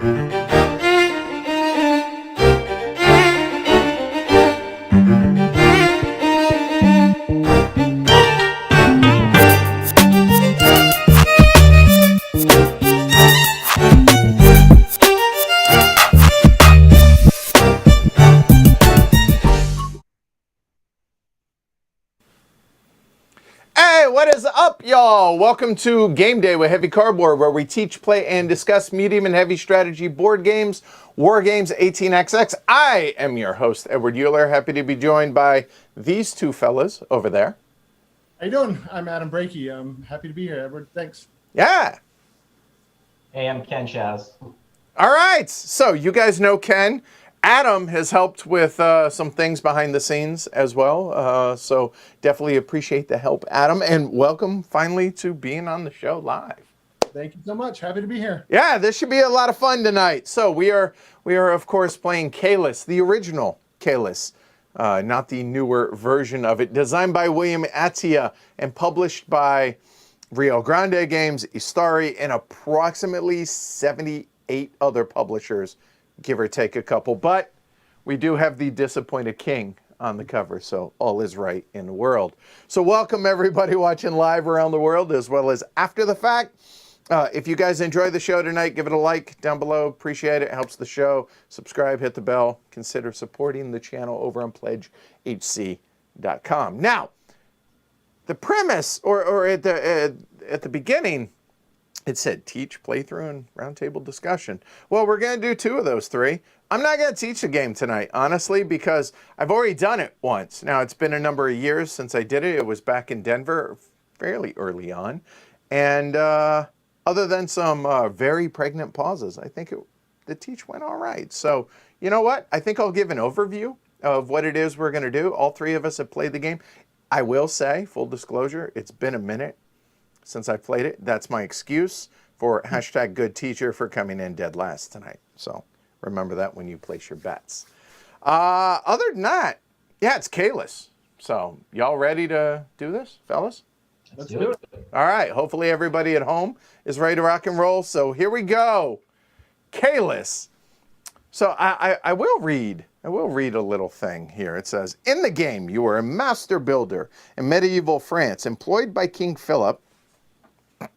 Hey, what is up, y'all? Welcome to Game Day with Heavy Cardboard, where we teach, play, and discuss medium and heavy strategy board games, war games, 18xx. I am your host, Edward Euler. Happy to be joined by these two fellas over there. How you doing? I'm Adam Brakey. I'm happy to be here, Edward. Thanks. Yeah. Hey, I'm Ken Chaz. All right. So you guys know Ken. Adam has helped with some things behind the scenes as well. So definitely appreciate the help, Adam. And welcome finally to being on the show live. Thank you so much. Happy to be here. Yeah, this should be a lot of fun tonight. So we are of course playing Caylus, the original Caylus, not the newer version of it. Designed by William Attia and published by Rio Grande Games, Istari, and approximately 78 other publishers, give or take a couple. But we do have the disappointed king on the cover, so all is right in the world. So welcome everybody watching live around the world as well as after the fact. If you guys enjoy the show tonight, give it a like down below. Appreciate it. It helps the show. Subscribe, hit the bell. Consider supporting the channel over on pledgehc.com. Now, the premise, or at the beginning, it said teach, playthrough, and roundtable discussion. Well, we're going to do two of those three. I'm not going to teach the game tonight, honestly, because I've already done it once. Now, it's been a number of years since I did it. It was back in Denver fairly early on. And other than some very pregnant pauses, I think the teach went all right. So, you know what? I think I'll give an overview of what it is we're going to do. All three of us have played the game. I will say, full disclosure, it's been a minute since I played it. That's my excuse for #GoodTeacher for coming in dead last tonight. So remember that when you place your bets. Other than that, yeah, it's Caylus. So y'all ready to do this, fellas? Let's do it. All right. Hopefully everybody at home is ready to rock and roll. So here we go. Caylus. So I will read a little thing here. It says, in the game, you are a master builder in medieval France, employed by King Philip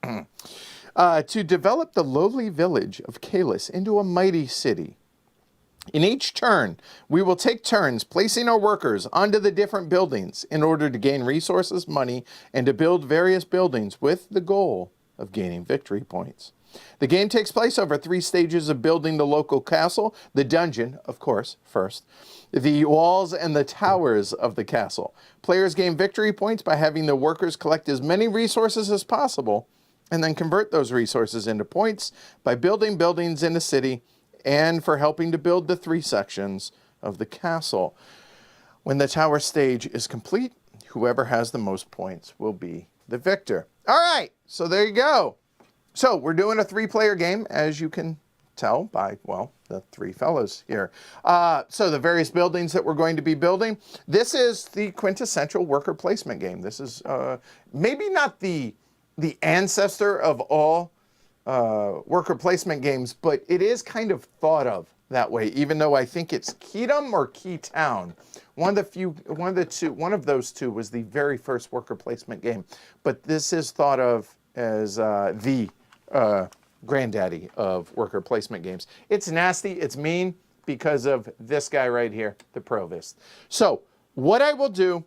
to develop the lowly village of Caylus into a mighty city. In each turn, we will take turns placing our workers onto the different buildings in order to gain resources, money, and to build various buildings with the goal of gaining victory points. The game takes place over 3 stages of building the local castle, the dungeon, of course, first, the walls and the towers of the castle. Players gain victory points by having the workers collect as many resources as possible and then convert those resources into points by building buildings in the city and for helping to build the 3 sections of the castle. When the tower stage is complete, whoever has the most points will be the victor. All right, so there you go. So we're doing a 3-player game, as you can tell by, well, the 3 fellows here. So the various buildings that we're going to be building, this is the quintessential worker placement game. This is maybe not the ancestor of all worker placement games, but it is kind of thought of that way, even though I think it's Keytown or Keytown. One of those two was the very first worker placement game, but this is thought of as the granddaddy of worker placement games. It's nasty, it's mean because of this guy right here, the Provost. So what I will do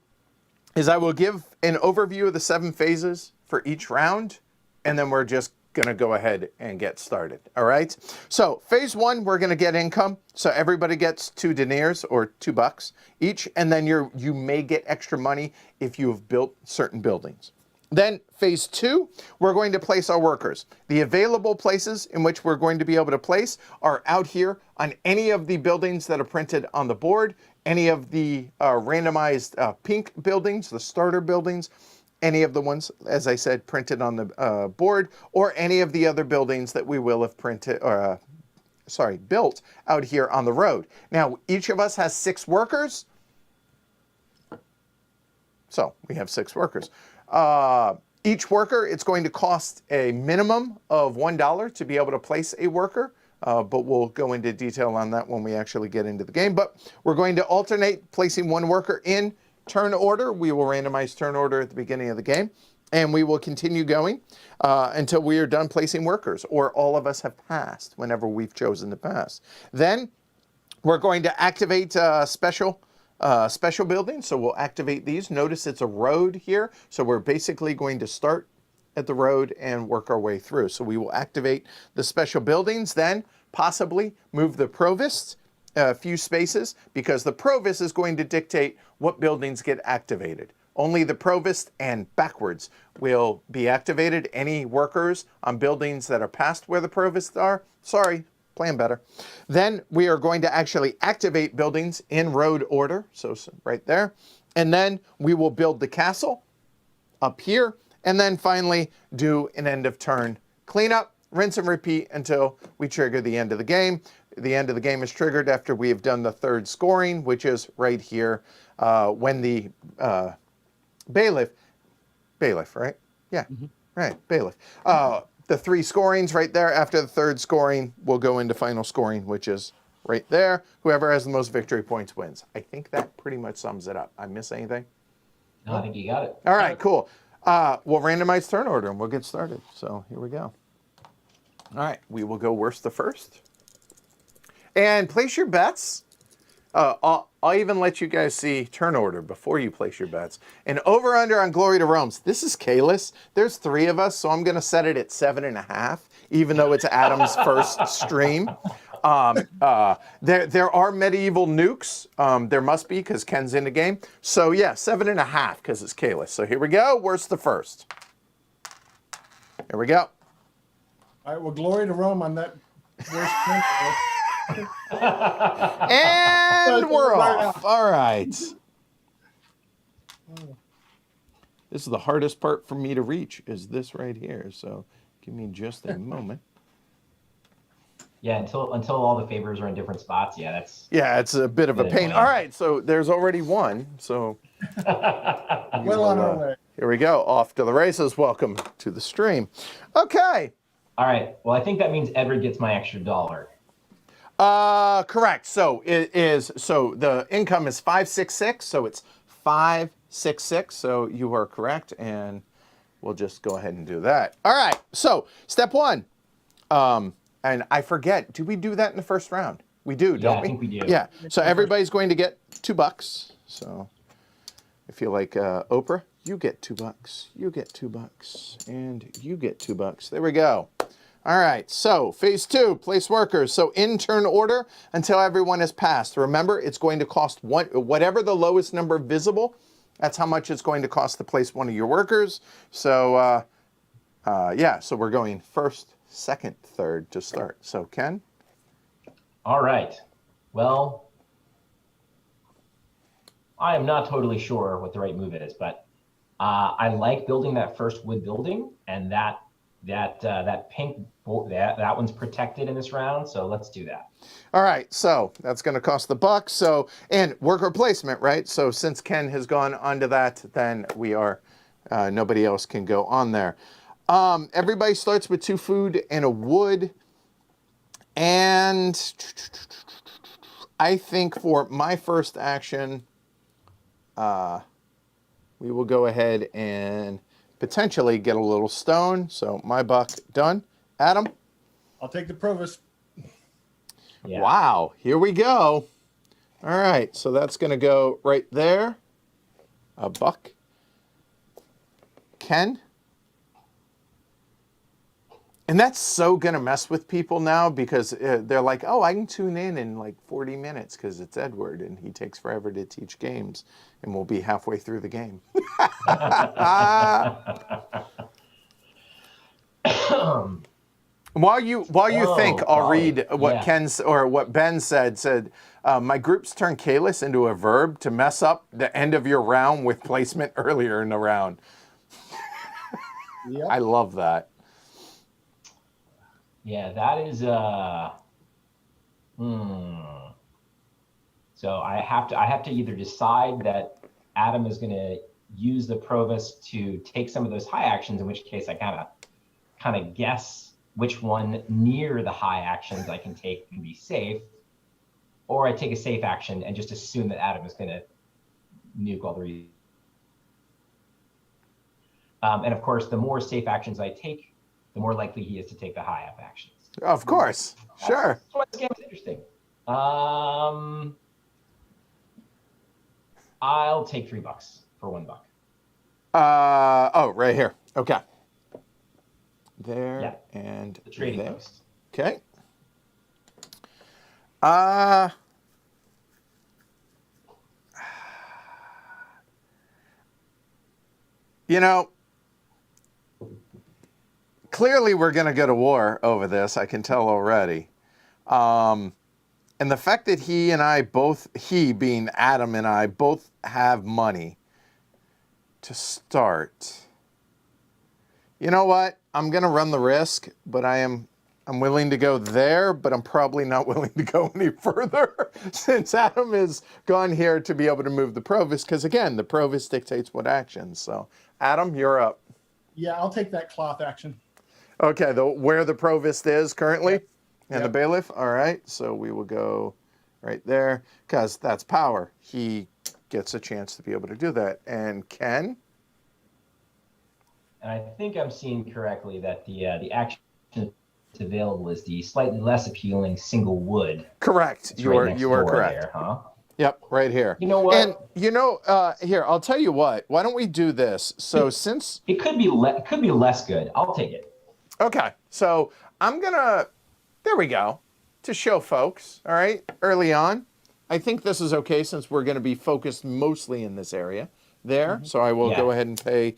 is I will give an overview of the 7 phases for each round, and then we're just gonna go ahead and get started, all right? So phase 1, we're gonna get income. So everybody gets 2 deniers or $2 each, and then you may get extra money if you have built certain buildings. Then phase 2, we're going to place our workers. The available places in which we're going to be able to place are out here on any of the buildings that are printed on the board, any of the randomized pink buildings, the starter buildings, any of the ones, as I said, printed on the board, or any of the other buildings that we will have built out here on the road. Now, each of us has 6 workers. So we have 6 workers. Each worker, it's going to cost a minimum of $1 to be able to place a worker but we'll go into detail on that when we actually get into the game. But we're going to alternate placing one worker in turn order. We will randomize turn order at the beginning of the game, and we will continue going until we are done placing workers, or all of us have passed whenever we've chosen to pass. Then we're going to activate special buildings, so we'll activate these. Notice it's a road here, so we're basically going to start at the road and work our way through. So we will activate the special buildings, then possibly move the provost a few spaces, because the provost is going to dictate what buildings get activated. Only the provost and backwards will be activated. Any workers on buildings that are past where the provosts are, sorry, plan better. Then we are going to actually activate buildings in road order, so right there. And then we will build the castle up here, and then finally do an end of turn cleanup, rinse and repeat until we trigger the end of the game. The end of the game is triggered after we have done the third scoring, which is right here when the bailiff, right? Yeah, right, bailiff. The three scorings right there. After the third scoring, we'll go into final scoring, which is right there. Whoever has the most victory points wins. I think that pretty much sums it up. I miss anything? No, I think you got it. All right, cool. We'll randomize turn order and we'll get started. So here we go. All right, we will go worst to first. And place your bets. I'll even let you guys see turn order before you place your bets. And over under on Glory to Rome's. This is Caylus. There's 3 of us, so I'm going to set it at 7.5, even though it's Adam's first stream. There are medieval nukes. There must be, because Ken's in the game. So yeah, 7.5 because it's Caylus. So here we go. Worst to first. Here we go. All right, well, glory to Rome on that worst print. And we're off. All right. This is the hardest part for me to reach, is this right here. So give me just a moment. Yeah, until all the favors are in different spots. Yeah, that's. Yeah, it's a bit of a pain. All right, so there's already one. So Well on our way. here we go. Off to the races. Welcome to the stream. Okay. All right. Well, I think that means Edward gets my extra $1. Correct. So it is. So the income is 566. So it's 566. So you are correct, and we'll just go ahead and do that. All right. So step 1. And I forget. Do we do that in the first round? We do, don't we? I think we do. Yeah. So everybody's going to get $2. So I feel like Oprah, you get $2. You get $2, and you get $2. There we go. All right, so phase 2, place workers. So in turn order until everyone has passed. Remember, it's going to cost whatever the lowest number visible, that's how much it's going to cost to place one of your workers. So yeah, so we're going first, second, third to start. So Ken? All right. Well, I am not totally sure what the right move is, but I like building that first wood building, and that pink, that one's protected in this round, so let's do that. All right, so that's going to cost the $1. So, and worker placement, right? So since Ken has gone onto that, then we are, nobody else can go on there. Everybody starts with 2 food and a wood. And I think for my first action, we will go ahead and potentially get a little stone. So my buck done. Adam? I'll take the provost. Yeah. Wow, here we go. All right, so that's going to go right there. A buck. Ken? And that's so going to mess with people now, because they're like, oh, I can tune in like 40 minutes because it's Edward and he takes forever to teach games, and we'll be halfway through the game. While you think, I'll read what Ken's or what Ben said. My groups turn Caylus into a verb to mess up the end of your round with placement earlier in the round. Yep. I love that. Yeah, that is So I have to either decide that Adam is going to use the provost to take some of those high actions, in which case I kind of guess which one near the high actions I can take and be safe, or I take a safe action and just assume that Adam is going to nuke all the reasons. And of course, the more safe actions I take, the more likely he is to take the high up actions. Of course. Sure. That's why this game is interesting. I'll take $3 for $1. Oh, right here. Okay. There and the trading there. post. Okay. You know, clearly we're going to go to war over this. I can tell already. And the fact that he and I both, he being Adam and I, both have money to start. You know what? I'm going to run the risk, but I'm willing to go there, but I'm probably not willing to go any further since Adam has gone here to be able to move the provost, because again, the provost dictates what actions. So Adam, you're up. Yeah, I'll take that cloth action. Okay, where the provost is currently, Yep. and the Yep. bailiff. All right, so we will go right there because that's power. He gets a chance to be able to do that. And Ken? And I think I'm seeing correctly that the action that's available is the slightly less appealing single wood. Correct. It's You right are next you are door correct. there, huh? Yep, right here. You know what? And you know, here, I'll tell you what. Why don't we do this? So since It could be less good. I'll take it. okay, so I'm gonna. There we go. To show folks, all right, early on. I think this is okay since we're going to be focused mostly in this area. There, so I will go ahead and pay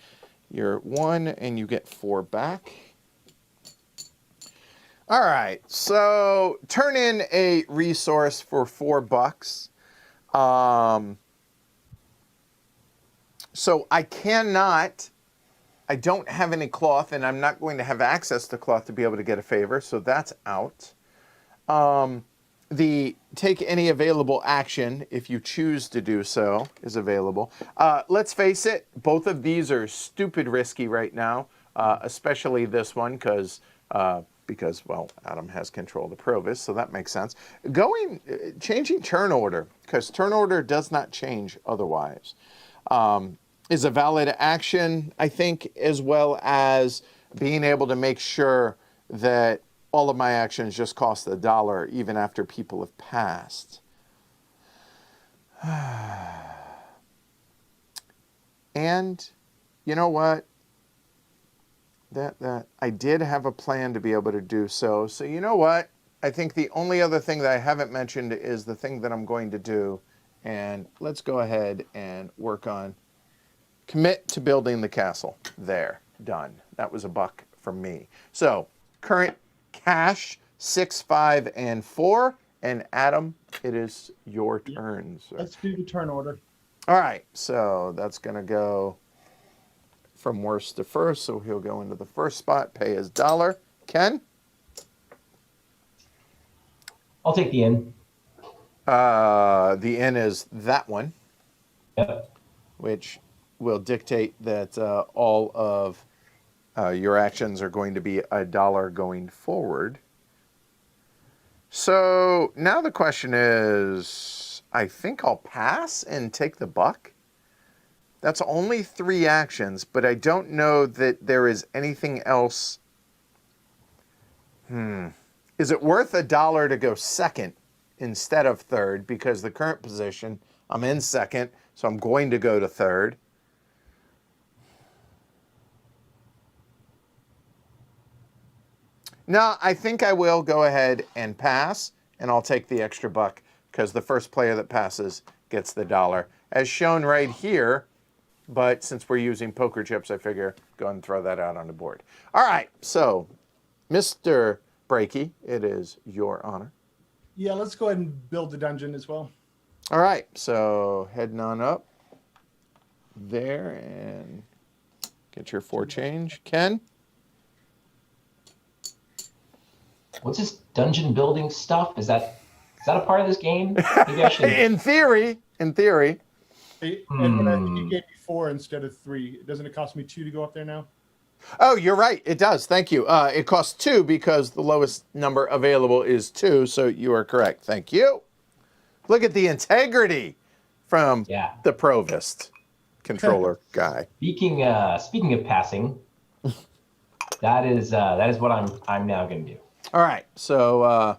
your 1, and you get 4 back. All right, so turn in a resource for $4. So I don't have any cloth, and I'm not going to have access to cloth to be able to get a favor, so that's out. The take any available action, if you choose to do so, is available. Let's face it, both of these are stupid risky right now, especially this one because, well, Adam has control of the provost, so that makes sense. Changing turn order, because turn order does not change otherwise, is a valid action, I think, as well as being able to make sure that all of my actions just cost $1 even after people have passed. And you know what? That I did have a plan to be able to do so. So you know what? I think the only other thing that I haven't mentioned is the thing that I'm going to do. And let's go ahead and work on commit to building the castle. There, done. That was $1 from me. So current cash 6, 5, and 4. And Adam, it is your turn, sir. Let's do the turn order. All right, so that's going to go from worst to first. So he'll go into the first spot, pay his $1. Ken? I'll take the inn. The inn is that one, Yep. which will dictate that all of your actions are going to be $1 going forward. So now the question is, I think I'll pass and take the $1. That's only 3 actions, but I don't know that there is anything else. Is it worth $1 to go second instead of third? Because the current position, I'm in second, so I'm going to go to third. No, I think I will go ahead and pass, and I'll take the extra $1 because the first player that passes gets the $1, as shown right here. But since we're using poker chips, I figure go ahead and throw that out on the board. All right, so Mr. Breaky, it is your honor. Yeah, let's go ahead and build the dungeon as well. All right, so heading on up there and get your 4 change. Ken? What's this dungeon building stuff? Is that a part of this game? Maybe I should. In theory. And I think you gave me 4 instead of 3. Doesn't it cost me 2 to go up there now? Oh, you're right. It does. Thank you. It costs 2 because the lowest number available is 2. So you are correct. Thank you. Look at the integrity from Yeah. the Provost controller guy. Speaking of passing, that is what I'm now going to do. All right. So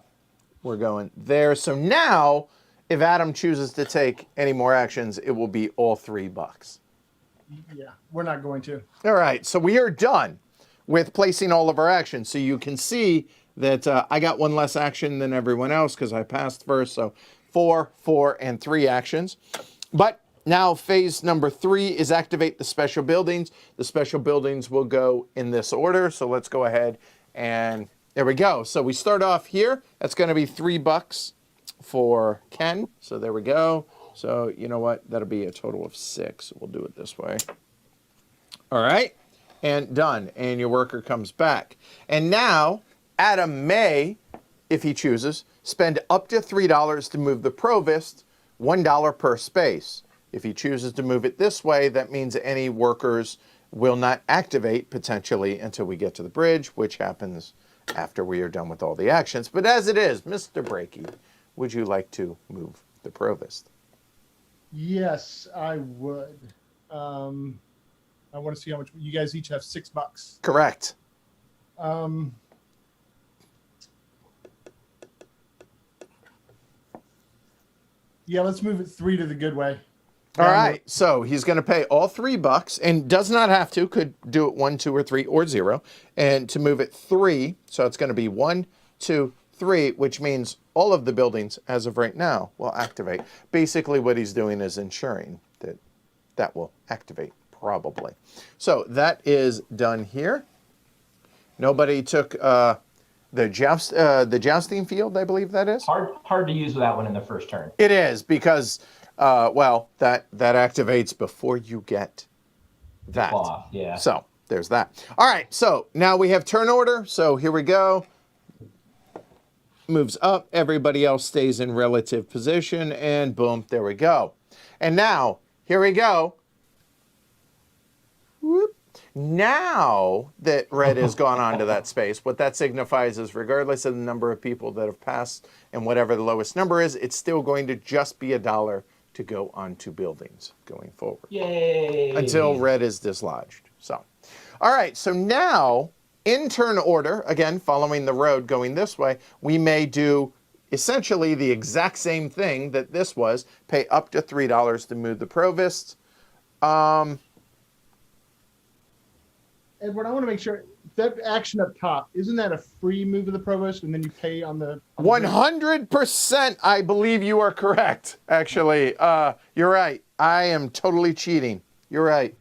we're going there. So now, if Adam chooses to take any more actions, it will be all $3. Yeah, we're not going to. All right, so we are done with placing all of our actions. So you can see that I got 1 less action than everyone else because I passed first. So 4, 4, and 3 actions. But now phase number 3 is activate the special buildings. The special buildings will go in this order. So let's go ahead and there we go. So we start off here. That's going to be $3 for Ken. So there we go. So you know what? That'll be a total of 6. We'll do it this way. All right. And done. And your worker comes back. And now Adam may, if he chooses, spend up to $3 to move the Provost, $1 per space. If he chooses to move it this way, that means any workers will not activate potentially until we get to the bridge, which happens after we are done with all the actions. But as it is, Mr. Breaky, would you like to move the Provost? Yes, I would. I want to see how much you guys each have $6. Correct. Yeah, let's move it 3 to the good way. All right, so he's going to pay all $3 and does not have to, could do it 1, 2, or 3, or 0. And to move it 3, so it's going to be 1, 2, 3, which means all of the buildings as of right now will activate. Basically what he's doing is ensuring that that will activate probably. So that is done here. Nobody took the jousting field, I believe that is. Hard to use that one in the first turn. It is because well, that activates before you get that. Off, yeah. So there's that. All right, so now we have turn order. So here we go. Moves up. Everybody else stays in relative position, and boom, there we go. And now here we go. Whoop. Now that red has gone onto that space, what that signifies is regardless of the number of people that have passed and whatever the lowest number is, it's still going to just be $1 to go onto buildings going forward. Yay! Until red is dislodged. So, all right, so now in turn order, again, following the road going this way, we may do essentially the exact same thing that this was, pay up to $3 to move the Provost. Edward, I want to make sure that action up top, isn't that a free move of the Provost and then you pay on the 100%, I believe you are correct, actually. You're right. I am totally cheating. You're right.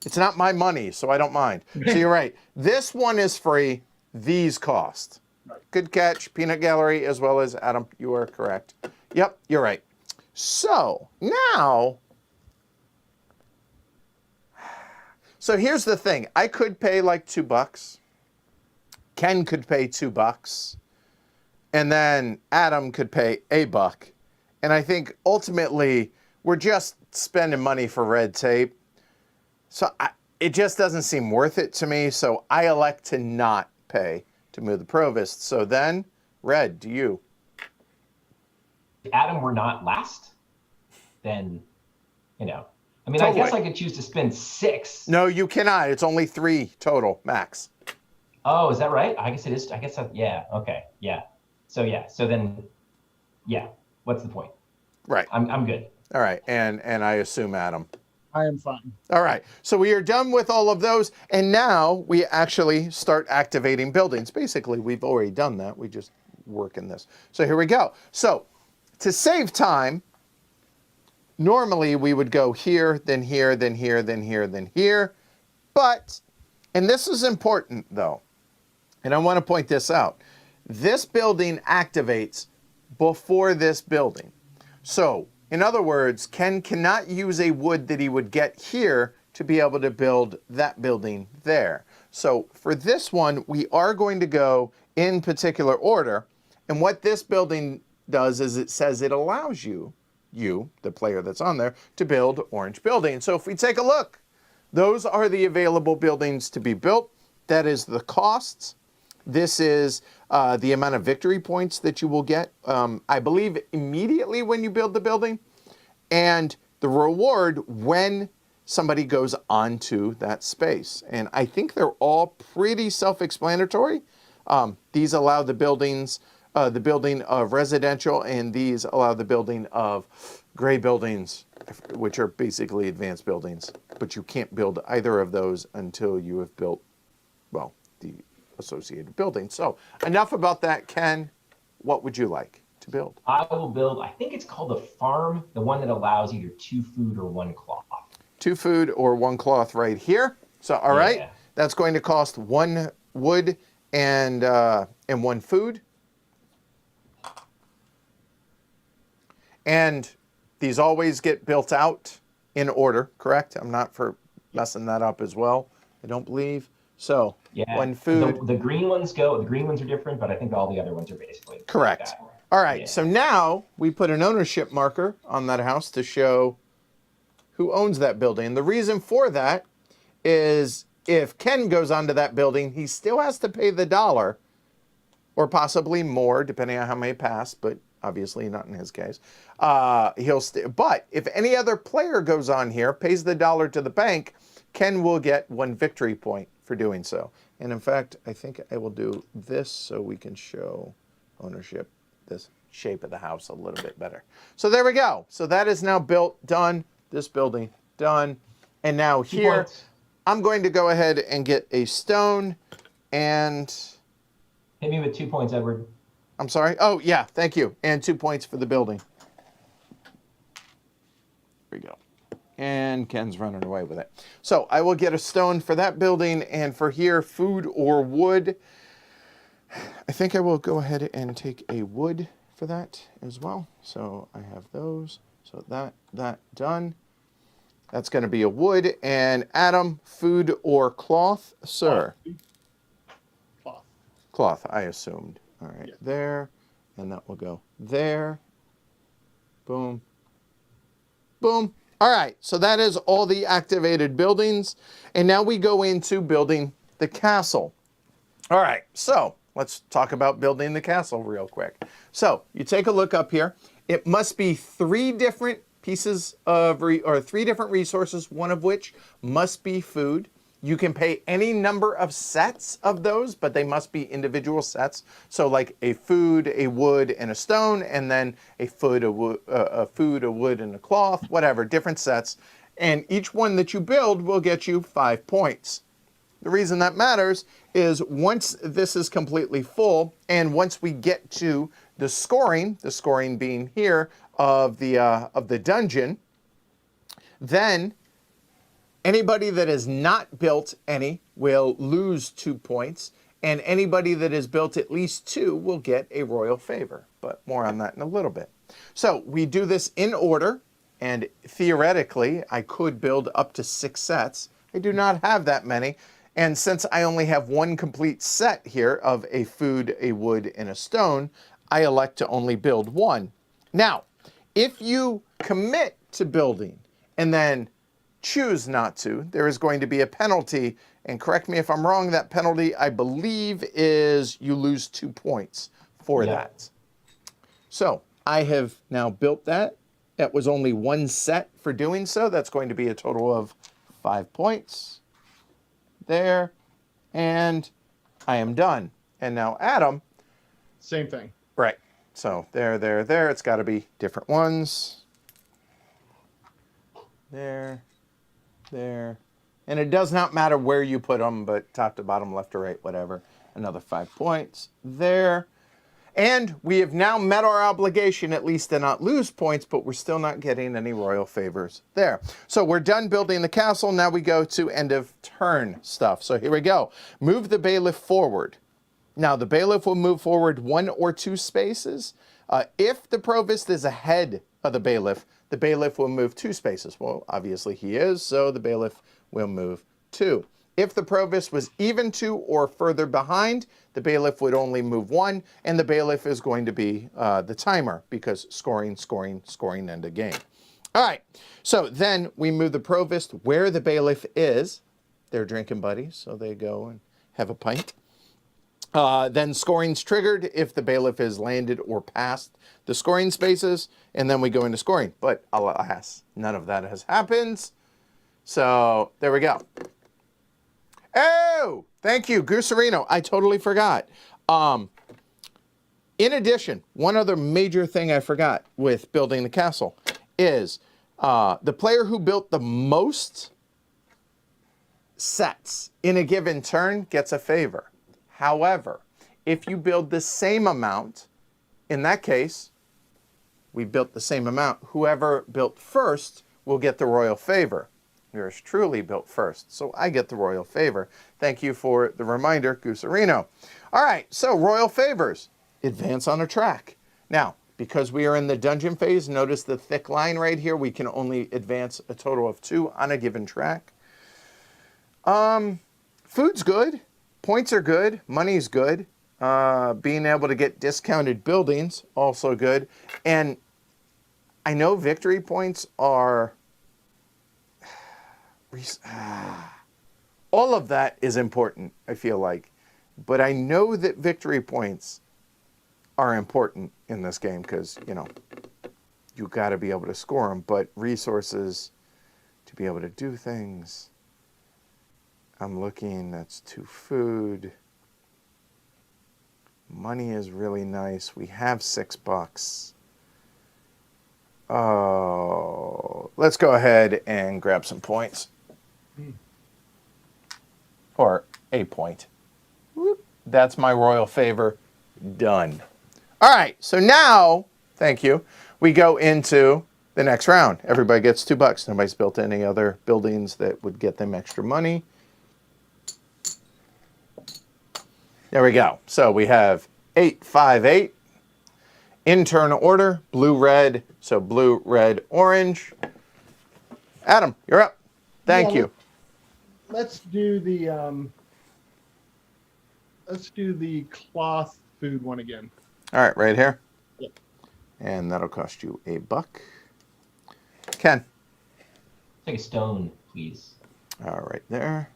It's not my money, so I don't mind. So you're right. This one is free. These cost. Right. Good catch, Peanut Gallery, as well as Adam. You are correct. Yep, you're right. So now, so here's the thing. I could pay like $2. Ken could pay $2. And then Adam could pay $1. And I think ultimately we're just spending money for red tape. So it just doesn't seem worth it to me. So I elect to not pay to move the Provost. So then, red, do you? If Adam were not last, then, you know. I mean, Totally. I guess I could choose to spend 6. No, you cannot. It's only 3 total, max. Oh, is that right? I guess it is. I guess, yeah, okay, yeah. So then, yeah, what's the point? Right. I'm good. All right, and I assume Adam. I am fine. All right, so we are done with all of those, and now we actually start activating buildings. Basically, we've already done that. We just work in this. So here we go. So to save time, normally we would go here, then here, then here, then here, then here. But, and this is important though, and I want to point this out. This building activates before this building. So, in other words, Ken cannot use a wood that he would get here to be able to build that building there. So for this one, we are going to go in particular order. And what this building does is it says it allows you, the player that's on there, to build orange building. So if we take a look, those are the available buildings to be built. That is the costs. This is the amount of victory points that you will get, I believe, immediately when you build the building, and the reward when somebody goes onto that space. And I think they're all pretty self-explanatory. These allow the building of residential, and these allow the building of gray buildings, which are basically advanced buildings. But you can't build either of those until you have built, well, the associated building. So enough about that. Ken, what would you like to build? I will build, I think it's called a farm, the one that allows either 2 food or 1 cloth. 2 food or 1 cloth right here. So, all right, that's going to cost 1 wood and 1 food. And these always get built out in order, correct? I'm not for messing that up as well, I don't believe. So, 1 food. The green ones the green ones are different, but I think all the other ones are basically correct. Like that. All right, so now we put an ownership marker on that house to show who owns that building. The reason for that is if Ken goes onto that building, he still has to pay the $1 or possibly more, depending on how many pass, but obviously not in his case. But if any other player goes on here, pays the $1 to the bank, Ken will get 1 victory point for doing so. And in fact, I think I will do this so we can show ownership, this shape of the house a little bit better. So there we go. So that is now built, done. This building, done. And now here, I'm going to go ahead and get a stone and... Hit me with 2 points, Edward. I'm sorry? Oh, yeah, thank you. And 2 points for the building. There we go. And Ken's running away with it. So I will get a stone for that building, and for here, food or wood. I think I will go ahead and take a wood for that as well. So I have those. So that done. That's going to be a wood. And Adam, food or cloth, sir? Cloth. Cloth, I assumed. All right, Yeah. there. And that will go there. Boom. Boom. All right, so that is all the activated buildings. And now we go into building the castle. All right, so let's talk about building the castle real quick. So you take a look up here. It must be 3 different pieces of, 3 different resources, one of which must be food. You can pay any number of sets of those, but they must be individual sets. So like a food, a wood, and a stone, and then a food, a wood, and a cloth, whatever, different sets. And each one that you build will get you 5 points. The reason that matters is once this is completely full, and once we get to the scoring being here of the dungeon, then anybody that has not built any will lose 2 points, and anybody that has built at least 2 will get a royal favor. But more on that in a little bit. So we do this in order, and theoretically, I could build up to 6 sets. I do not have that many. And since I only have 1 complete set here of a food, a wood, and a stone, I elect to only build 1. Now, if you commit to building and then choose not to, there is going to be a penalty. And correct me if I'm wrong, that penalty, I believe, is you lose 2 points for that. So I have now built that. That was only 1 set for doing so. That's going to be a total of 5 points. There, and I am done. And now Adam. Same thing. Right. So there. It's got to be different ones. There. And it does not matter where you put them, but top to bottom, left to right, whatever. Another 5 points there. And we have now met our obligation, at least to not lose points, but we're still not getting any royal favors there. So we're done building the castle. Now we go to end of turn stuff. So here we go. Move the bailiff forward. Now the bailiff will move forward 1 or 2 spaces. If the provost is ahead of the bailiff will move 2 spaces. Well, obviously he is, so the bailiff will move 2. If the provost was even to or further behind, the bailiff would only move 1, and the bailiff is going to be the timer, because scoring, end of game. All right. So then we move the provost where the bailiff is. They're drinking buddies, so they go and have a pint. Then scoring's triggered if the bailiff is landed or passed the scoring spaces, and then we go into scoring. But alas, none of that has happened. So there we go. Oh, thank you, Gooserino. I totally forgot. In addition, one other major thing I forgot with building the castle is the player who built the most sets in a given turn gets a favor. However, if you build the same amount, in that case, we built the same amount. Whoever built first will get the royal favor. Yours truly built first, so I get the royal favor. Thank you for the reminder, Gooserino. All right, so royal favors. Advance on a track. Now, because we are in the dungeon phase, notice the thick line right here. We can only advance a total of 2 on a given track. Food's good. Points are good. Money's good. Being able to get discounted buildings, also good. And I know victory points are... all of that is important, I feel like. But I know that victory points are important in this game because, you know, you got to be able to score them. But resources to be able to do things... I'm looking, that's 2 food. Money is really nice. We have $6. Oh, let's go ahead and grab some points. Or a point. Whoop. That's my royal favor. Done. All right, so now, thank you, we go into the next round. Everybody gets $2. Nobody's built any other buildings that would get them extra money. There we go. So we have 8, 5, 8. In turn order, blue, red. So blue, red, orange. Adam, you're up. Thank you. Let's do the cloth food one again. All right, right here. Yep. And that'll cost you $1. Ken. Take a stone, please. All right, there.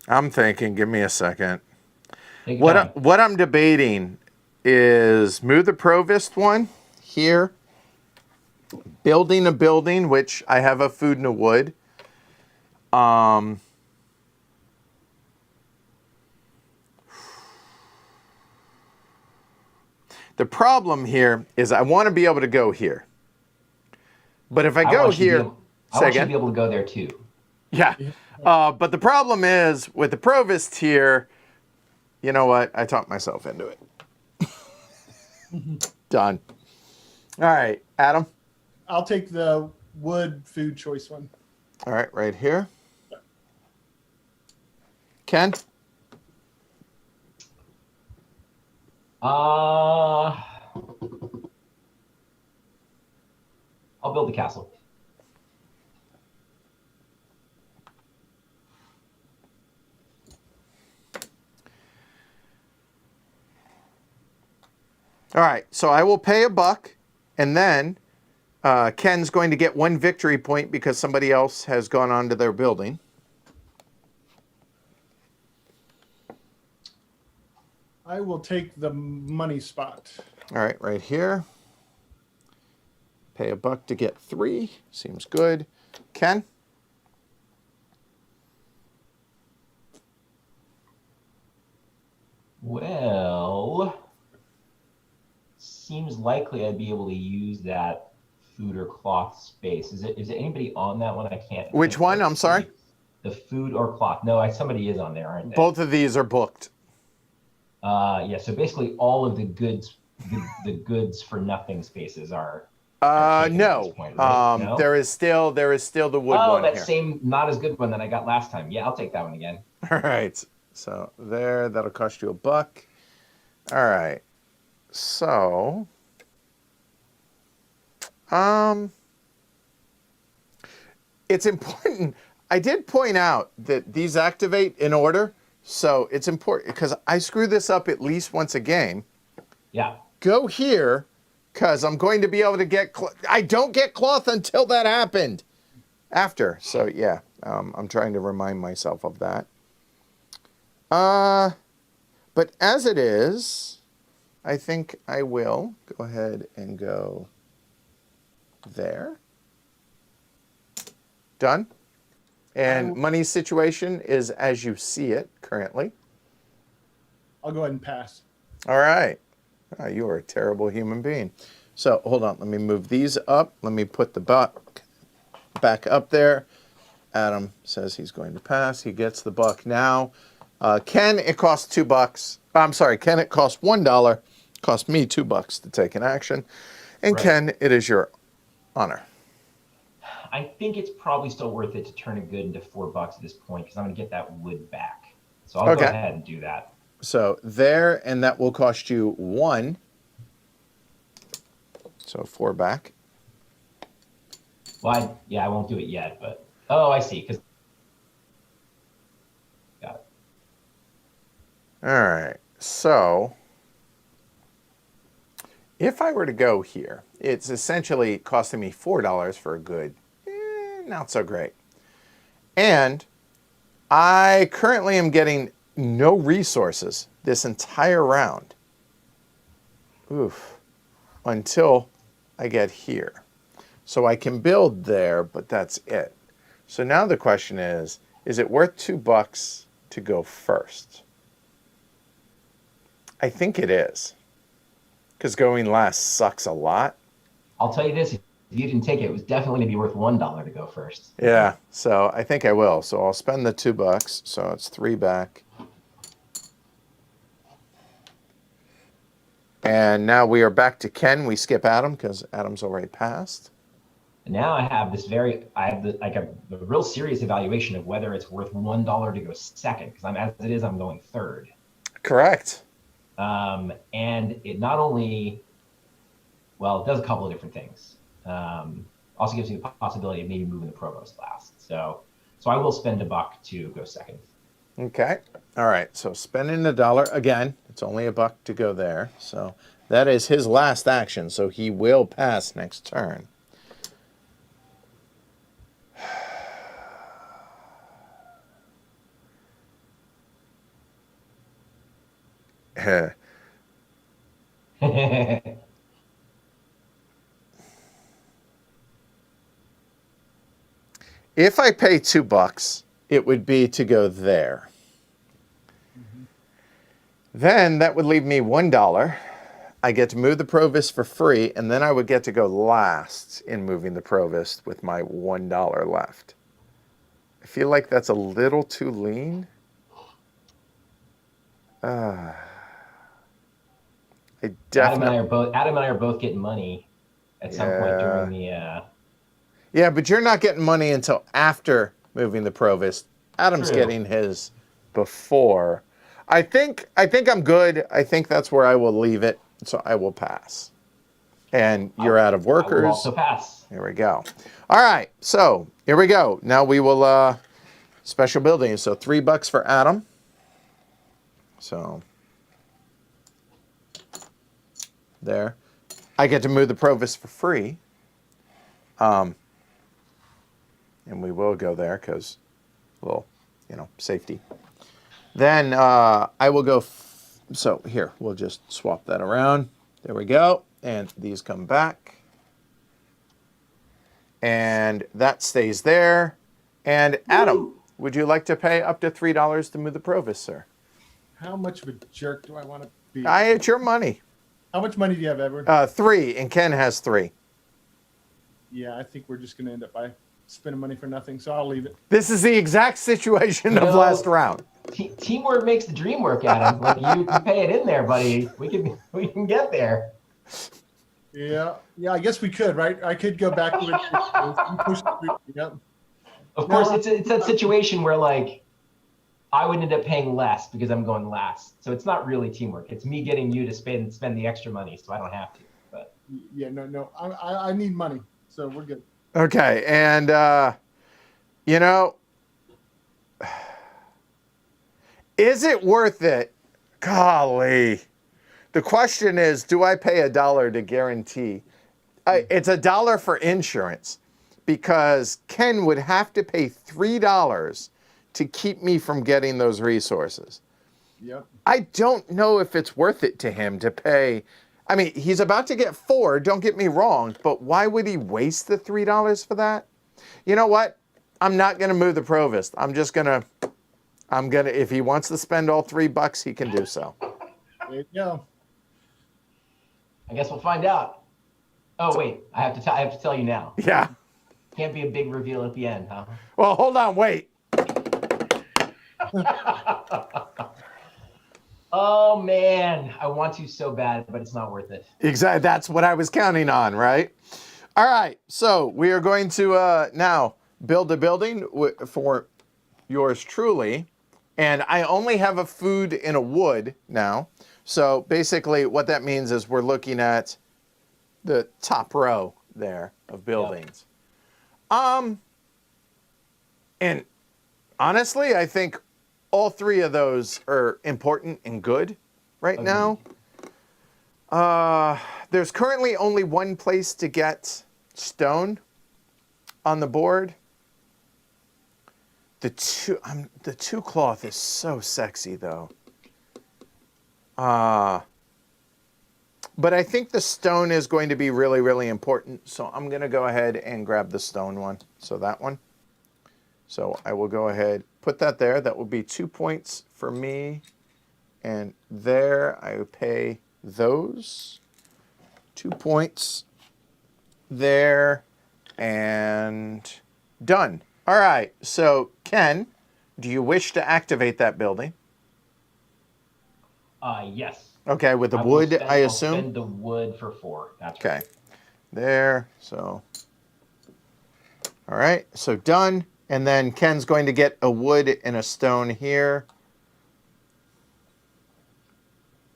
I'm thinking, give me a second. What I'm debating is move the provost one here, building a building, which I have a food and a wood. The problem here is I want to be able to go here. But if I go here, I want you to be able to go there too. Yeah. But the problem is with the provost here, you know what? I talked myself into it. Done. All right, Adam. I'll take the wood food choice one. All right, right here. Ken? I'll build the castle. All right, so I will pay $1, and then Ken's going to get 1 victory point because somebody else has gone on to their building. I will take the money spot. All right, right here. Pay $1 to get 3. Seems good. Ken? Well, seems likely I'd be able to use that food or cloth space. Is it anybody on that one? I can't. Which one? I'm sorry? The food or cloth. No, somebody is on there, aren't they? Both of these are booked. Yeah, so basically all of the goods, the goods for nothing spaces are taken at No. this point, right? No? There is still the wood one that here. same not as good one that I got last time. Yeah, I'll take that one again. All right. So there, that'll cost you $1. All right. So, it's important. I did point out that these activate in order, so it's important because I screw this up at least once a game. Yeah. Go here, because I'm going to be able to get. I don't get cloth until that happened. After, so yeah, I'm trying to remind myself of that. But as it is, I think I will go ahead and go there. Done. And money situation is as you see it currently. I'll go ahead and pass. All right. Oh, you are a terrible human being. So hold on. Let me move these up. Let me put the buck back up there. Adam says he's going to pass. He gets the buck now. Ken, it costs $2. I'm sorry, Ken, it costs $1. Cost me $2 to take an action. And Right. Ken, it is your honor. I think it's probably still worth it to turn a good into $4 at this point because I'm going to get that wood back. So I'll go ahead and do that. So there, and that will cost you 1. So 4 back. Well, I won't do it yet, but I see. Got it. All right. So if I were to go here, it's essentially costing me $4 for a good, not so great. And I currently am getting no resources this entire round. Oof. Until I get here. So I can build there, but that's it. So now the question is it worth $2 to go first? I think it is. Because going last sucks a lot. I'll tell you this, if you didn't take it, it was definitely going to be worth $1 to go first. Yeah, so I think I will. So I'll spend the $2, so it's 3 back. And now we are back to Ken. We skip Adam because Adam's already passed. And now I have the real serious evaluation of whether it's worth $1 to go second, because I'm going third. Correct. And it not only, it does a couple of different things. Also gives you the possibility of maybe moving the provost last. So I will spend $1 to go second. Okay. All right. So spending $1 again. It's only $1 to go there. So that is his last action. So he will pass next turn. If I pay $2, it would be to go there. Mm-hmm. Then that would leave me $1. I get to move the provost for free, and then I would get to go last in moving the provost with my $1 left. I feel like that's a little too lean. I definitely. Adam and I are both getting money at some point during the. Yeah, but you're not getting money until after moving the provost. Adam's True. getting his before. I think I'm good. I think that's where I will leave it. So I will pass. And you're out of workers. I will also pass. There we go. All right. So here we go. Now we will special building. So $3 for Adam. So there. I get to move the provost for free. And we will go there because, safety. Then I will go. So here, we'll just swap that around. There we go. And these come back. And that stays there. And Adam, would you like to pay up to $3 to move the provost, sir? How much of a jerk do I want to be? It's your money. How much money do you have, Edward? 3, and Ken has 3. Yeah, I think we're just going to end up by spending money for nothing, so I'll leave it. This is the exact situation of last round. Teamwork makes the dream work, Adam. Like you pay it in there, buddy. We can get there. Yeah, yeah. I guess we could, right? I could go back to it. Yep. Of course, No, it's that situation where like I would end up paying less because I'm going last. So it's not really teamwork. It's me getting you to spend the extra money so I don't have to. But yeah, no. I need money, so we're good. Okay, and you know, is it worth it? Golly. The question is, do I pay $1 to guarantee? It's $1 for insurance because Ken would have to pay $3 to keep me from getting those resources. Yep. I don't know if it's worth it to him to pay. I mean, he's about to get 4, don't get me wrong, but why would he waste the $3 for that? You know what? I'm not going to move the provost. If he wants to spend all $3, he can do so. There you go. I guess we'll find out. Oh wait, I have to tell you now. Yeah. Can't be a big reveal at the end, huh? Well, hold on, wait. Oh man, I want to so bad, but it's not worth it. Exactly. That's what I was counting on, right? All right. So we are going to now build a building for yours truly. And I only have a food and a wood now. So basically what that means is we're looking at the top row there of buildings. Yep. And honestly, I think all 3 of those are important and good right now. There's currently only one place to get stone on the board. The two cloth is so sexy though. But I think the stone is going to be really, really important. So I'm going to go ahead and grab the stone one. So that one. So I will go ahead, put that there. That will be 2 points for me. And there I will pay those 2 points there and done. All right. So Ken, do you wish to activate that building? Yes. Okay, with the wood, I I'll assume? spend the wood for 4. That's Okay. right. There, so. All right, so done. And then Ken's going to get a wood and a stone here.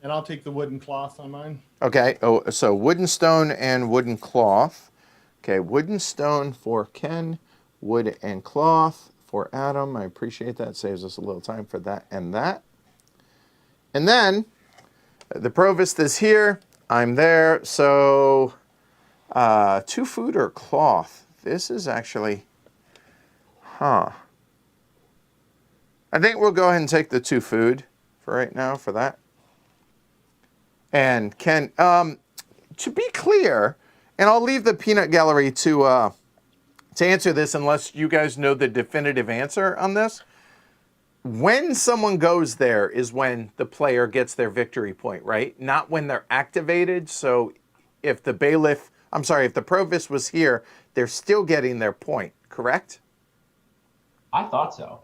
And I'll take the wooden cloth on mine. Okay, oh, so wooden stone and wooden cloth. Okay, wooden stone for Ken, wood and cloth for Adam. I appreciate that. Saves us a little time for that and that. And then the provost is here. I'm there. So 2 food or cloth. This is actually, I think we'll go ahead and take the 2 food for right now for that. And Ken, to be clear, and I'll leave the peanut gallery to answer this unless you guys know the definitive answer on this. When someone goes there is when the player gets their victory point, right? Not when they're activated. So if the if the provost was here, they're still getting their point, correct? I thought so.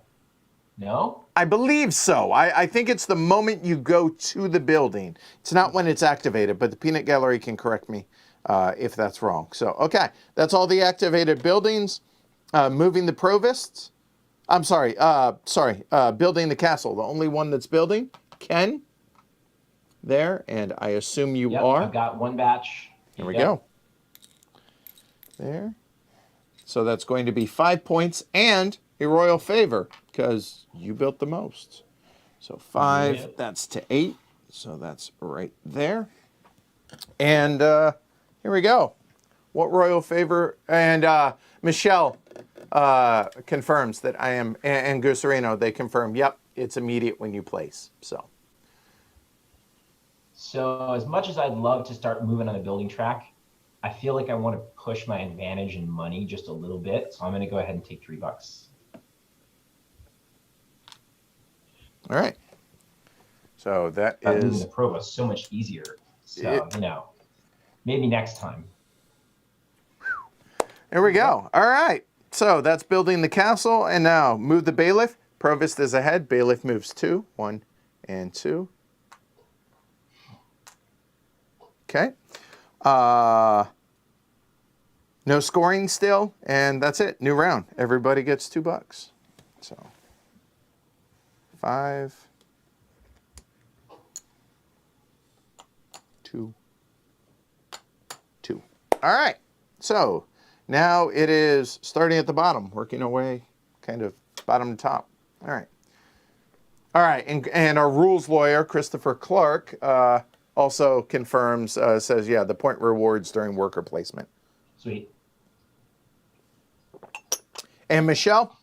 No? I believe so. I think it's the moment you go to the building. It's not when it's activated, but the peanut gallery can correct me if that's wrong. So, okay, that's all the activated buildings. Moving the provosts. I'm sorry, building the castle. The only one that's building, Ken, there, and I assume you are. I've got 1 batch. Here we go. There. So that's going to be 5 points and a royal favor because you built the most. So 5, that's to 8. So that's right there. And here we go. What royal favor? And Michelle confirms that I am, and Gusarino, they confirm, yep, it's immediate when you place. So as much as I'd love to start moving on the building track, I feel like I want to push my advantage in money just a little bit. So I'm going to go ahead and take $3. All right. So that moving is the provost so much easier. So, maybe next time. There we go. All right. So that's building the castle. And now move the bailiff. Provost is ahead. Bailiff moves 2. 1 and 2. Okay. No scoring still, and that's it. New round. Everybody gets $2. So 5, 2, 2. All right. So now it is starting at the bottom, working our way kind of bottom to top. All right. All right. And our rules lawyer, Christopher Clark, also confirms, says, yeah, the point rewards during worker placement. Sweet. And Michelle,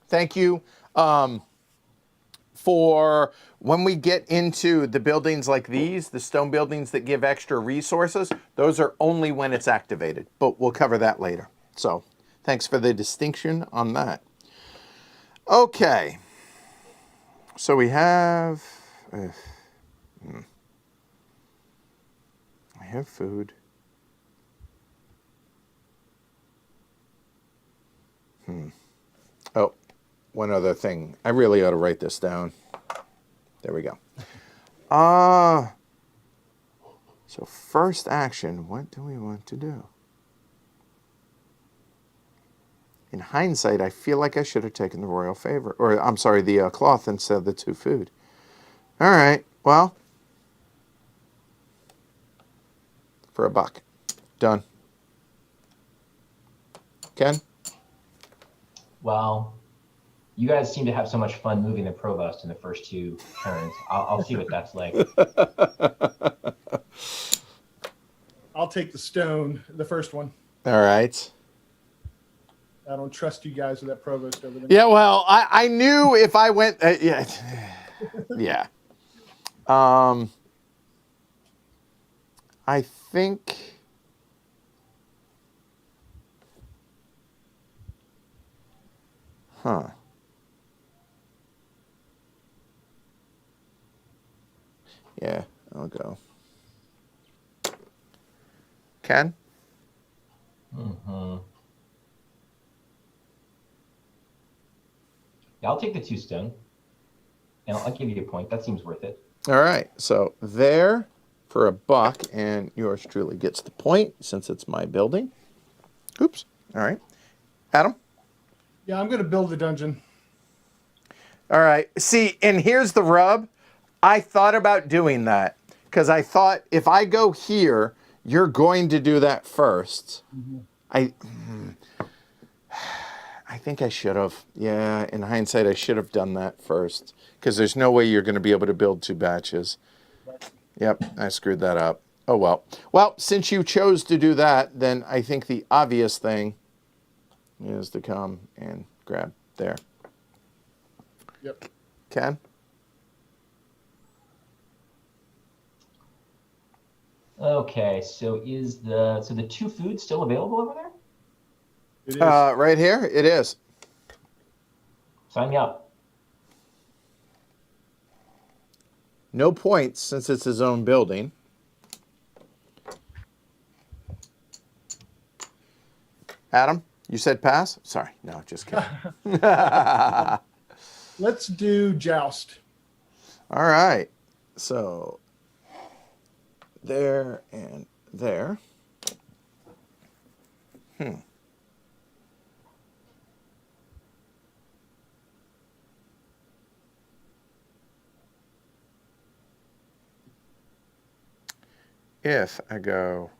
thank you for when we get into the buildings like these, the stone buildings that give extra resources, those are only when it's activated, but we'll cover that later. So thanks for the distinction on that. Okay. So we have, I have food. Oh, one other thing. I really ought to write this down. There we go. So first action, what do we want to do? In hindsight, I feel like I should have taken the royal favor, or I'm sorry, the cloth instead of the 2 food. All right, well, for $1. Done. Ken? Well, you guys seem to have so much fun moving the provost in the first 2 turns. I'll see what that's like. I'll take the stone, the first one. All right. I don't trust you guys with that provost over there. Yeah, well, I knew if I went, yeah. Yeah. I think... Huh. Yeah, I'll go. Ken? Mm-hmm. Yeah, I'll take the 2 stone. And I'll give you a point. That seems worth it. All right, so there for $1, and yours truly gets the point since it's my building. Oops. All right. Adam? Yeah, I'm going to build the dungeon. All right. See, and here's the rub. I thought about doing that because I thought if I go here, you're going to do that first. Mm-hmm. I think I should have. Yeah, in hindsight, I should have done that first because there's no way you're going to be able to build 2 batches. Right. Yep, I screwed that up. Oh, well. Well, since you chose to do that, then I think the obvious thing is to come and grab there. Yep. Ken? Okay, so is the 2 food still available over there? It is. Right here, it is. Sign me up. No points since it's his own building. Adam, you said pass? Sorry, no, just kidding. Let's do joust. All right, so there and there. If I go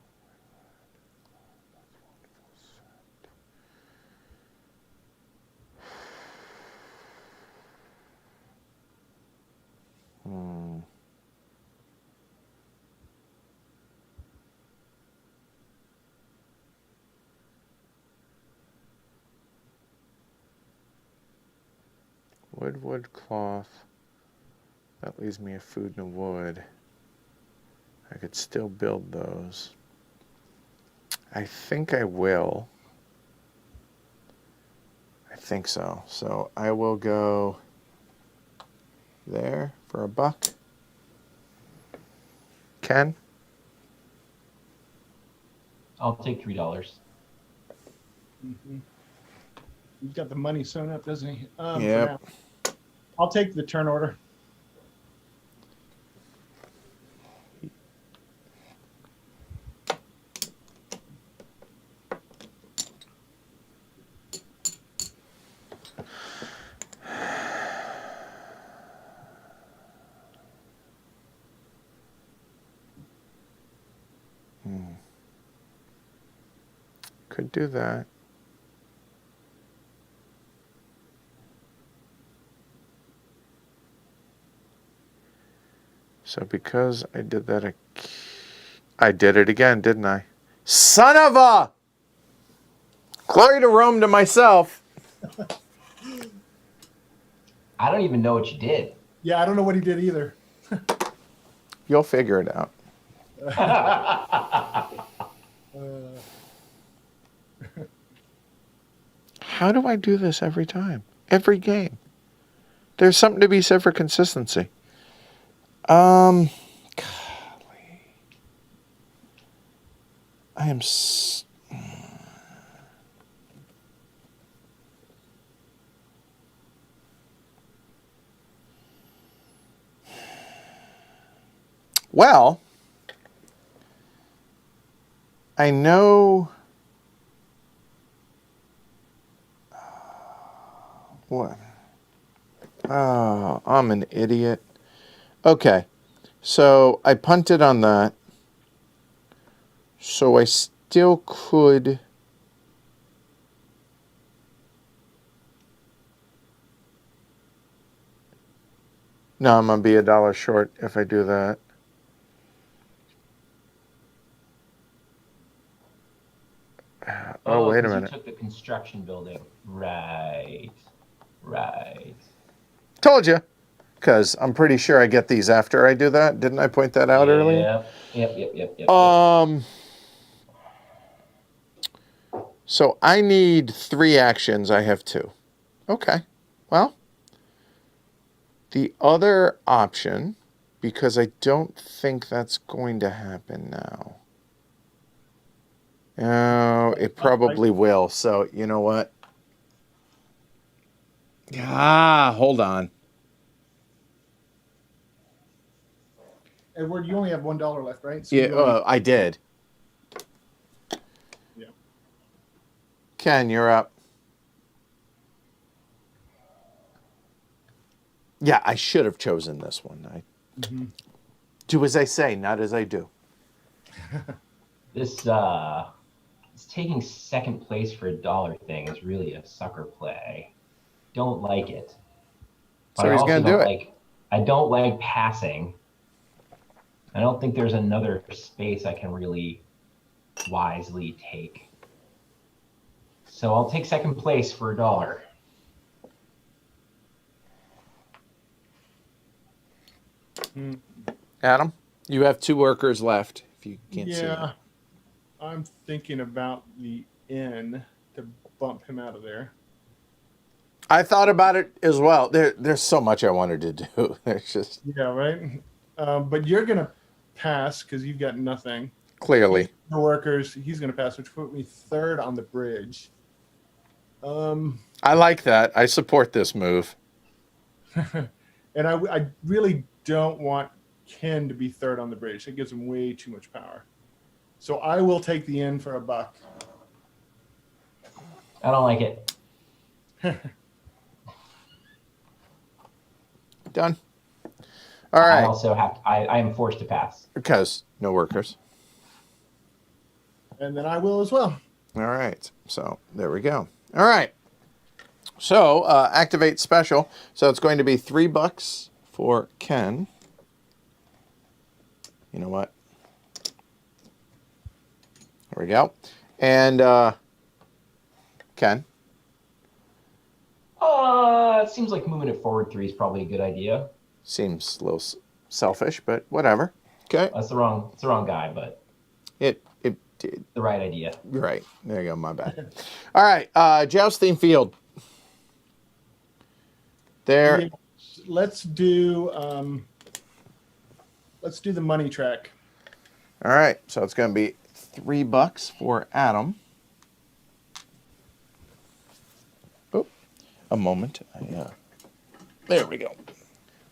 wood, cloth. That leaves me a food and a wood. I could still build those. I think I will. I think so. So I will go there for $1. Ken? I'll take $3. Mm-hmm. He's got the money sewn up, doesn't he? For Yep. now. I'll take the turn order. Could do that. So because I did that, I did it again, didn't I? Son of a! Glory to Rome to myself. I don't even know what you did. Yeah, I don't know what he did either. You'll figure it out. How do I do this every time? Every game. There's something to be said for consistency. Golly. I am... Well, I know... What? Oh, I'm an idiot. Okay, so I punted on that. So I still could... No, I'm going to be $1 short if I do that. Oh, wait a 'cause minute. You took the construction building. Right. Right. Told you. Because I'm pretty sure I get these after I do that. Didn't I point that out earlier? Yep. So I need 3 actions. I have 2. Okay. Well, the other option, because I don't think that's going to happen now. Oh, it probably will. So, you know what? Hold on. Edward, you only have $1 left, right? So Yeah, I did. Yeah. Ken, you're up. Yeah, I should have chosen this one. I do as I say, not as I do. This taking second place for $1 thing is really a sucker play. Don't like it. But So I he's also going to do don't it. I don't like passing. I don't think there's another space I can really wisely take. So I'll take second place for $1. Adam, you have 2 workers left. If you can't see Yeah. it. I'm thinking about the inn to bump him out of there. I thought about it as well. There's so much I wanted to do. There's just Yeah, right. But you're gonna pass because you've got nothing. clearly. The workers, he's gonna pass, which put me 3rd on the bridge. I like that. I support this move. And I really don't want Ken to be 3rd on the bridge. It gives him way too much power. So I will take the inn for $1. I don't like it. Done. All right. I also have I am forced to pass. Because no workers. And then I will as well. All right. So there we go. All right. So activate special. So it's going to be $3 for Ken. You know what? There we go. And Ken. It seems like moving it forward 3 is probably a good idea. Seems a little selfish, but whatever. Okay. It's the wrong guy, but It the right idea. right. There you go. My bad. All right. Jousting field. There. Yeah, let's do the money track. All right. So it's going to be $3 for Adam. Oh, a moment. There we go.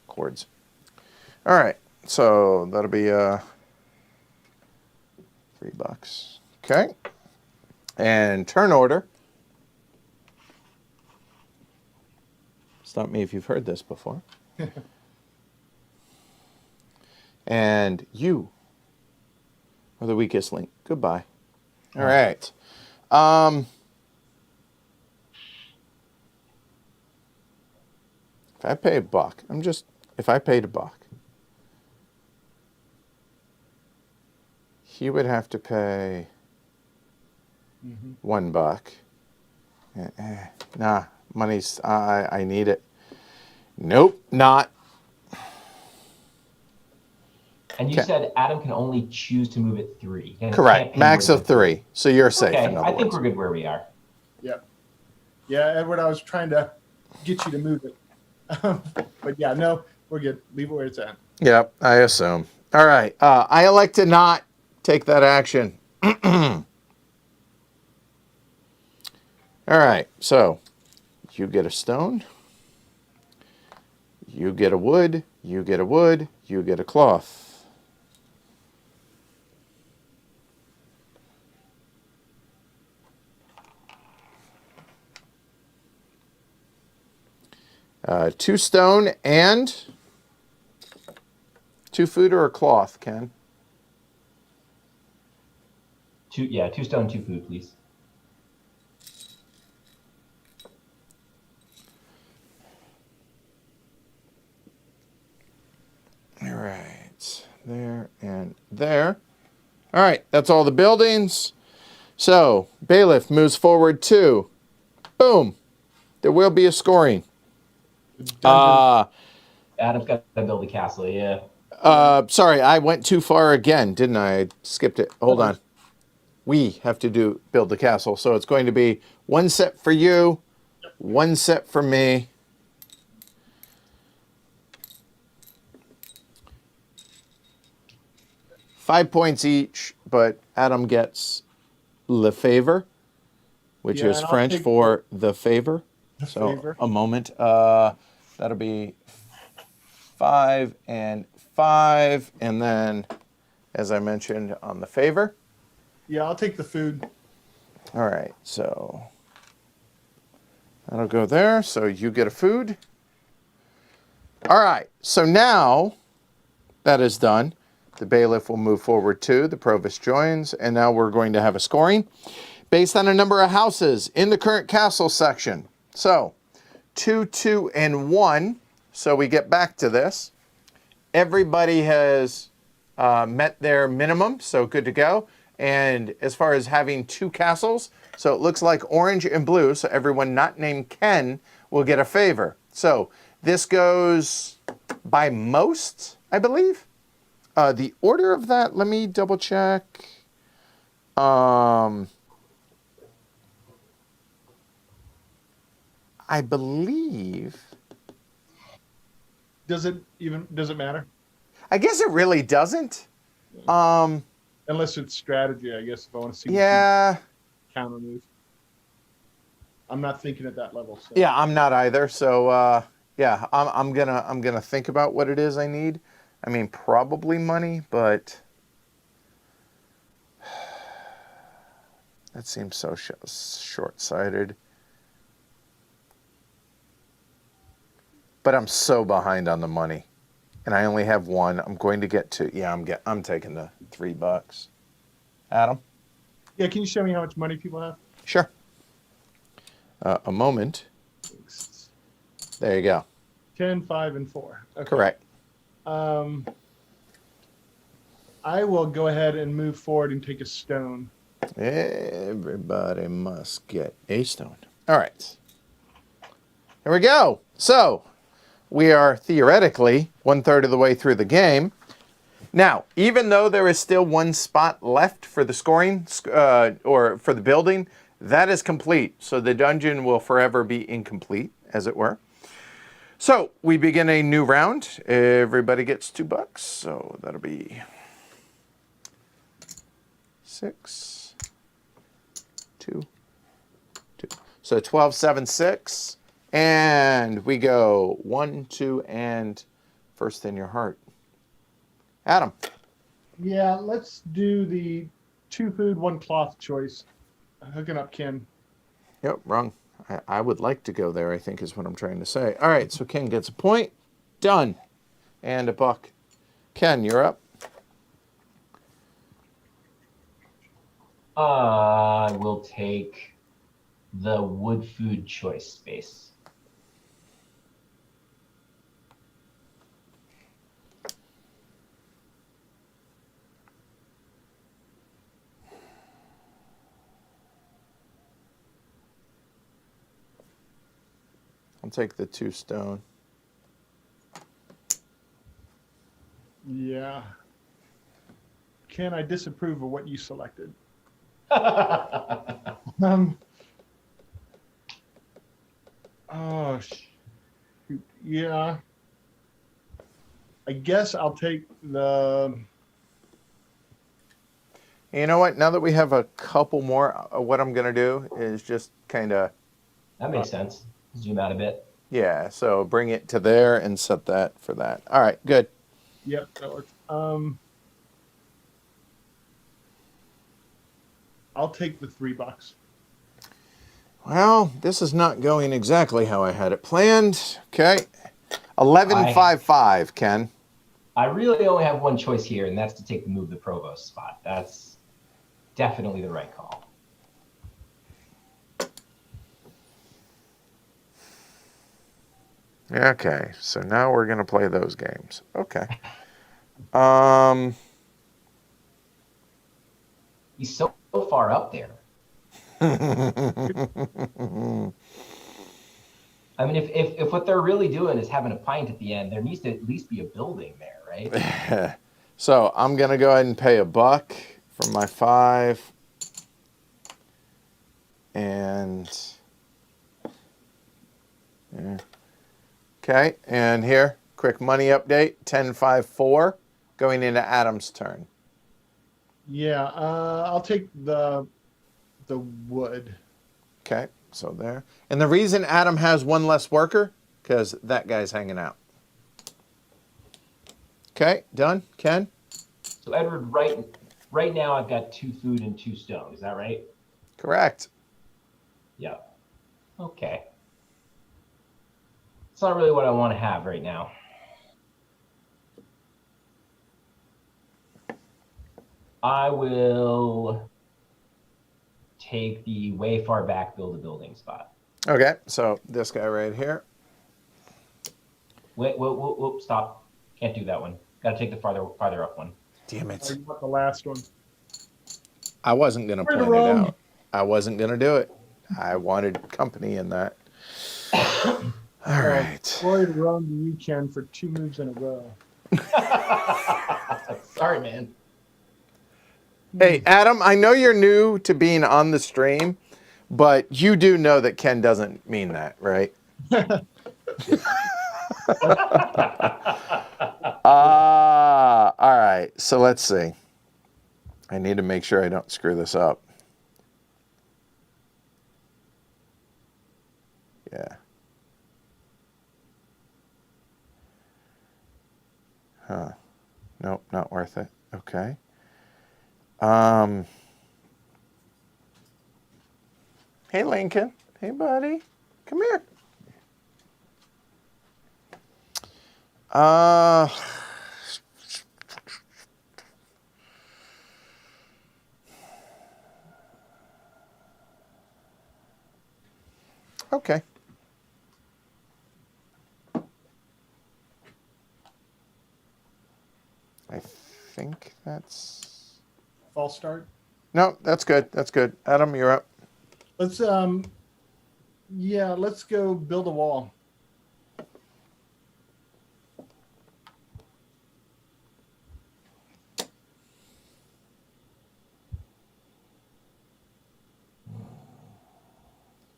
Chords. All right. So that'll be $3. Okay. And turn order. Stop me if you've heard this before. And you or the weakest link. Goodbye. All Oh. right. If I pay $1, if I paid $1, he would have to pay $1. Nah, money's, I need it. Nope, not. And you said Adam can only choose to move it 3. And it Correct. can't pay Max more of than 3. So you're safe, Okay, in other I think words. we're good where we are. Yep. Yeah, Edward, I was trying to get you to move it. But yeah, no, we're good. Leave it where it's at. Yep, I assume. All right. I elect to not take that action. All right. So you get a stone. You get a wood. You get a wood. You get a cloth. Two stone and 2 food or a cloth, Ken? 2 stone, 2 food, please. All right. There and there. All right. That's all the buildings. So bailiff moves forward 2. Boom. There will be a scoring. Dungeon- Adam's got to build a castle, yeah. Sorry, I went too far again, didn't I? I skipped it. Hold on. We have to build the castle. So it's going to be 1 set for you, 1 set for me. Five points each, but Adam gets le favor, which Yeah, is and I'll French take for the favor. the So favor. a moment. That'll be 5 and 5, and then, as I mentioned, on the favor. Yeah, I'll take the food. All right, so that'll go there. So you get a food. All right, so now that is done. The bailiff will move forward 2. The provost joins, and now we're going to have a scoring based on a number of houses in the current castle section. So 2, 2, and 1. So we get back to this. Everybody has met their minimum, so good to go. And as far as having 2 castles, so it looks like orange and blue, so everyone not named Ken will get a favor. So this goes by most, I believe. The order of that, let me double check. I believe. Does it matter? I guess it really doesn't. Unless it's strategy, I guess, if I want to see Yeah. counter moves. I'm not thinking at that level. So. Yeah, I'm not either. So yeah, I'm gonna think about what it is I need. I mean, probably money, but that seems so short-sighted. But I'm so behind on the money, and I only have 1. I'm going to get 2. Yeah, I'm taking the $3. Adam? Yeah, can you show me how much money people have? Sure. A moment. There you go. 10, 5, and 4. Okay. Correct. I will go ahead and move forward and take a stone. Everybody must get a stone. All right. Here we go. So we are theoretically 1/3 of the way through the game. Now, even though there is still 1 spot left for the scoring or for the building, that is complete. So the dungeon will forever be incomplete, as it were. So we begin a new round. Everybody gets $2. So that'll be 6, 2, 2. So 12, 7, 6. And we go 1, 2, and first in your heart. Adam. Yeah, let's do the 2 food, 1 cloth choice. Hooking up Ken. Yep, wrong. I would like to go there, I think is what I'm trying to say. All right, so Ken gets a point. Done. And $1. Ken, you're up. I will take the wood food choice space. I'll take the 2 stone. Yeah. Ken, I disapprove of what you selected. Oh, shoot. Yeah. I guess I'll take the. You know what? Now that we have a couple more, what I'm going to do is just kind of, That makes sense. Zoom out a bit. yeah, so bring it to there and set that for that. All right, good. Yep, that works. I'll take the $3. Well, this is not going exactly how I had it planned. Okay. 1155, Ken. I really only have one choice here, and that's to move the provost spot. That's definitely the right call. Okay, so now we're going to play those games. Okay. He's so far up there. I mean, if what they're really doing is having a pint at the end, there needs to at least be a building there, right? So I'm going to go ahead and pay $1 for my 5. And yeah. Okay, and here, quick money update, 1054, going into Adam's turn. Yeah, I'll take the wood. Okay, so there. And the reason Adam has 1 less worker, because that guy's hanging out. Okay, done. Ken? So Edward, right now I've got 2 food and 2 stone. Is that right? Correct. Yeah. Okay. It's not really what I want to have right now. I will take the way far back build a building spot. Okay, so this guy right here. Wait, whoa, stop. Can't do that one. Got to take the farther up one. Damn Oh, it. you want the last one? I wasn't going to point it out. I wasn't going to do it. I wanted company in that. All right. Glory to Rome to you, Ken, for 2 moves in a row. Sorry, man. Hey, Adam, I know you're new to being on the stream, but you do know that Ken doesn't mean that, right? All right. So let's see. I need to make sure I don't screw this up. Yeah. Huh. Nope, not worth it. Okay. Hey, Lincoln. Hey, buddy. Come here. Okay. I think that's... False start. No, that's good. That's good. Adam, you're up. Let's let's go build a wall.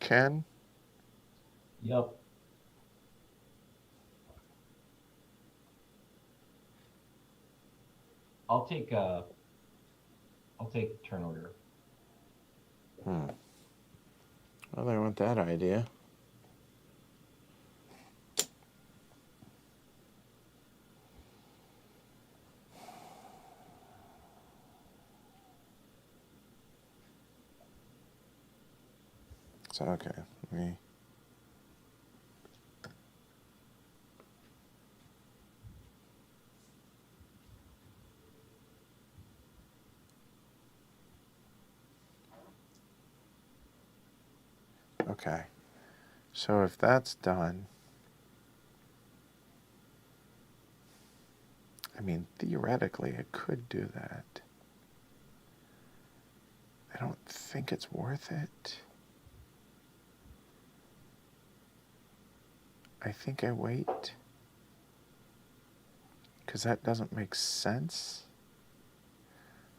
Ken? Yep. I'll take turn order. Well, I want that idea. So, okay. Okay. So if that's done, I mean, theoretically, it could do that. I don't think it's worth it. I think I wait. Because that doesn't make sense.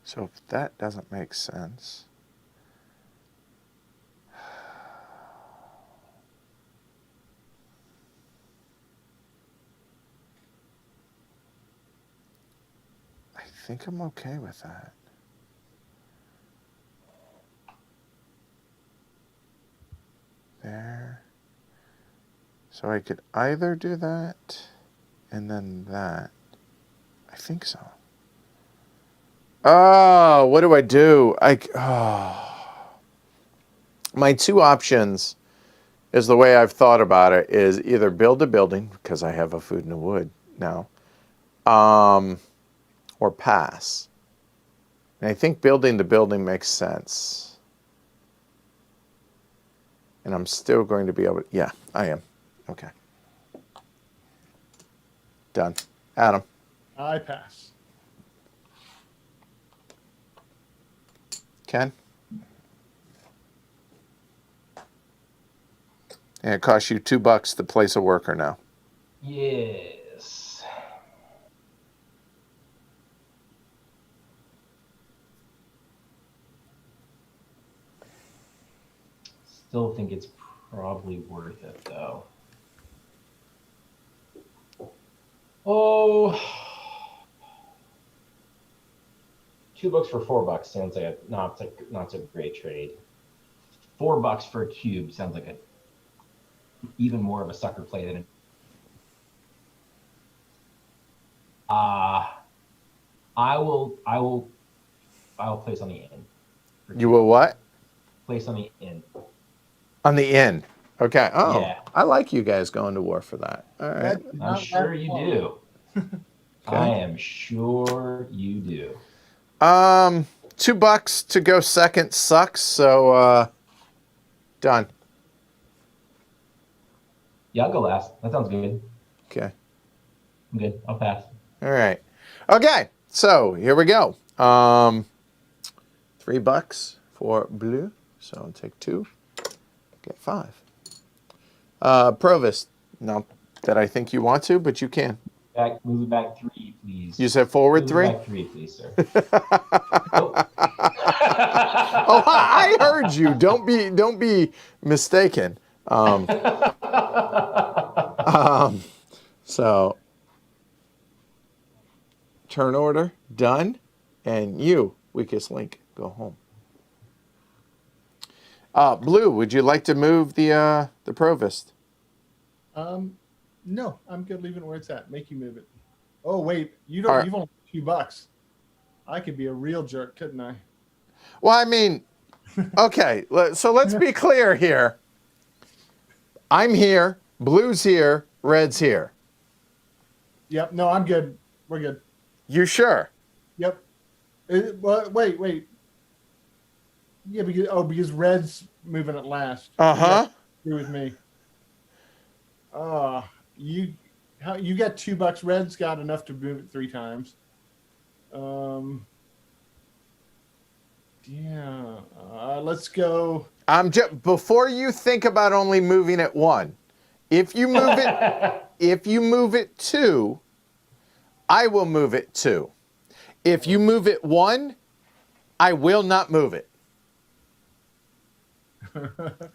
So if that doesn't make sense, I think I'm okay with that. There. So I could either do that and then that. I think so. Oh, what do I do? My two options is the way I've thought about it is either build a building, because I have a food and a wood now, or pass. And I think building the building makes sense. And I'm still going to be able to, yeah, I am. Okay. Done. Adam. I pass. Ken? And it costs you $2 to place a worker now. Yes. Still think it's probably worth it though. Oh, $2 for $4 sounds like a not so great trade. $4 for a cube sounds like a even more of a sucker play than. I'll place on the in. You will what? Place on the in. On the in. Okay. Oh, Yeah. I like you guys going to war for that. All right. I'm sure you do. Okay. I am sure you do. $2 to go second sucks, so done. Yeah, I'll go last. That sounds good. Okay. I'm good. I'll pass. All right. Okay. So here we go. $3 for blue. So I'll take 2. Get 5. Provost. Not that I think you want to, but you can. Move it back 3, please. You said forward move 3? It back 3, please, sir. Oh, I heard you. Don't be mistaken. So turn order done, and you, weakest link, go home. Blue, would you like to move the provost? No, I'm good leaving it where it's at. Make you move it. Oh wait, you don't. You've only $2. I could be a real jerk, couldn't I? Well, I mean, okay. So let's be clear here. I'm here. Blue's here. Red's here. Yep. No, I'm good. We're good. You sure? Yep. Well, wait. Yeah, because red's moving it last. Uh-huh. Agree with me. You got $2. Red's got enough to move it 3 times. Yeah. Let's go. Before you think about only moving it 1, if you move it 2, I will move it 2. If you move it 1, I will not move it.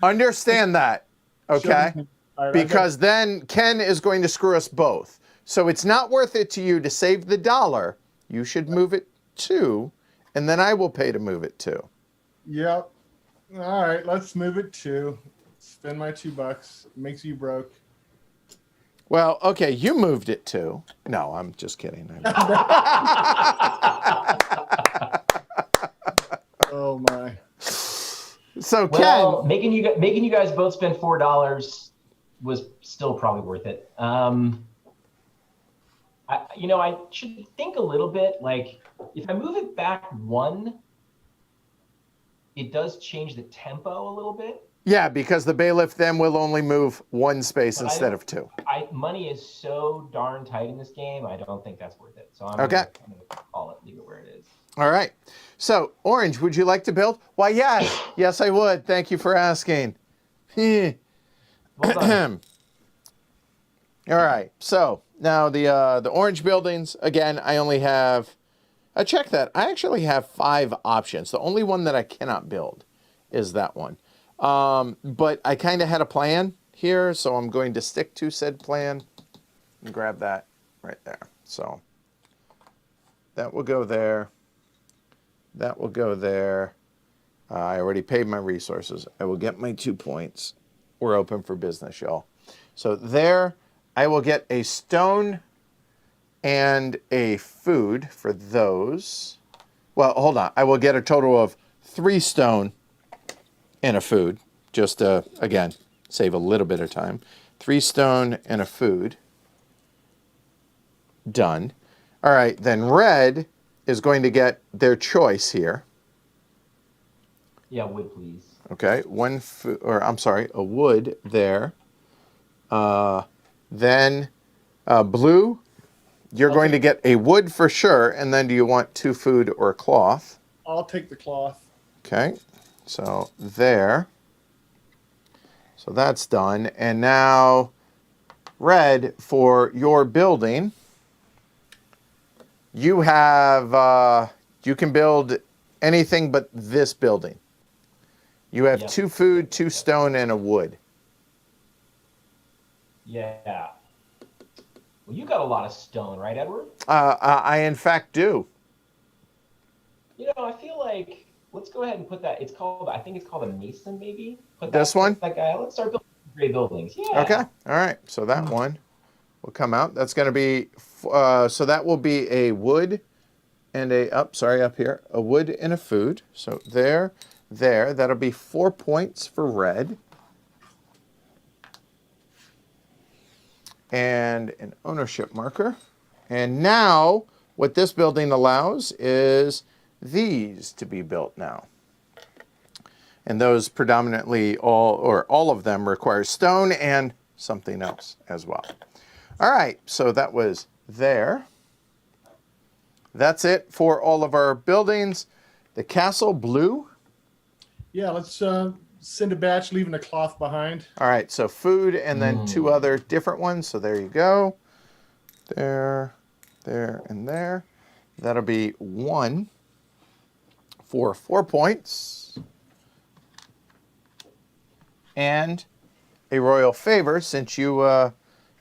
Understand that, okay? Right, because then Ken is going to screw us both. So it's not worth it to you to save the $1. You should move it 2, and then I will pay to move it 2. Yep. All right, let's move it 2. Spend my $2. Makes you broke. Well, okay, you moved it 2. No, I'm just kidding. Oh my. So well, Ken, making you guys both spend $4 was still probably worth it. I should think a little bit. Like, if I move it back 1, it does change the tempo a little bit. Yeah, because the bailiff then will only move one space But instead of two. money is so darn tight in this game. I don't think that's worth it. So I'm Okay. gonna call it, leave it where it is. All right. So, Orange, would you like to build? Why, yes. Yes, I would. Thank you for asking. Well done. All right. So, now the orange buildings, again, I only have... check that. I actually have 5 options. The only one that I cannot build is that one. But I kind of had a plan here, so I'm going to stick to said plan and grab that right there. So that will go there. That will go there. I already paid my resources. I will get my 2 points. We're open for business, y'all. So there, I will get a stone and a food for those. Well, hold on. I will get a total of 3 stone and a food. Just to, again, save a little bit of time. 3 stone and a food. Done. All right, then red is going to get their choice here. Yeah, wood, please. Okay, a wood there. Then blue, you're going to get a wood for sure, and then do you want 2 food or cloth? I'll take the cloth. Okay, so there. So that's done. And now red, for your building, you have, you can build anything but this building. You have 2 food, 2 stone, and a wood. Yeah. Well, you got a lot of stone, right, Edward? I in fact do. You know, I feel like let's go ahead and put that. I think it's called a mason, maybe. This one? That guy. Let's start building gray buildings. Yeah. Okay. All right. So that one will come out. That's going to be, so that will be a wood and up here, a wood and a food. So there. That'll be 4 points for red. And an ownership marker. And now what this building allows is these to be built now. And those predominantly all of them require stone and something else as well. All right, so that was there. That's it for all of our buildings. The castle blue. Yeah, let's send a batch, leaving a cloth behind. All right, so food and then 2 other different ones. So there you go. There, and there. That'll be 1 for 4 points. And a royal favor, since you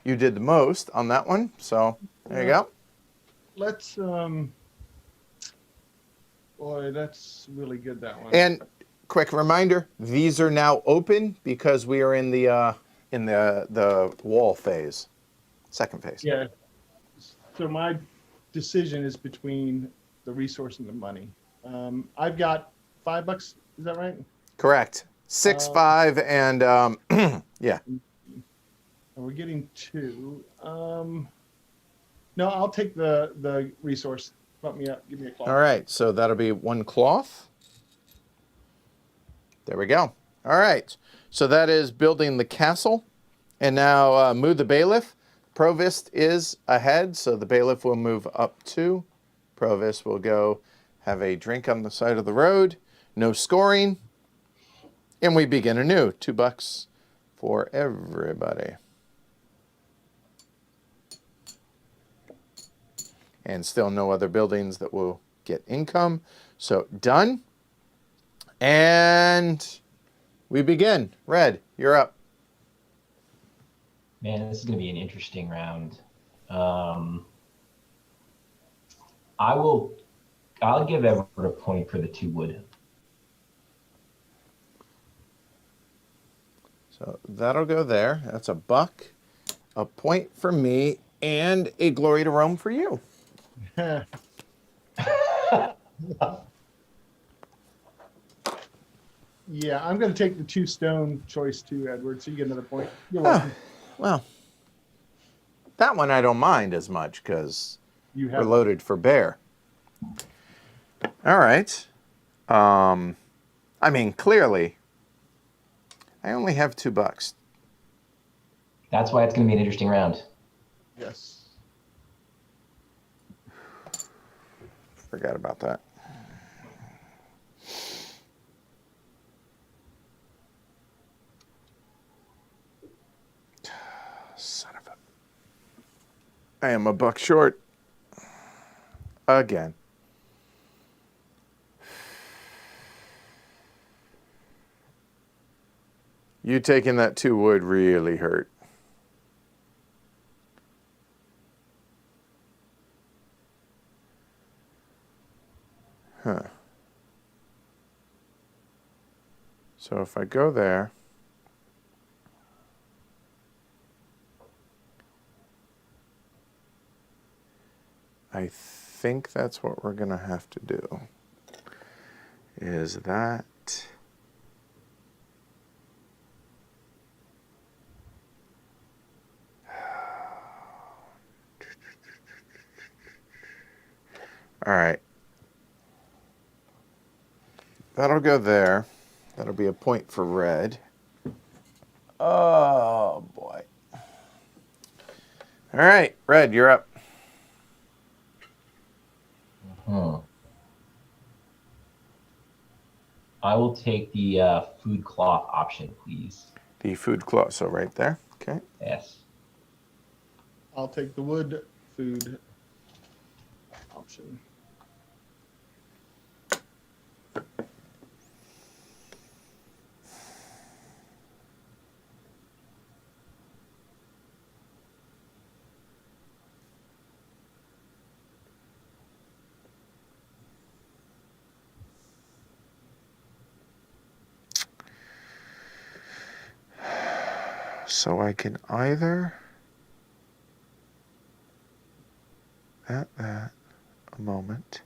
you did the most on that one. So there you go. Let's boy, that's really good, that one. And quick reminder, these are now open because we are in the wall phase, second phase. Yeah. So my decision is between the resource and the money. I've got $5. Is that right? Correct. 6, 5, and yeah. And we're getting 2. No, I'll take the resource. Bump me up. Give me a cloth. All right, so that'll be 1 cloth. There we go. All right, so that is building the castle. And now move the bailiff. Provost is ahead, so the bailiff will move up 2. Provost will go have a drink on the side of the road. No scoring. And we begin anew. $2 for everybody. And still no other buildings that will get income. So done. And we begin. Red, you're up. Man, this is going to be an interesting round. I'll give Edward a point for the 2 wood. So that'll go there. That's $1. A point for me and a glory to Rome for you. Yeah, I'm going to take the 2 stone choice too, Edward. So you get another point. You're welcome. Well, that one I don't mind as much because You we're have loaded for bear. All right. I mean, clearly, I only have $2. That's why it's going to be an interesting round. Yes. Forgot about that. Son of a... I am $1 short. Again. You taking that 2 wood really hurt. Huh. So if I go there, I think that's what we're going to have to do. Is that... All right. That'll go there. That'll be a point for red. Oh, boy. All right, red, you're up. I will take the food cloth option, please. The food cloth, so right there. Okay. Yes. I'll take the wood food option. So I can either that a moment.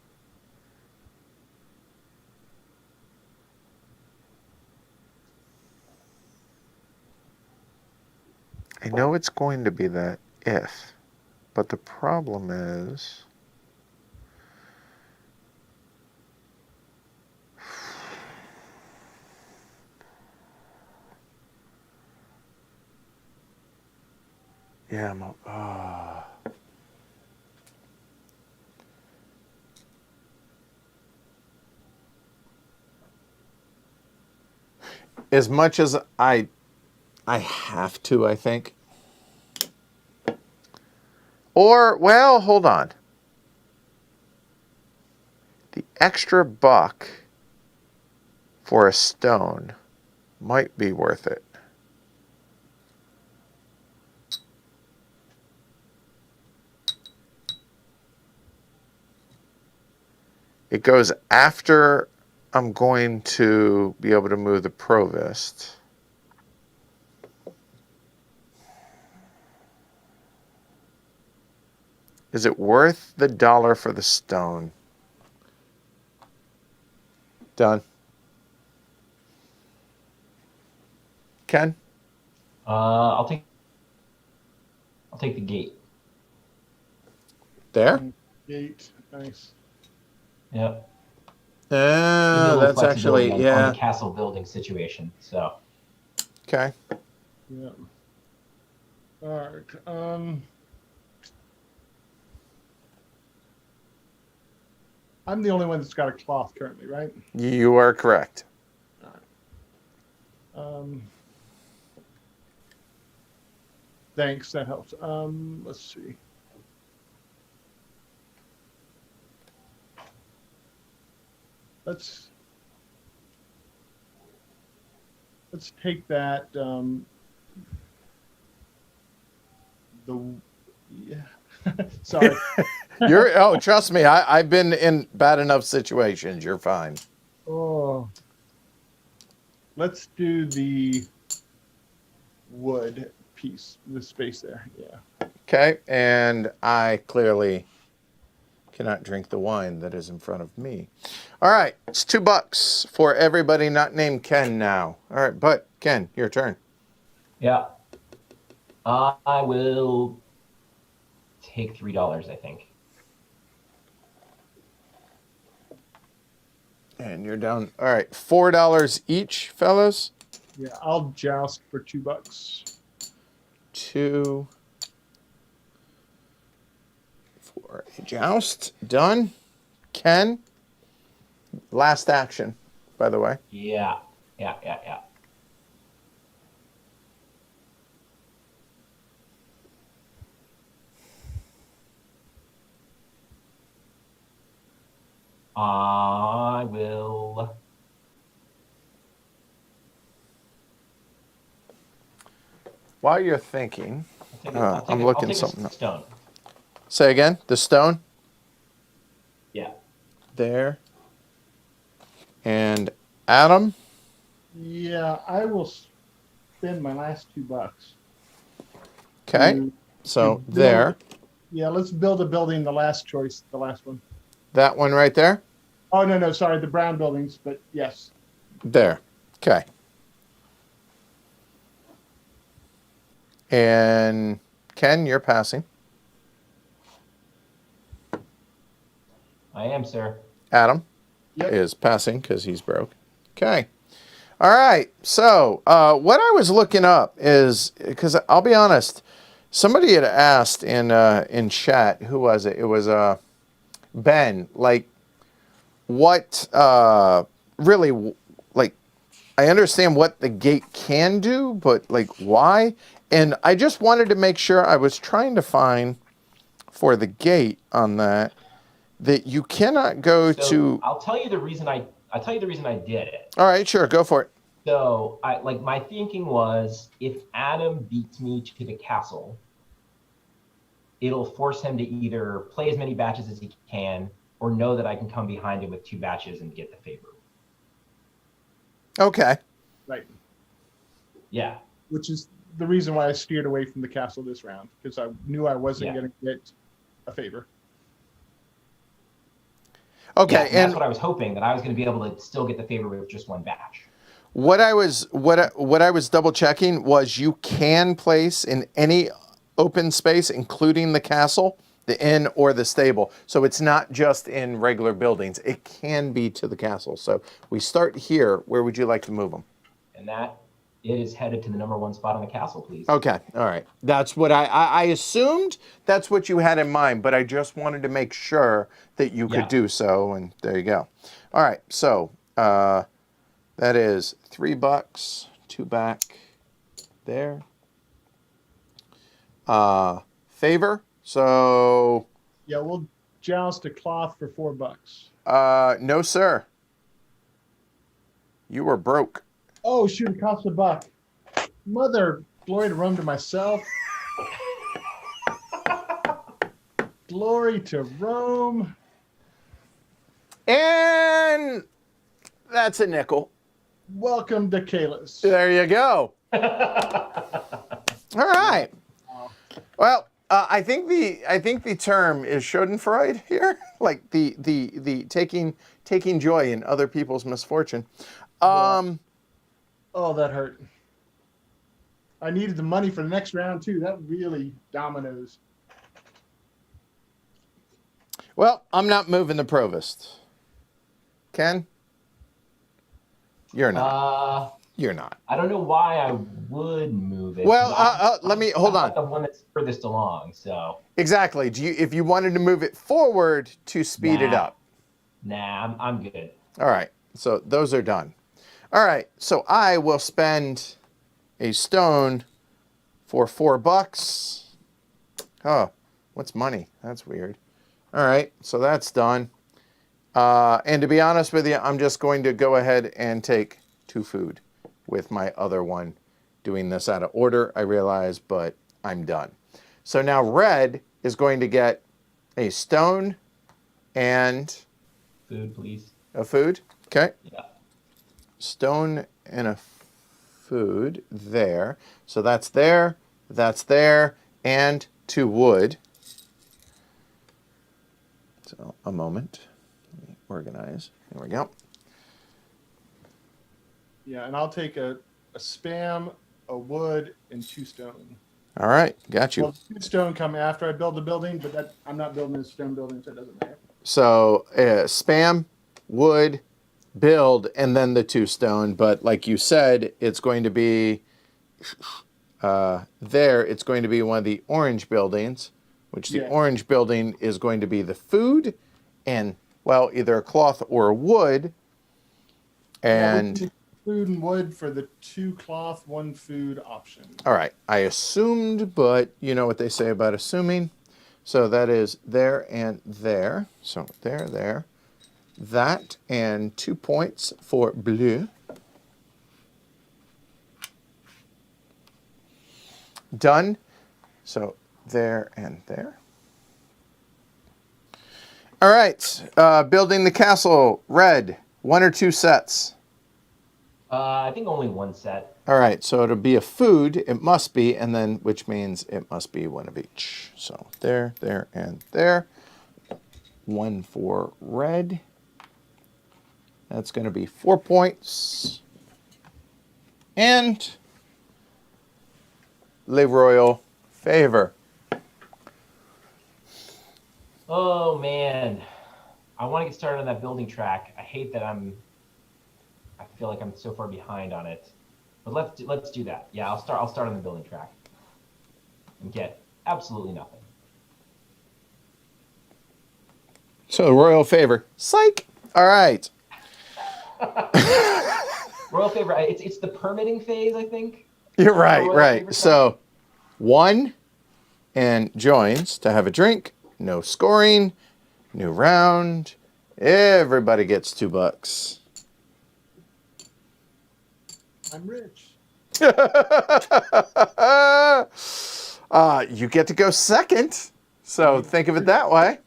I know it's going to be that if, but the problem is yeah, as much as I have to, I think. Or, well, hold on. The extra $1 for a stone might be worth it. It goes after I'm going to be able to move the provost. Is it worth the $1 for the stone? Done. Ken? I'll take the gate. There? Gate. Nice. Yep. Gives me a little That's actually, flexibility on the castle building situation. So. Okay. Yeah. All right. I'm the only one that's got a cloth currently, right? You are correct. All right. Thanks. That helps. Let's see. Let's take that. Yeah. Sorry. Trust me, I've been in bad enough situations. You're fine. Oh. Let's do the wood piece, the space there. Yeah. Okay, and I clearly cannot drink the wine that is in front of me. All right, it's $2 for everybody not named Ken now. All right, but Ken, your turn. Yeah. I will take $3, I think. And you're down. All right, $4 each, fellas. Yeah, I'll joust for $2. 2 for a joust. Done. Ken, last action, by the way. Yeah. I will. While you're thinking, I'm looking something up. Stone. Say again, the stone? Yeah. There. And Adam? Yeah, I will spend my last $2. Okay. to- So to build- there. Yeah, let's build a building, the last choice, the last one. That one right there? Oh, no, sorry, the brown buildings, but yes. There. Okay. And Ken, you're passing. I am, sir. Adam Yep. is passing because he's broke. Okay. All right. So what I was looking up is, because I'll be honest, somebody had asked in chat, who was it? It was Ben. Like, what really, like, I understand what the gate can do, but like, why? And I just wanted to make sure. I was trying to find for the gate on that you cannot go to. I'll tell you the reason I did it. All right, sure, go for it. So my thinking was, if Adam beats me to the castle, it'll force him to either play as many batches as he can, or know that I can come behind him with 2 batches and get the favor. Okay. Right. Yeah. Which is the reason why I steered away from the castle this round, because I knew I wasn't going to get a favor. Okay, Yeah, and that's what I was hoping, that I was going to be able to still get the favor with just 1 batch. what I was double checking was you can place in any open space, including the castle, the inn, or the stable. So it's not just in regular buildings. It can be to the castle. So we start here. Where would you like to move them? And that it is headed to the #1 spot on the castle, please. Okay, all right. That's what I assumed. That's what you had in mind, but I just wanted to make sure that you could do so, and there you go. All right, so that is $3, 2 back there. Favor. So Yeah, we'll joust a cloth for $4. no, sir. You were broke. Oh, shoot, it costs $1. Mother, glory to Rome to myself. Glory to Rome. And that's a nickel. Welcome to Caylus. There you go. All right. Well, I think the term is Schadenfreude here, like the taking joy in other people's misfortune. Oh, that hurt. I needed the money for the next round too. That really dominoes. Well, I'm not moving the provost. Ken? You're not. You're not. I don't know why I would move it. Well, let me hold on. The one that's furthest along, so. Exactly. If you wanted to move it forward to speed it up? Nah, I'm good. All right. So those are done. All right. So I will spend a stone for $4. Oh, what's money? That's weird. All right. So that's done. And to be honest with you, I'm just going to go ahead and take 2 food with my other one. Doing this out of order, I realize, but I'm done. So now red is going to get a stone and Food, please. a food. Okay. Yeah. Stone and a food there. So that's there, and 2 wood. So a moment. Let me organize. There we go. Yeah, and I'll take a spam, a wood, and 2 stone. All right, got you. Well, 2 stone come after I build the building, but I'm not building a stone building, so it doesn't matter. So spam, wood, build and then the 2 stone. But like you said, it's going to be it's going to be one of the orange buildings, which the orange building is going to be the food and, well, either a cloth or a wood. And food and wood for the 2 cloth, 1 food option. All right. I assumed, but you know what they say about assuming. So that is there and there. So there. That and 2 points for bleu. Done. So there and there. All right. Building the castle. Red. 1 or 2 sets. I think only 1 set. All right, so it'll be a food, it must be, and then, which means it must be 1 of each. So there, and there. 1 for red. That's going to be 4 points. And Le Royal Favor. Oh, man. I want to get started on that building track. I hate that I feel like I'm so far behind on it. But let's do that. Yeah, I'll start on the building track and get absolutely nothing. So Royal Favor. Psych. All right. Royal Favor. It's the permitting phase, I think. You're right. So 1 and joins to have a drink. No scoring. New round. Everybody gets $2. I'm rich. You get to go second. So think of it that way.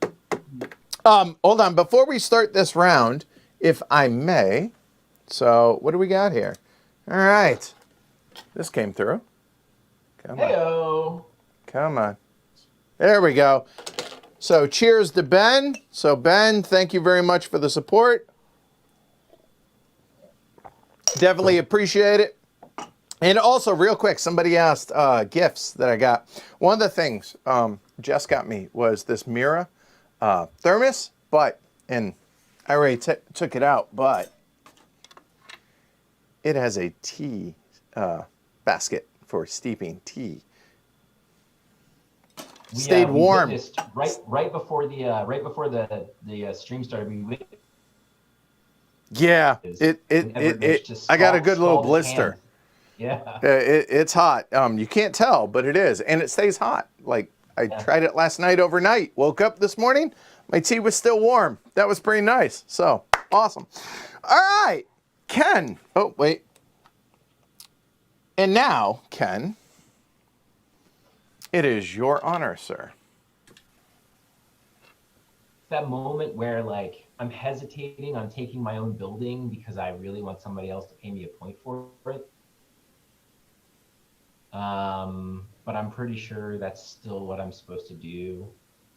Hold on. Before we start this round, if I may. So what do we got here? All right. This came through. Come on. Heyo. Come on. There we go. So cheers to Ben. So Ben, thank you very much for the support. Definitely appreciate it. And also, real quick, somebody asked gifts that I got. One of the things Jess got me was this Mira thermos, and I already took it out, but it has a tea basket for steeping tea. Stayed warm. Right before the stream started. Yeah, I got a good little blister. Yeah. It's hot. You can't tell, but it is. And it stays hot. Like, I tried it last night overnight. Woke up this morning, my tea was still warm. That was pretty nice. So, awesome. All right, Ken. Oh, wait. And now, Ken, it is your honor, sir. That moment where, like, I'm hesitating on taking my own building because I really want somebody else to pay me a point for it. But I'm pretty sure that's still what I'm supposed to do.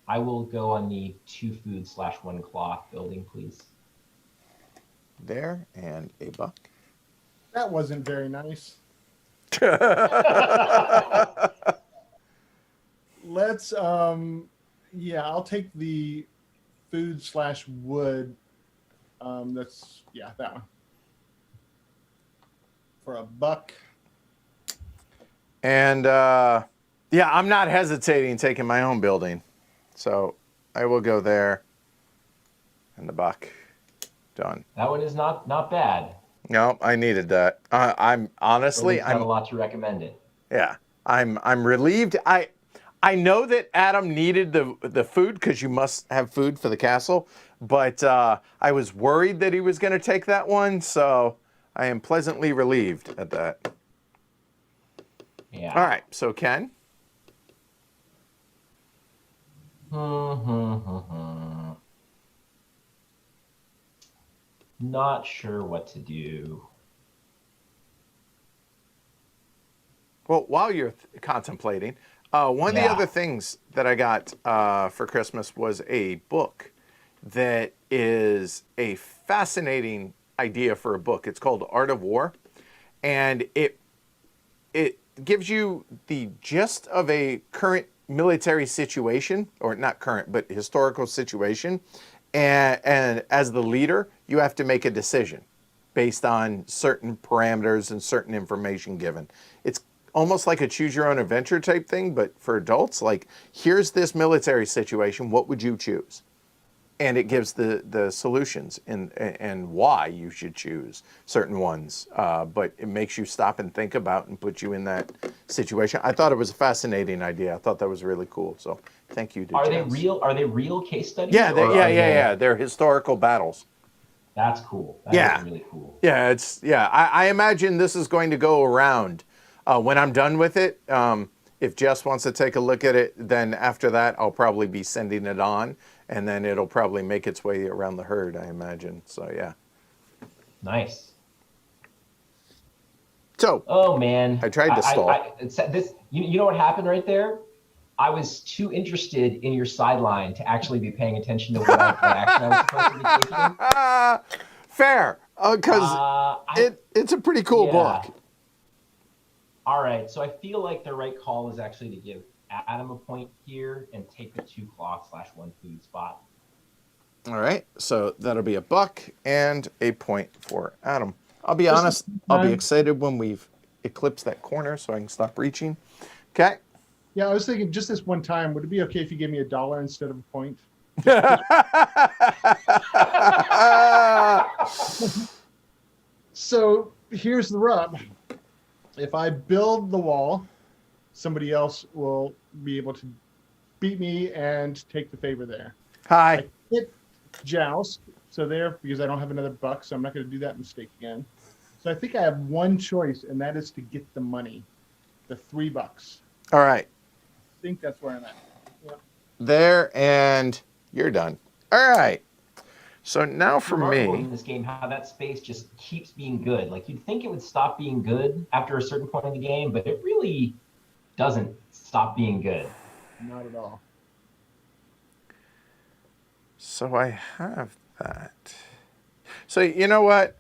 I will go on the 2 food / 1 cloth building, please. There, and a buck. That wasn't very nice. Let's, I'll take the food / wood. That's, that one. For a buck. And, I'm not hesitating taking my own building. So I will go there. And the buck. Done. That one is not bad. No, I needed that. I'm honestly, I've got a lot to recommend it. Yeah, I'm relieved. I know that Adam needed the food because you must have food for the castle, but I was worried that he was going to take that one, so I am pleasantly relieved at that. Yeah. All right, so Ken. Not sure what to do. Well, while you're contemplating, one of the other things that I got for Christmas was a book that is a fascinating idea for a book. It's called Art of War, and it gives you the gist of a current military situation, or not current, but historical situation, And as the leader, you have to make a decision based on certain parameters and certain information given. It's almost like a choose your own adventure type thing, but for adults, like, here's this military situation, what would you choose? And it gives the solutions and why you should choose certain ones. But it makes you stop and think about and put you in that situation. I thought it was a fascinating idea. I thought that was really cool. So thank you to Are Jess. they real case studies? Yeah, or are they- They're historical battles. That's cool. That is really cool. Yeah, I imagine this is going to go around. When I'm done with it, if Jess wants to take a look at it, then after that, I'll probably be sending it on, and then it'll probably make its way around the herd, I imagine. So, yeah. Nice. So, oh man, I tried to stall. You know what happened right there? I was too interested in your sideline to actually be paying attention to what action I was supposed to be taking. Fair, because it's a pretty cool book. All right, so I feel like the right call is actually to give Adam a point here and take the 2 clock / 1 food spot. All right, so that'll be a buck and a point for Adam. I'll be honest, I'll be excited when we've eclipsed that corner so I can stop reaching. Okay. Yeah, I was thinking just this one time, would it be okay if you gave me $1 instead of a point? So here's the rub. If I build the wall, somebody else will be able to beat me and take the favor there. Hi. I hit joust, so there, because I don't have another buck, so I'm not going to do that mistake again. So I think I have one choice, and that is to get the money, the $3. All right. I think that's where I'm at. Yep. There, and you're done. All right. So now for Remarkable me, in this game, how that space just keeps being good. Like, you'd think it would stop being good after a certain point in the game, but it really doesn't stop being good. Not at all. so I have that. So you know what?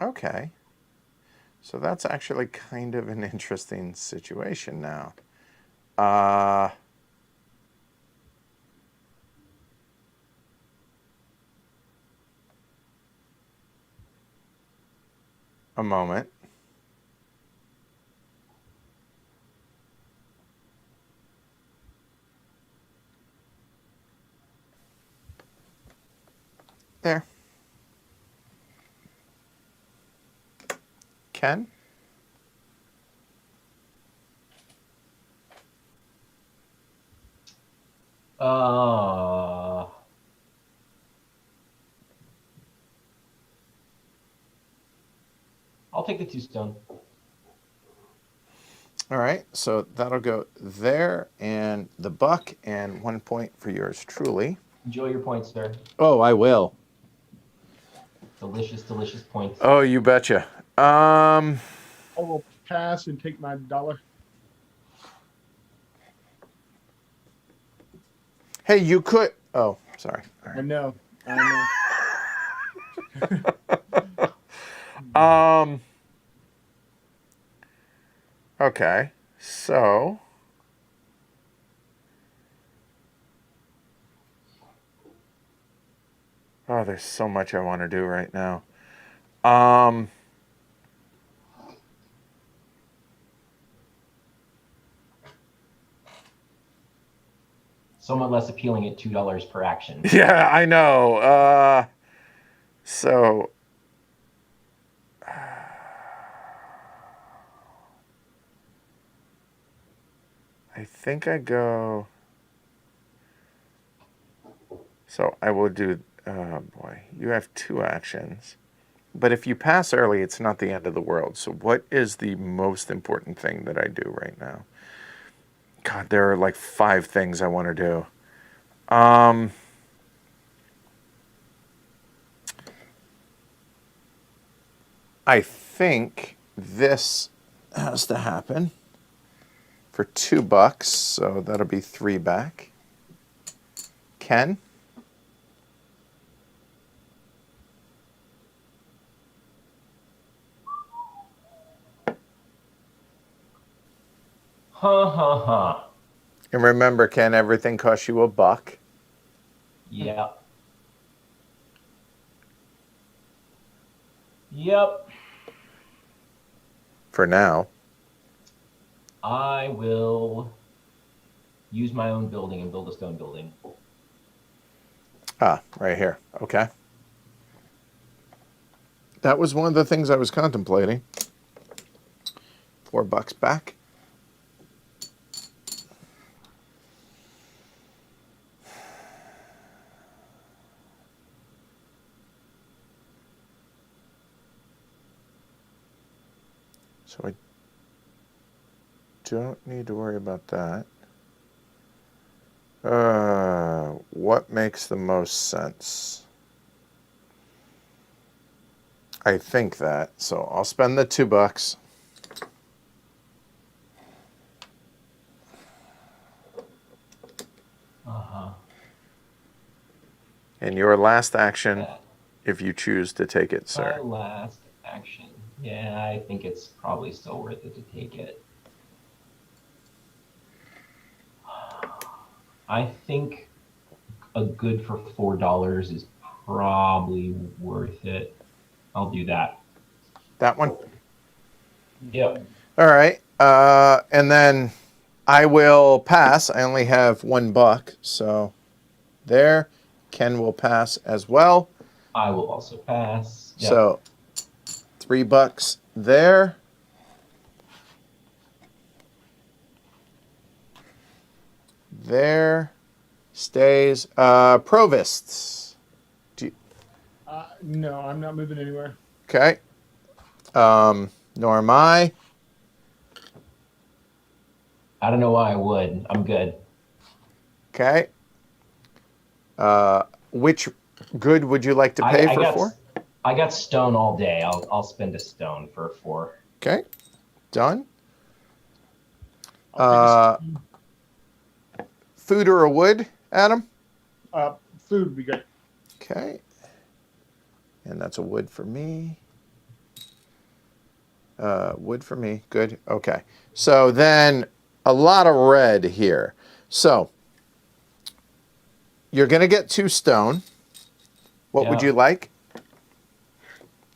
Okay. So that's actually kind of an interesting situation now. A moment. There. Ken? I'll take the 2 stone. All right, so that'll go there, and the buck, and 1 point for yours truly. Enjoy your points, sir. Oh, I will. Delicious, delicious points. Oh, you betcha. I will pass and take my $1. Hey, you could. Oh, sorry. All I right. know. Okay, so oh, there's so much I want to do right now. Somewhat less appealing at $2 per action. Yeah, I know. So I think I go. So I will do. Oh boy, you have 2 actions, but if you pass early, it's not the end of the world. So what is the most important thing that I do right now? God, there are like 5 things I want to do. I think this has to happen for $2, so that'll be 3 back. Ken? Ha. And remember, Ken, everything costs you $1. Yep. Yep. For now. I will use my own building and build a stone building. Ah, right here. Okay. That was one of the things I was contemplating. $4 back. So I don't need to worry about that. What makes the most sense? I think that. So I'll spend the $2. And your last action, if you choose to take it, sir. My last action. Yeah, I think it's probably still worth it to take it. I think a good for $4 is probably worth it. I'll do that. That one? Yep. All right. And then I will pass. I only have $1, so there. Ken will pass as well. I will also pass. Yep. So $3 there. There stays. Provosts. No, I'm not moving anywhere. Okay. Nor am I. I don't know why I would. I'm good. Okay. Which good would you like to pay for 4? I got stone all day. I'll spend a stone for 4. Okay. Done. Food or a wood, Adam? Food would be great. Okay. And that's a wood for me. Wood for me. Good. Okay. So then a lot of red here. So you're going to get 2 stone. What would you like?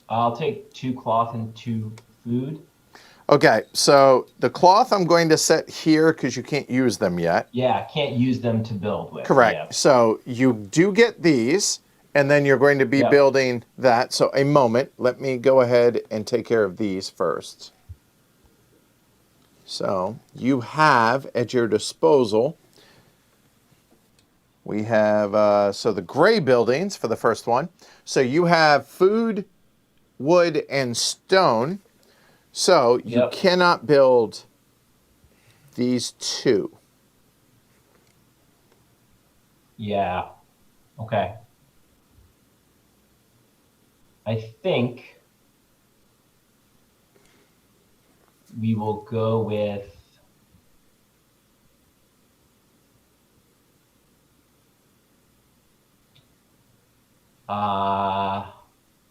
I'll take 2 cloth and 2 food. Okay. So the cloth I'm going to set here because you can't use them yet. Yeah, can't use them to build with. Correct. Yeah. So you do get these, and then you're going to be building that. So a moment. Let me go ahead and take care of these first. So you have at your disposal, we have, so the gray buildings for the first one. So you have food, wood, and stone. So you cannot build these 2. Yeah. Okay. I think we will go with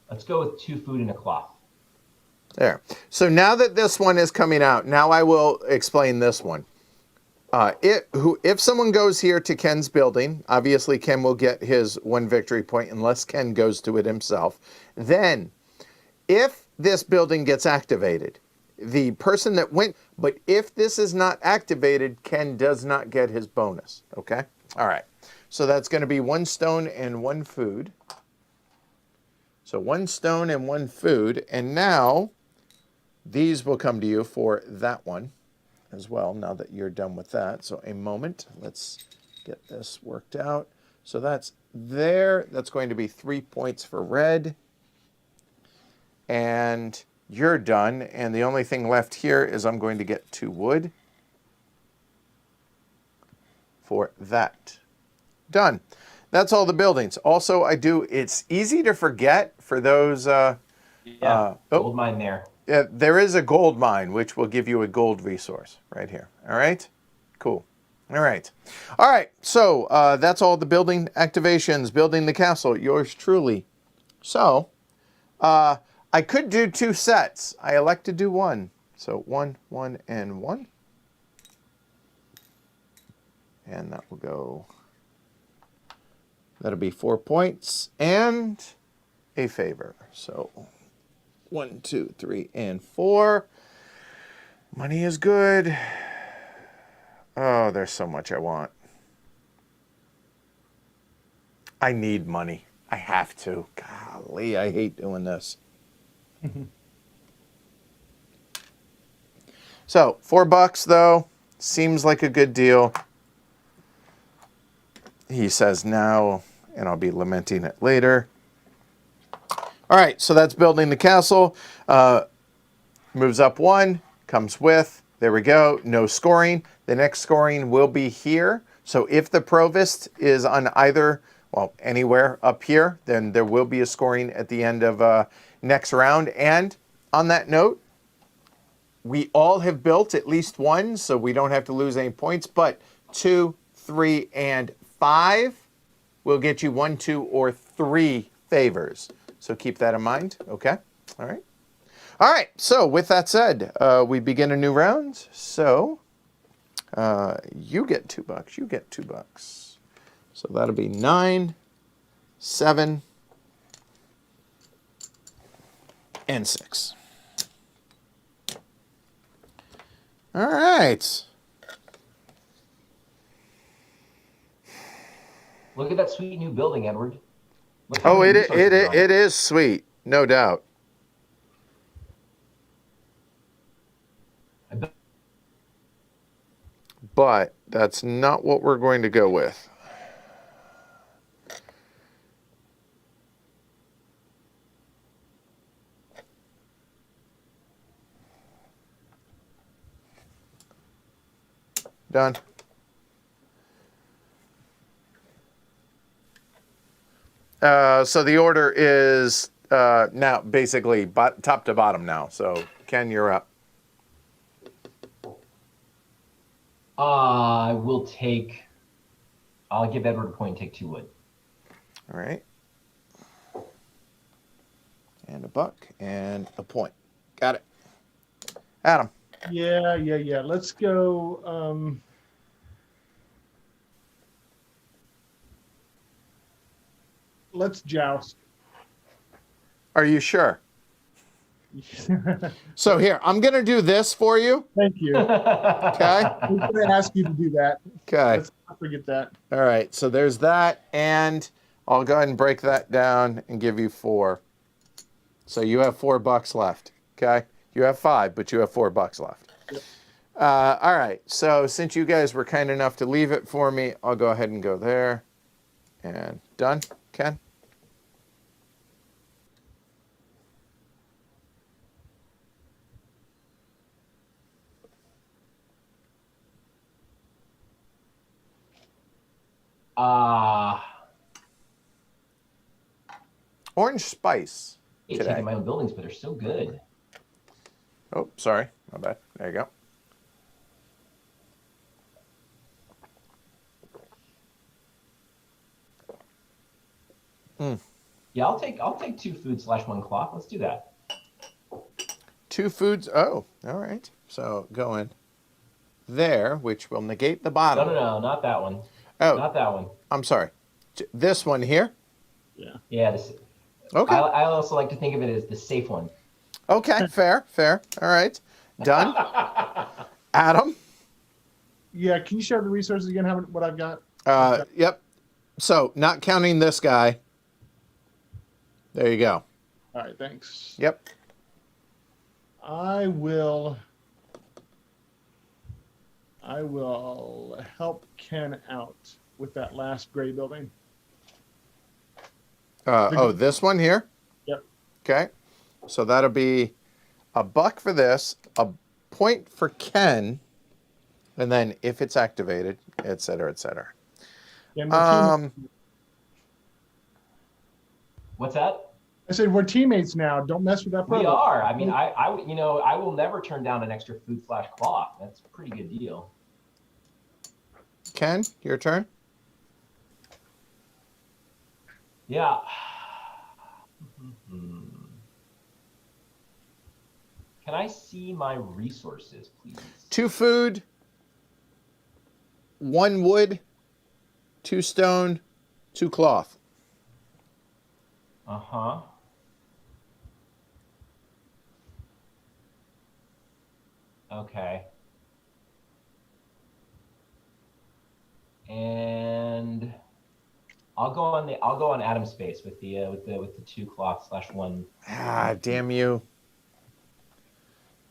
let's go with 2 food and a cloth. There. So now that this one is coming out, now I will explain this one. If someone goes here to Ken's building, obviously Ken will get his 1 victory point unless Ken goes to it himself. Then, if this building gets activated, the person that went, but if this is not activated, Ken does not get his bonus. Okay? All right. So that's going to be 1 stone and 1 food. So 1 stone and 1 food. And now these will come to you for that one as well, now that you're done with that. So a moment. Let's get this worked out. So that's there. That's going to be 3 points for red. And you're done. And the only thing left here is I'm going to get 2 wood for that. Done. That's all the buildings. Also, it's easy to forget for those. Gold mine there. There is a gold mine, which will give you a gold resource right here. All right? Cool. All right. All right. So that's all the building activations, building the castle. Yours truly. So I could do 2 sets. I elect to do 1. So 1, 1, and 1. And that will go, that'll be 4 points and a favor. So 1, 2, 3, and 4. Money is good. Oh, there's so much I want. I need money. I have to. Golly, I hate doing this. So, $4 though, seems like a good deal. He says now, and I'll be lamenting it later. All right, so that's building the castle. Moves up 1, comes with, there we go, no scoring. The next scoring will be here. So if the provost is on either, well, anywhere up here, then there will be a scoring at the end of next round. And on that note, we all have built at least one, so we don't have to lose any points, but 2, 3, and 5 will get you 1, 2, or 3 favors. So keep that in mind, okay? All right. All right, so with that said, we begin a new round. So you get $2, you get $2. So that'll be 9, 7, and 6. All right. Look at that sweet new building, Edward. Look how Oh, many it resources are on it is sweet, no doubt. I bet- But that's not what we're going to go with. Done. So the order is now basically top to bottom now. So Ken, you're up. I will take. I'll give Edward a point. Take 2 wood. All right. And $1 and a point. Got it. Adam. Yeah. Let's go. Let's joust. Are you sure? So here, I'm going to do this for you. Thank you. Okay. I'm going to ask you to do that. Okay. Let's not forget that. All right. So there's that. And I'll go ahead and break that down and give you 4. So you have $4 left. Okay. You have 5, but you have $4 left. Yep. All right. So since you guys were kind enough to leave it for me, I'll go ahead and go there. And done. Ken? Orange spice hate today. taking my own buildings, but they're so good. Oh, sorry. My bad. There you go. Yeah, I'll take 2 food / 1 cloth. Let's do that. 2 foods. Oh, all right. So going there, which will negate the bottom. No, not that one. Oh, Not that one. I'm sorry. This one here. Yeah. Yeah, this. Okay. I also like to think of it as the safe one. Okay. Fair. All right. Done. Adam. Yeah. Can you share the resources again? What I've got? Yep. So not counting this guy. There you go. All right. Thanks. Yep. I will help Ken out with that last gray building. This one here. Yep. Okay. So that'll be $1 for this, a point for Ken, and then if it's activated, et cetera, et cetera. And we're What's that? I said we're teammates now. Don't mess with that. We program. are. I mean, I will never turn down an extra food / cloth. That's a pretty good deal. Ken, your turn. Yeah. Can I see my resources, please? 2 food, 1 wood, 2 stone, 2 cloth. Uh-huh. Okay. And I'll go on Adam's space with the 2 cloth / 1. Ah, damn you.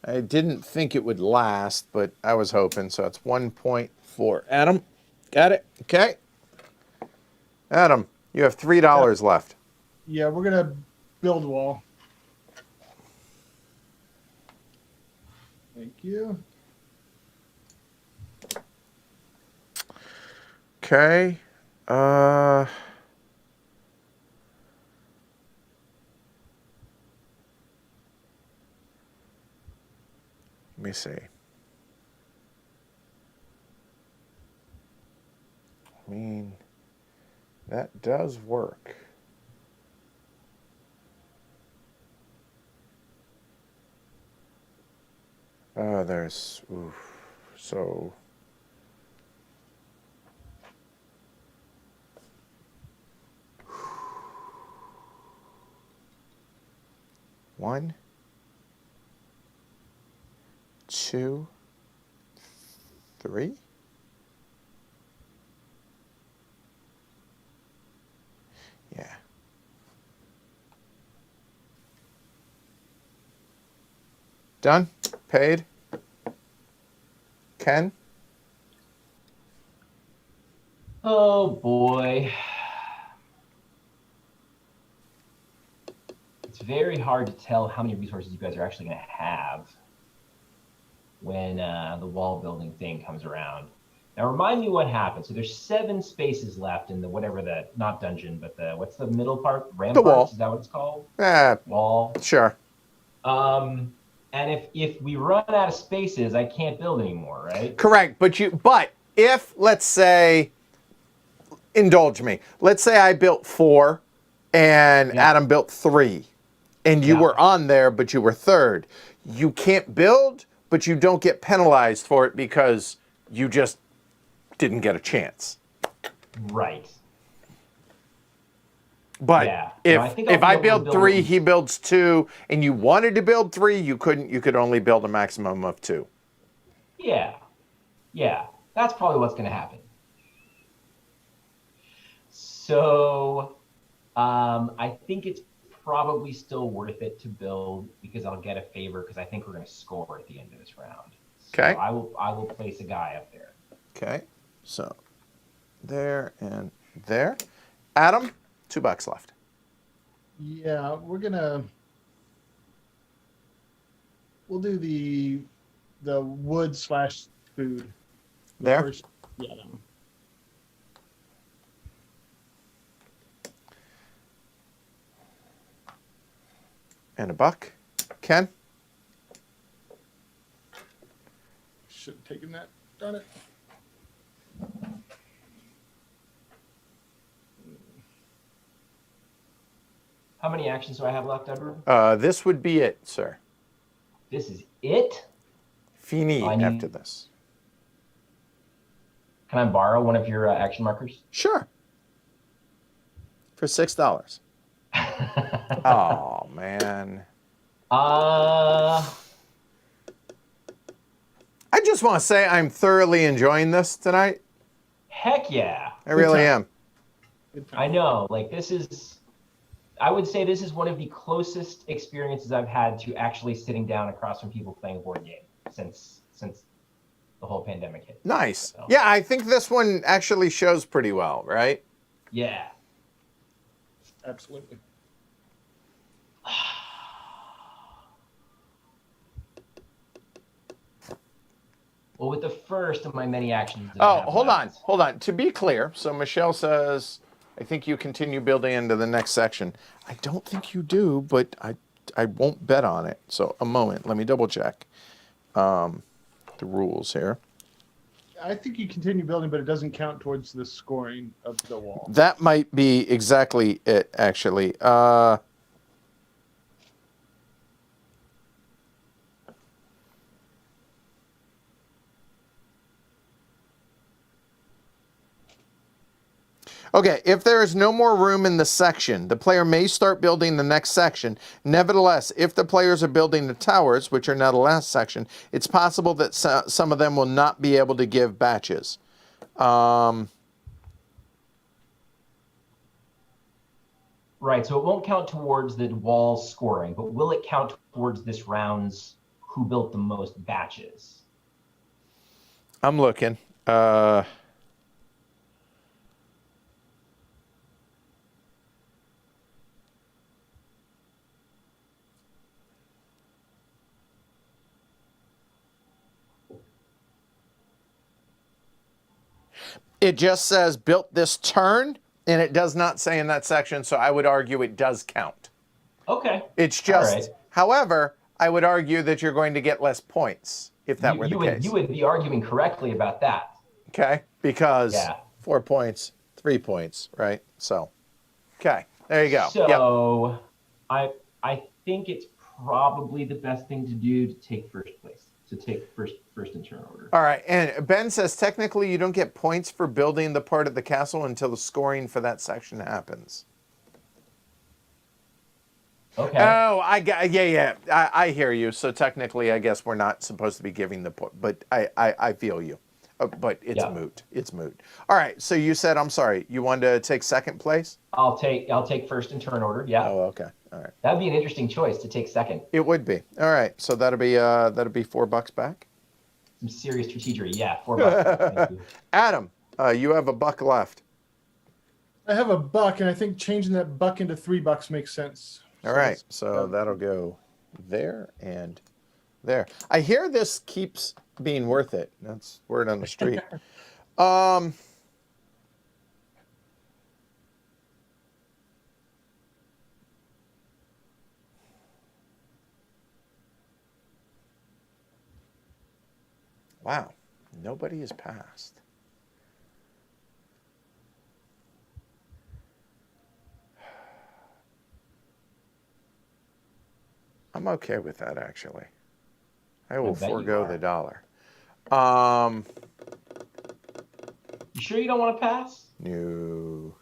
I didn't think it would last, but I was hoping, so it's 1.4. Adam, got it? Okay. Adam, you have $3 left. Yeah, we're gonna build wall. Thank you. Okay. Let me see. I mean, that does work. There's, oof, so. One, 2, 3. Yeah. Done? Paid? Ken? Oh boy. It's very hard to tell how many resources you guys are actually going to have when the wall building thing comes around. Now remind me what happened. So there's 7 spaces left in the whatever the, not dungeon, but what's the middle part? Ramparts, wall. is that what it's called? Wall. Sure. And if we run out of spaces, I can't build anymore, right? Correct, but if, let's say, indulge me, let's say I built 4 and Adam built 3 and you were on there, but you were third. You can't build, but you don't get penalized for it because you just didn't get a chance. Right. But if I build 3, he builds 2, and you wanted to build 3, you couldn't. You could only build a maximum of 2. Yeah. Yeah. That's probably what's going to happen. So I think it's probably still worth it to build because I'll get a favor because I think we're going to score at the end of this round. So Okay. I will place a guy up there. Okay. So there and there. Adam, $2 left. Yeah, we'll do the wood / food. There? First, yeah. And $1. Ken? Should have taken that. Darn it. How many actions do I have left, Edward? This would be it, sir. This is it? Fini after this. Can I borrow one of your action markers? Sure. For $6. Oh, man. I just want to say I'm thoroughly enjoying this tonight. Heck yeah. I really am. I know. Like, I would say this is one of the closest experiences I've had to actually sitting down across from people playing a board game since the whole pandemic hit. Nice. So. Yeah, I think this one actually shows pretty well, right? Yeah. Absolutely. Well, with the first of my many actions. Hold on. To be clear, so Michelle says, I think you continue building into the next section. I don't think you do, but I won't bet on it. So a moment. Let me double check the rules here. I think you continue building, but it doesn't count towards the scoring of the wall. That might be exactly it, actually. Okay, if there is no more room in the section, the player may start building the next section. Nevertheless, if the players are building the towers, which are now the last section, it's possible that some of them will not be able to give batches. Right, so it won't count towards the wall scoring, but will it count towards this round's who built the most batches? I'm looking. It just says built this turn, and it does not say in that section, so I would argue it does count. Okay. It's just, right. However, I would argue that you're going to get less points if that were the case. You would be arguing correctly about that. Okay, because 4 points, 3 points, right? So, okay, there you go. So, yep. I think it's probably the best thing to do to take first place. To take first in turn order. All right, and Ben says technically you don't get points for building the part of the castle until the scoring for that section happens. Okay. Oh, I hear you. So technically, I guess we're not supposed to be giving the point, but I feel you. But it's moot. It's moot. All right. So you said, I'm sorry, you wanted to take second place? I'll take first in turn order. Yeah. Oh, okay. All right. That'd be an interesting choice to take second. It would be. All right. So that'll be $4 back. Some serious strategery. Yeah, $4. Thank you. Adam, you have $1 left. I have $1, and I think changing that buck into $3 makes sense. All right. So that'll go there and there. I hear this keeps being worth it. That's word on the street. Wow. Nobody has passed. I'm okay with that, actually. I will forego the dollar. You sure you don't want to pass? No.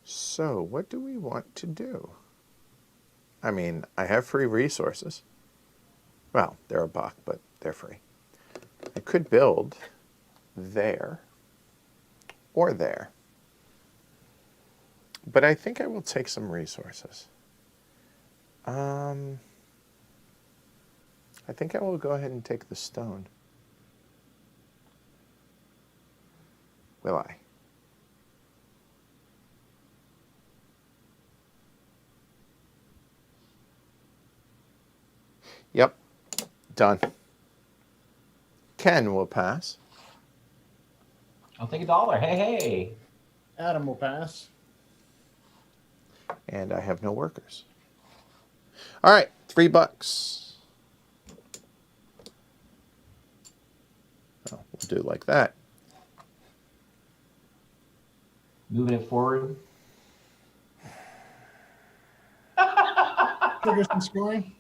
So, what do we want to do? I mean, I have free resources. Well, they're $1, but they're free. I could build there or there. But I think I will take some resources. I think I will go ahead and take the stone. Will I? Yep. Done. Ken will pass. I'll take $1. Hey. Adam will pass. And I have no workers. All right, $3. Oh, we'll do it like that. Moving it forward. Trigger some scoring.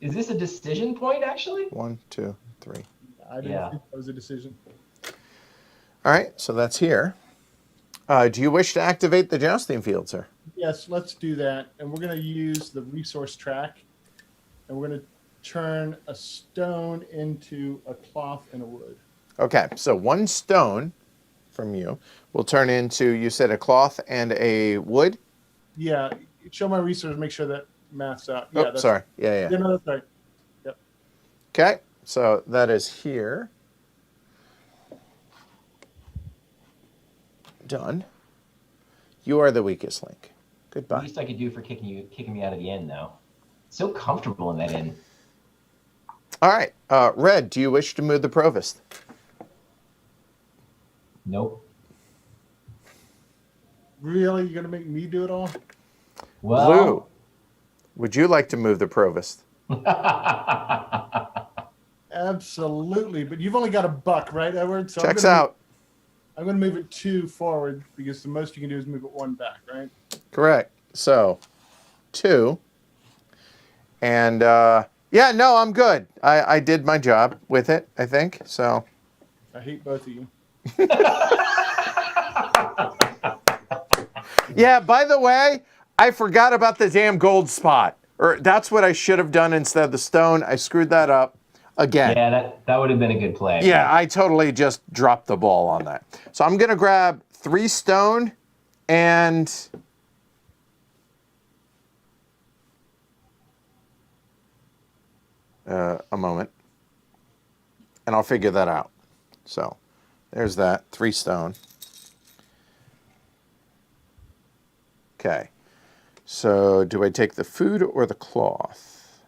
Is this a decision point, actually? 1, 2, 3. I didn't think that was a decision. All right, so that's here. Do you wish to activate the jousting field, sir? Yes, let's do that. And we're going to use the resource track. And we're going to turn a stone into a cloth and a wood. Okay, so 1 stone from you will turn into, you said, a cloth and a wood? Yeah, show my resource, make sure that maths out. Oh, sorry. Yeah. Yeah, no, that's right. Yep. Okay, so that is here. Done. You are the weakest link. Goodbye. Least I could do for kicking me out of the inn, though. So comfortable in that inn. All right, Red, do you wish to move the provost? Nope. Really? You're going to make me do it all? Well, Blue, would you like to move the provost? Absolutely. But you've only got $1, right, Edward? So Checks out. I'm going to move it 2 forward because the most you can do is move it 1 back, right? Correct. So, 2. And, yeah, no, I'm good. I did my job with it, I think. So. I hate both of you. Yeah, by the way, I forgot about the damn gold spot. Or that's what I should have done instead of the stone. I screwed that up again. Yeah, that would have been a good play. Yeah, I totally just dropped the ball on that. So I'm going to grab 3 stone and a moment. And I'll figure that out. So there's that, 3 stone. Okay. So do I take the food or the cloth?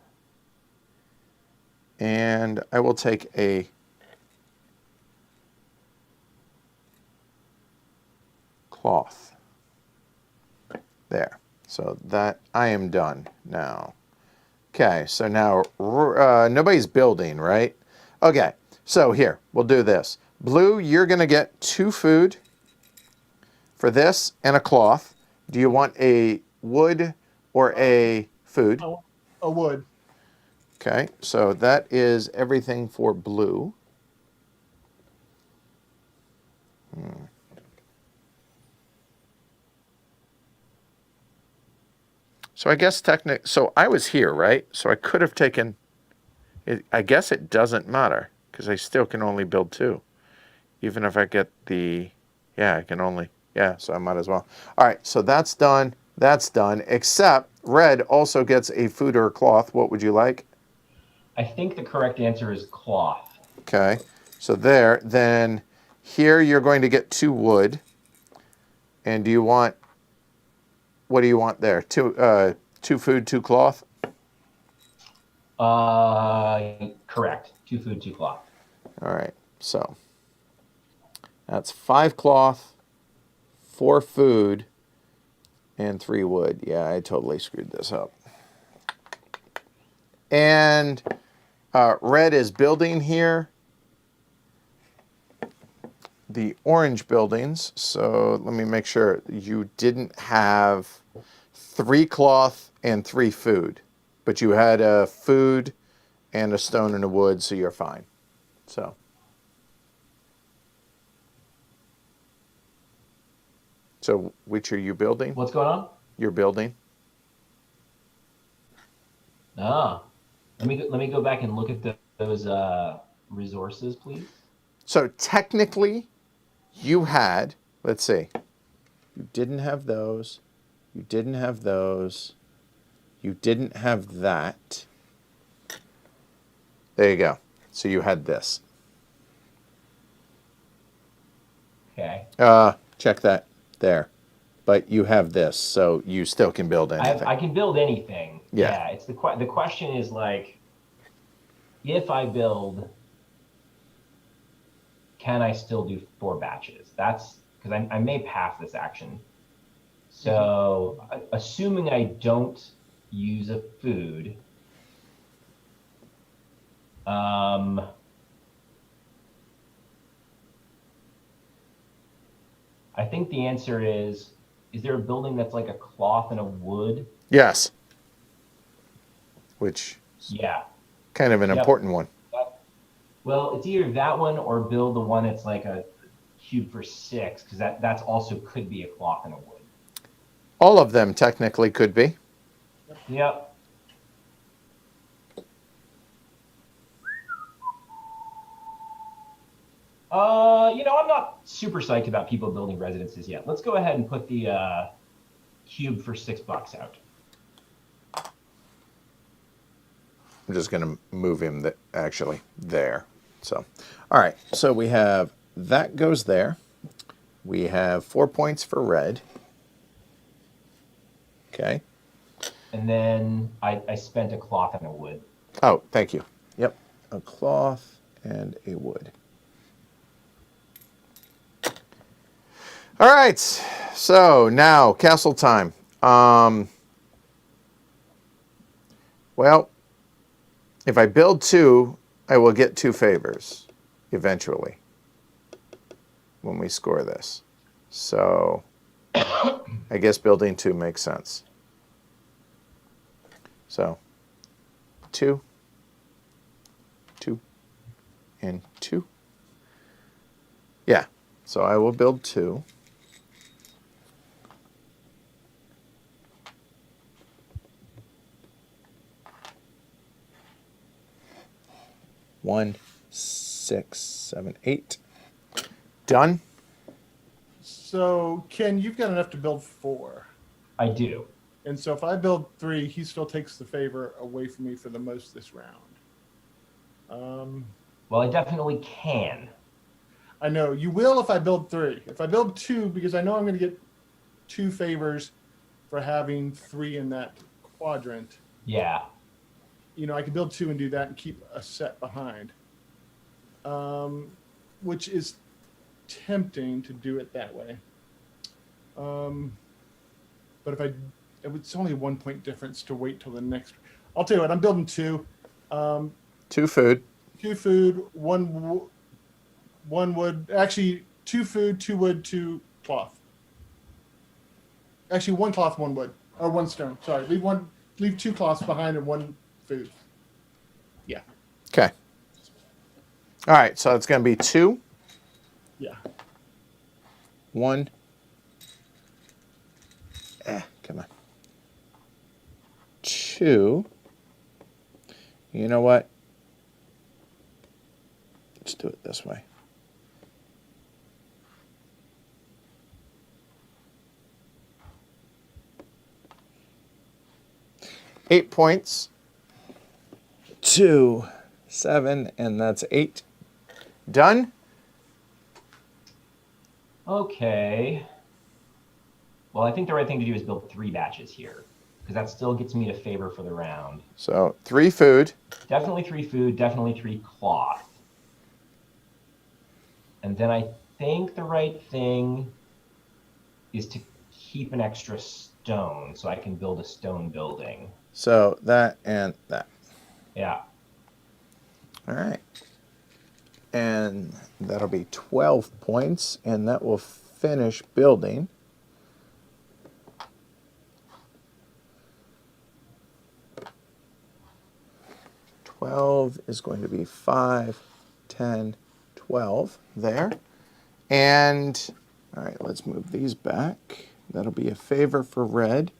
And I will take a cloth. There. So that I am done now. Okay, so now nobody's building, right? Okay, so here, we'll do this. Blue, you're going to get 2 food for this and a cloth. Do you want a wood or a food? A wood. Okay, so that is everything for blue. So I guess so I was here, right? So I could have taken, I guess it doesn't matter because I still can only build 2. Even if I get yeah, I can only, yeah, so I might as well. All right, so that's done, except red also gets a food or a cloth. What would you like? I think the correct answer is cloth. Okay, so there, then here you're going to get 2 wood. And do you want, what do you want there? 2 food, 2 cloth? Correct. 2 food, 2 cloth. All right, so that's 5 cloth, 4 food, and 3 wood. Yeah, I totally screwed this up. And red is building here. The orange buildings, so let me make sure you didn't have 3 cloth and 3 food, but you had a food and a stone and a wood, so you're fine. So which are you building? What's going on? You're building. Ah, let me go back and look at those resources, please. So technically, you had, let's see, you didn't have those, you didn't have those, you didn't have that. There you go. So you had this. Okay. Check that there. But you have this, so you still can build anything. I can build anything. Yeah. It's the question is like, if I build, can I still do 4 batches? That's because I may pass this action. So assuming I don't use a food, I think the answer is there a building that's like a cloth and a wood? Yes. Which is Yeah. kind of an important one. Well, it's either that one or build the one that's like a cube for 6, because that's also could be a cloth and a wood. All of them technically could be. Yep. I'm not super psyched about people building residences yet. Let's go ahead and put the cube for $6 out. I'm just going to move him actually there. So, all right. So we have that goes there. We have 4 points for red. Okay. And then I spent a cloth and a wood. Oh, thank you. Yep. A cloth and a wood. All right. So now castle time. Well, if I build 2, I will get 2 favors eventually when we score this. So I guess building 2 makes sense. So 2, 2, and 2. Yeah, so I will build 2. 1, 6, 7, 8. Done. So, Ken, you've got enough to build 4. I do. And so if I build 3, he still takes the favor away from me for the most this round. Well, I definitely can. I know. You will if I build 3. If I build 2, because I know I'm going to get 2 favors for having 3 in that quadrant. Yeah. You know, I could build 2 and do that and keep a set behind. Which is tempting to do it that way. But if it's only a 1 point difference to wait till the next. I'll tell you what, I'm building 2. 2 food. 2 food, 1 wood. Actually, 2 food, 2 wood, 2 cloth. Actually, 1 cloth, 1 wood, or 1 stone. Sorry, leave 2 cloths behind and 1 food. Yeah. Okay. All right, so it's going to be 2. Yeah. 1. Come on. 2. You know what? Let's do it this way. Eight points. 2, 7, and that's 8. Done? Okay. Well, I think the right thing to do is build 3 batches here, because that still gets me to favor for the round. So 3 food. Definitely 3 food, definitely 3 cloth. And then I think the right thing is to keep an extra stone so I can build a stone building. So that and that. Yeah. All right. And that'll be 12 points, and that will finish building. $12 is going to be 5, 10, 12 there. And, all right, let's move these back. That'll be a favor for red.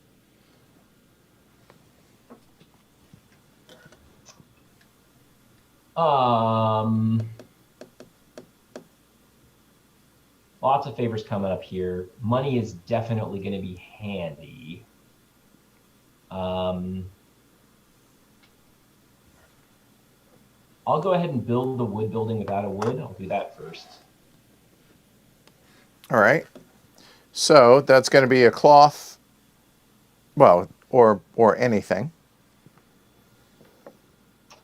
Lots of favors coming up here. Money is definitely going to be handy. I'll go ahead and build the wood building without a wood. I'll do that first. All right. So that's going to be a cloth, well, or anything.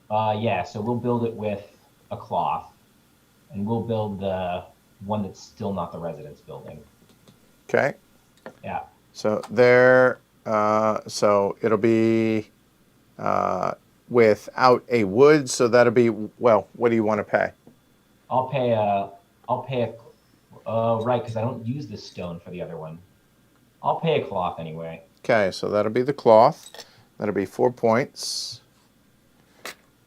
Yeah, so we'll build it with a cloth, and we'll build the one that's still not the residence building. Okay. Yeah. So there, so it'll be without a wood. So that'll be, well, what do you want to pay? I'll pay a, right, because I don't use this stone for the other one. I'll pay a cloth anyway. Okay, so that'll be the cloth. That'll be 4 points.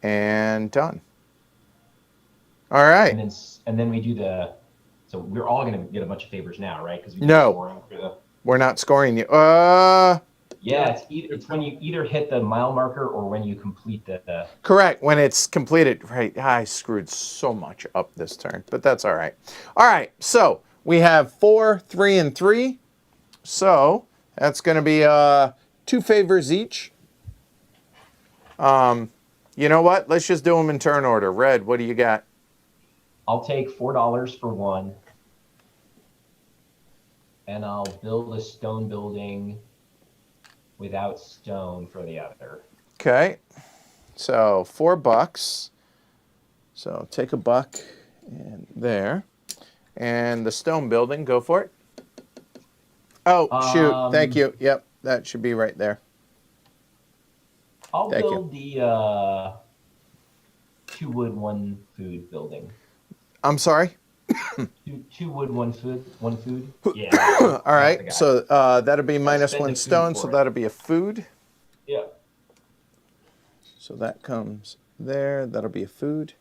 And done. All right. And then we do the, so we're all going to get a bunch of favors now, right? Because No, we're not scoring you. Yeah, it's when you either hit the mile marker or when you complete the. Correct, when it's completed. Right, I screwed so much up this turn, but that's all right. All right, so we have 4, 3, and 3. So that's going to be 2 favors each. You know what? Let's just do them in turn order. Red, what do you got? I'll take $4 for one, and I'll build a stone building without stone for the other. Okay, so $4. So take $1 and there. And the stone building, go for it. Oh, shoot, thank you. Yep, that should be right there. I'll build the 2 wood, 1 food building. I'm sorry? 2 wood, 1 food. Yeah. All right, so that'll be minus 1 stone, so that'll be a food. Yep. So that comes there, that'll be a food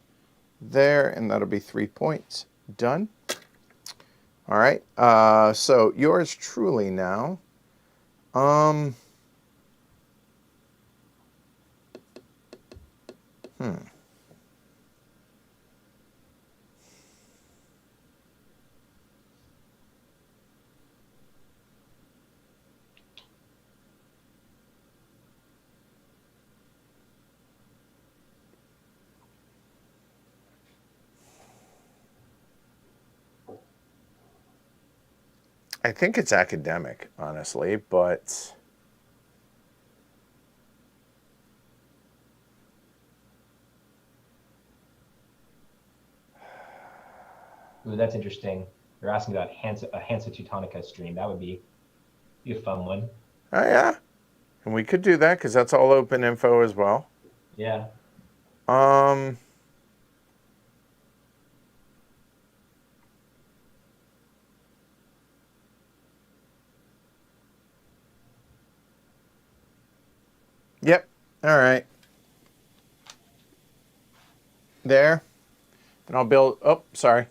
there, and that'll be 3 points. Done. All right, so yours truly now. I think it's academic, honestly, but Ooh, that's interesting. You're asking about Hansa Teutonica stream. That would be a fun one. oh yeah, and we could do that because that's all open info as well. Yeah. Yep. All right. There. Then I'll build. Oh, sorry.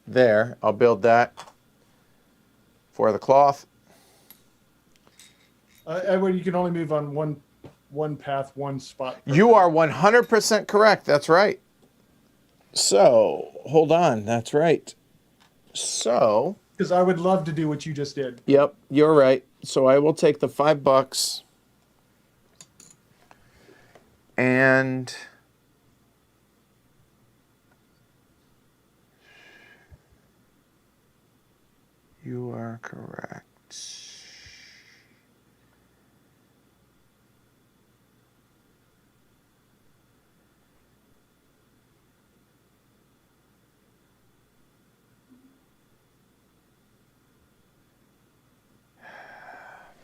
There. I'll build that for the cloth. Edward, you can only move on one path, one spot. You are 100% correct. That's right. So, hold on. That's right. So, Because I would love to do what you just did. yep, you're right. So I will take the $5 and you are correct.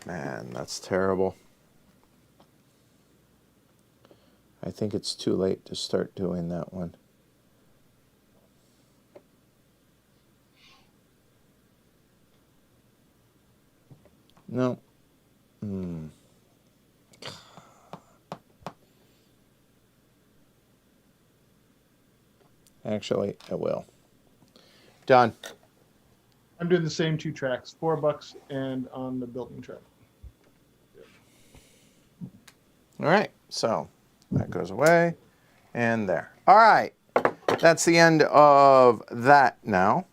Man, that's terrible. I think it's too late to start doing that one. No. Actually, I will. Done. I'm doing the same 2 tracks, $4 and on the building track. All right, so that goes away and there. All right, that's the end of that now.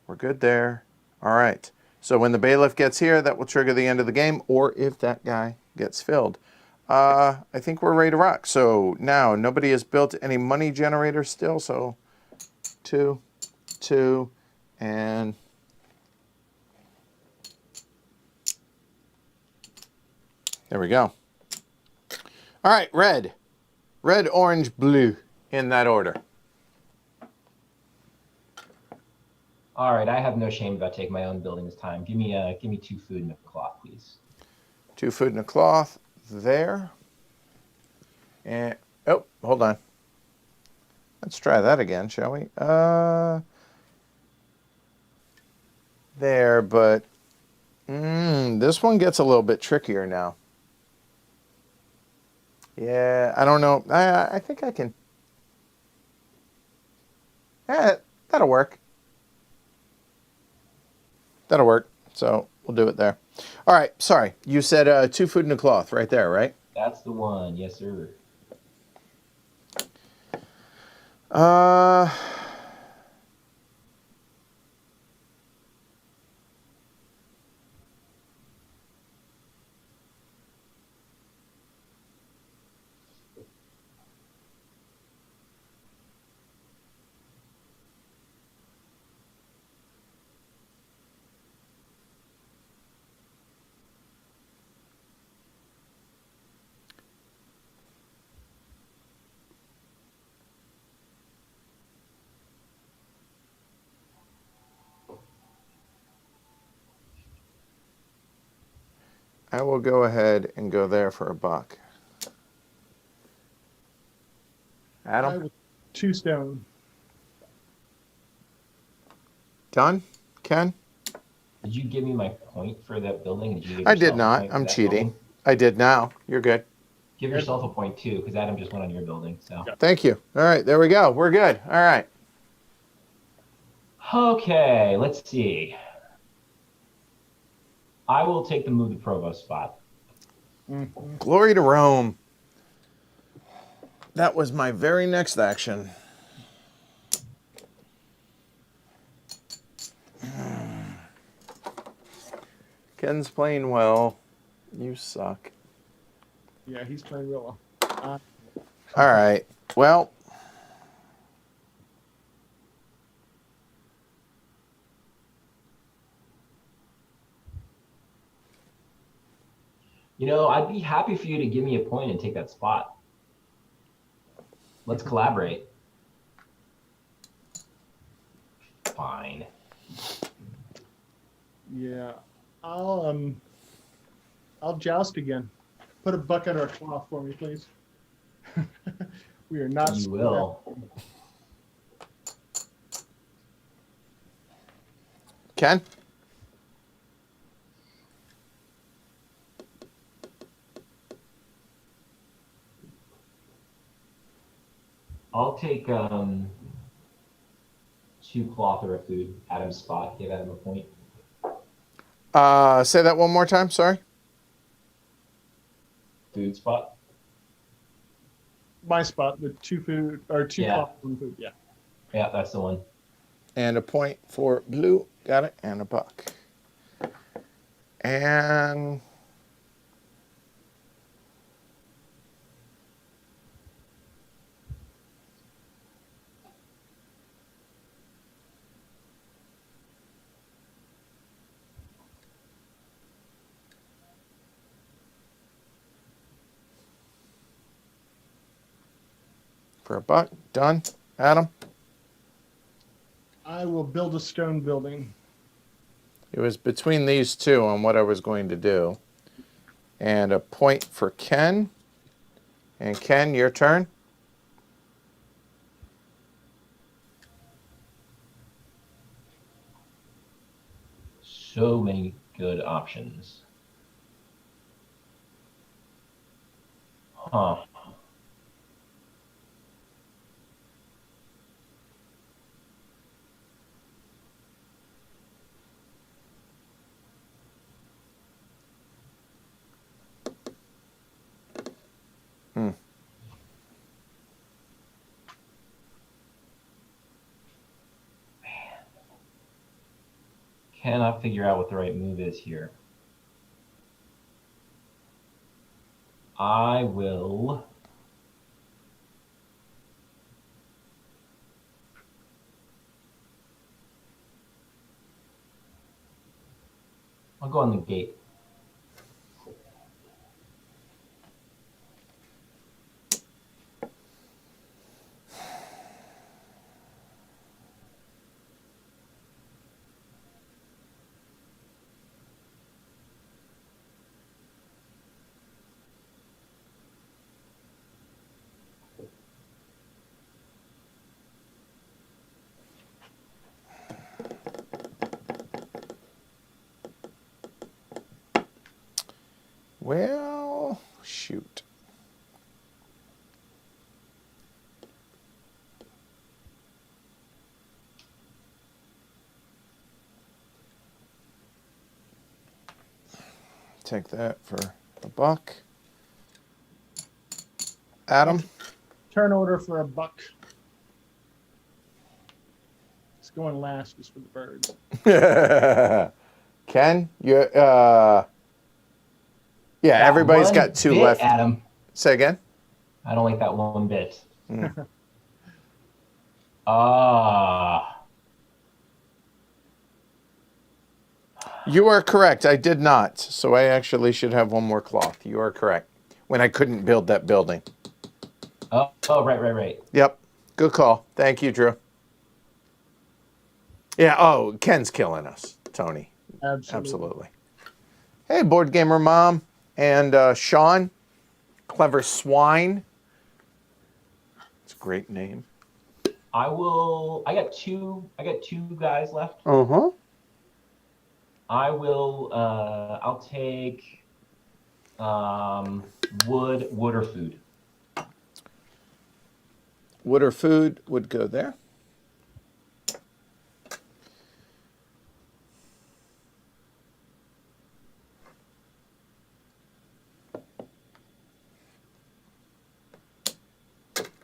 We're good there. All right, so when the bailiff gets here, that will trigger the end of the game, or if that guy gets filled. I think we're ready to rock. So now nobody has built any money generators still, so 2, 2, and there we go. All right, red. Red, orange, blue, in that order. All right. I have no shame about taking my own building this time. Give me 2 food and a cloth, please. 2 food and a cloth there. And, oh, hold on. Let's try that again, shall we? There, but this one gets a little bit trickier now. Yeah, I don't know. I think I can. That'll work. That'll work. So we'll do it there. All right. Sorry. You said 2 food and a cloth right there, right? That's the one. Yes, sir. I will go ahead and go there for $1. Adam? 2 stone. Done? Ken? Did you give me my point for that building? Did you give I did yourself a not. point for I'm that cheating. building? I did now. You're good. Give yourself a point too, because Adam just went on your building. So. Thank you. All right, there we go. We're good. All right. Okay, let's see. I will take the move the provost spot. Glory to Rome. That was my very next action. Ken's playing well. You suck. Yeah, he's playing real well. All right. Well, You know, I'd be happy for you to give me a point and take that spot. Let's collaborate. Fine. Yeah, I'll joust again. Put a bucket or a cloth for me, please. We are not. You will. Ken? I'll take 2 cloth or a food. Adam's spot. Give Adam a point. Say that one more time. Sorry. Food spot. My spot, the 2 food or 2 Yeah. cloth, 1 food. Yeah. Yeah, that's the one. And a point for blue. Got it. And a buck. And for a buck. Done. Adam? I will build a stone building. It was between these two on what I was going to do. And a point for Ken. And Ken, your turn. So many good options. Huh. Cannot figure out what the right move is here. I will. I'll go on the gate. Well, shoot. Take that for a buck. Adam? Turn order for a buck. It's going last just for the birds. Ken? You're, yeah, That everybody's one got 2 bit, left. Adam. Say again? I don't like that one bit. Ah. You are correct. I did not. So I actually should have 1 more cloth. You are correct. When I couldn't build that building. Oh, right. Yep. Good call. Thank you, Drew. Yeah, oh, Ken's killing us, Tony. Absolutely. Hey, Board Gamer Mom and Sean, Clever Swine. It's a great name. I got two guys left. Uh-huh. I'll take wood or food. Wood or food would go there.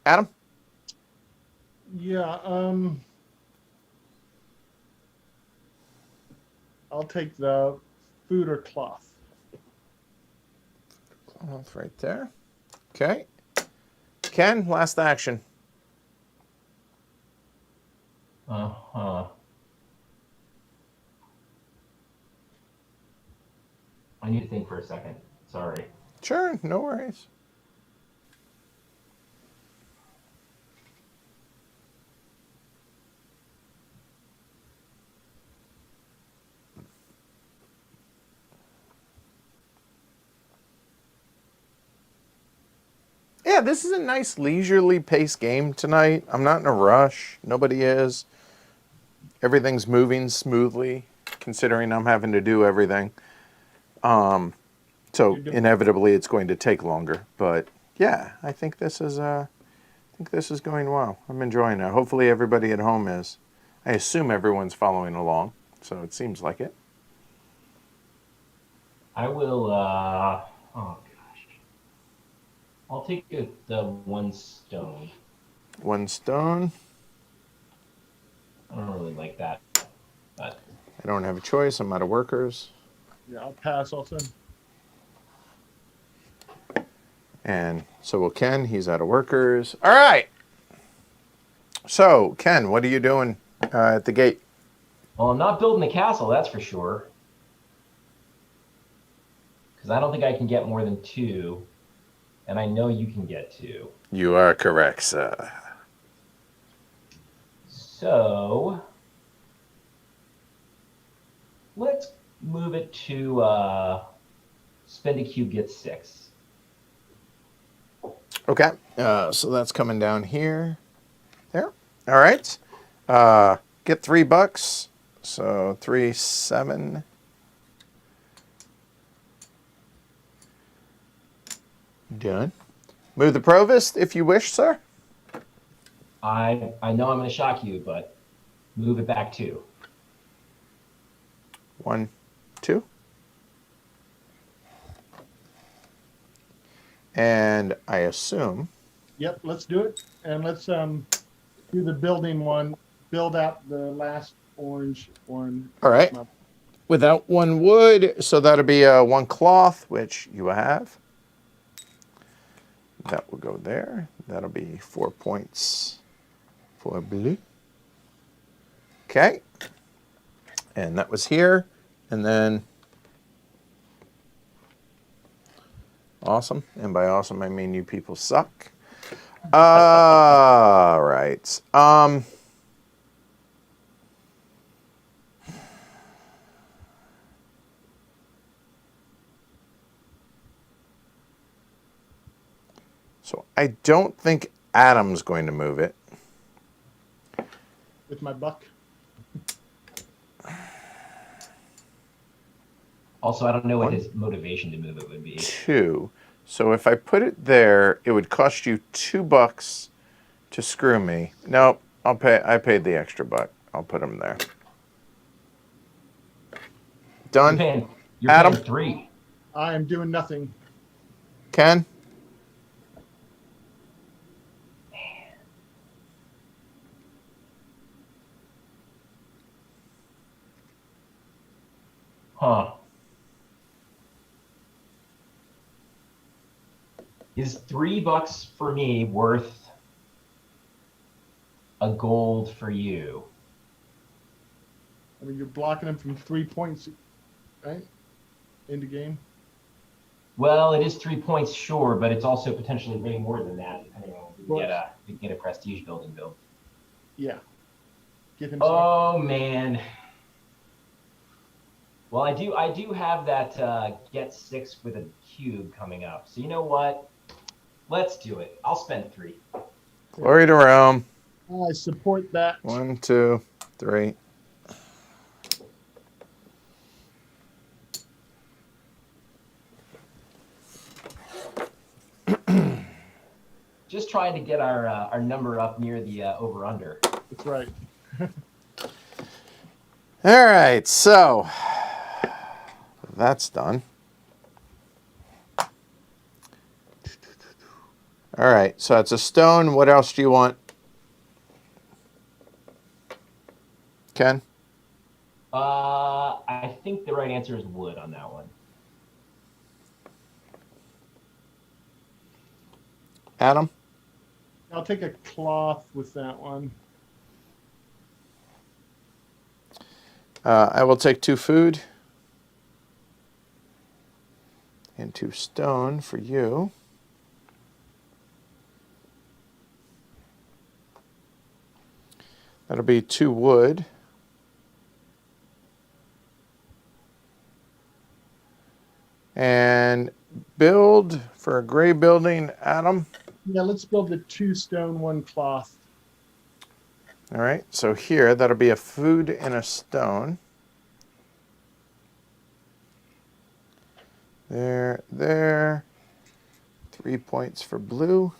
Adam? Yeah, I'll take the food or cloth. Cloth right there. Okay. Ken, last action. Uh-huh. I need to think for a second. Sorry. Sure, no worries. Yeah, this is a nice leisurely paced game tonight. I'm not in a rush. Nobody is. Everything's moving smoothly, considering I'm having to do everything. So inevitably, it's going to take longer. But yeah, I think this is going well. I'm enjoying it. Hopefully, everybody at home is. I assume everyone's following along, so it seems like it. I will. Oh gosh. I'll take the 1 stone. 1 stone. I don't really like that, but I don't have a choice. I'm out of workers. Yeah, I'll pass also. And so will Ken. He's out of workers. All right. So, Ken, what are you doing at the gate? well, I'm not building the castle, that's for sure. Because I don't think I can get more than 2, and I know you can get 2. You are correct, sir. So let's move it to spend a cube gets 6. Okay. So that's coming down here. There. All right. Get $3. So 3, 7. Done. Move the provost if you wish, sir. I know I'm going to shock you, but move it back 2. 1, 2. And I assume. Yep, let's do it. And let's do the building one. Build out the last orange one. All right. Without 1 wood, so that'll be 1 cloth, which you have. That will go there. That'll be 4 points for blue. Okay. And that was here. And then awesome. And by awesome, I mean you people suck. All right. So I don't think Adam's going to move it. With my buck. Also, I don't know what his motivation to move it would be. 2. So if I put it there, it would cost you $2 to screw me. Nope, I'll pay. I paid the extra $1. I'll put him there. Done. You're Adam? paying 3. I am doing nothing. Ken? Huh. Is $3 for me worth a gold for you? I mean, you're blocking him from 3 points, right? Into game. Well, it is 3 points, sure, but it's also potentially way more than that, depending on if we get a prestige building built. Yeah. Get him. Oh man. Well, I do have that get 6 with a cube coming up. So you know what? Let's do it. I'll spend 3. Glory to Rome. I support that. 1, 2, 3. Just trying to get our number up near the over/under. That's right. All right, so that's done. All right, so it's a stone. What else do you want? Ken? I think the right answer is wood on that one. Adam? I'll take a cloth with that one. I will take 2 food. And 2 stone for you. That'll be 2 wood. And build for a gray building, Adam. Yeah, let's build the 2 stone, 1 cloth. All right, so here, that'll be a food and a stone. There. 3 points for blue.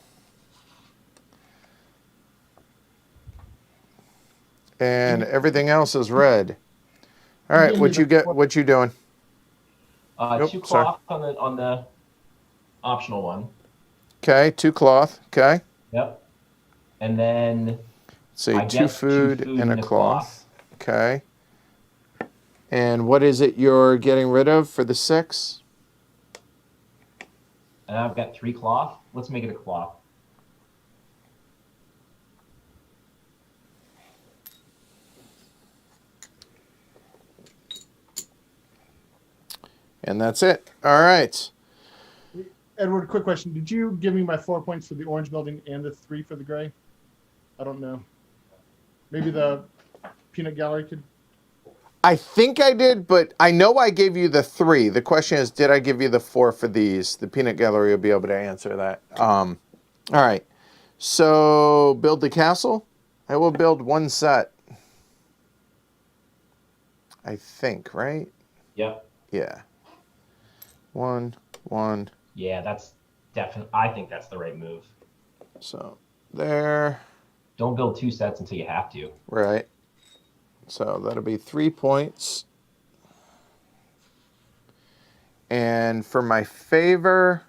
And everything else is red. All right, what you get? What you doing? 2 cloth on the optional one. Okay, 2 cloth. Okay. Yep. And then say 2 food and a cloth. Okay. And what is it you're getting rid of for the 6? And I've got 3 cloth. Let's make it a cloth. And that's it. All right. Edward, quick question. Did you give me my 4 points for the orange building and the 3 for the gray? I don't know. Maybe the peanut gallery could. I think I did, but I know I gave you the 3. The question is, did I give you the 4 for these? The peanut gallery will be able to answer that. All right. So build the castle. I will build 1 set. I think, right? Yep. Yeah. 1, 1. Yeah, that's definitely. I think that's the right move. So there. Don't build 2 sets until you have to. Right. So that'll be 3 points. And for my favor,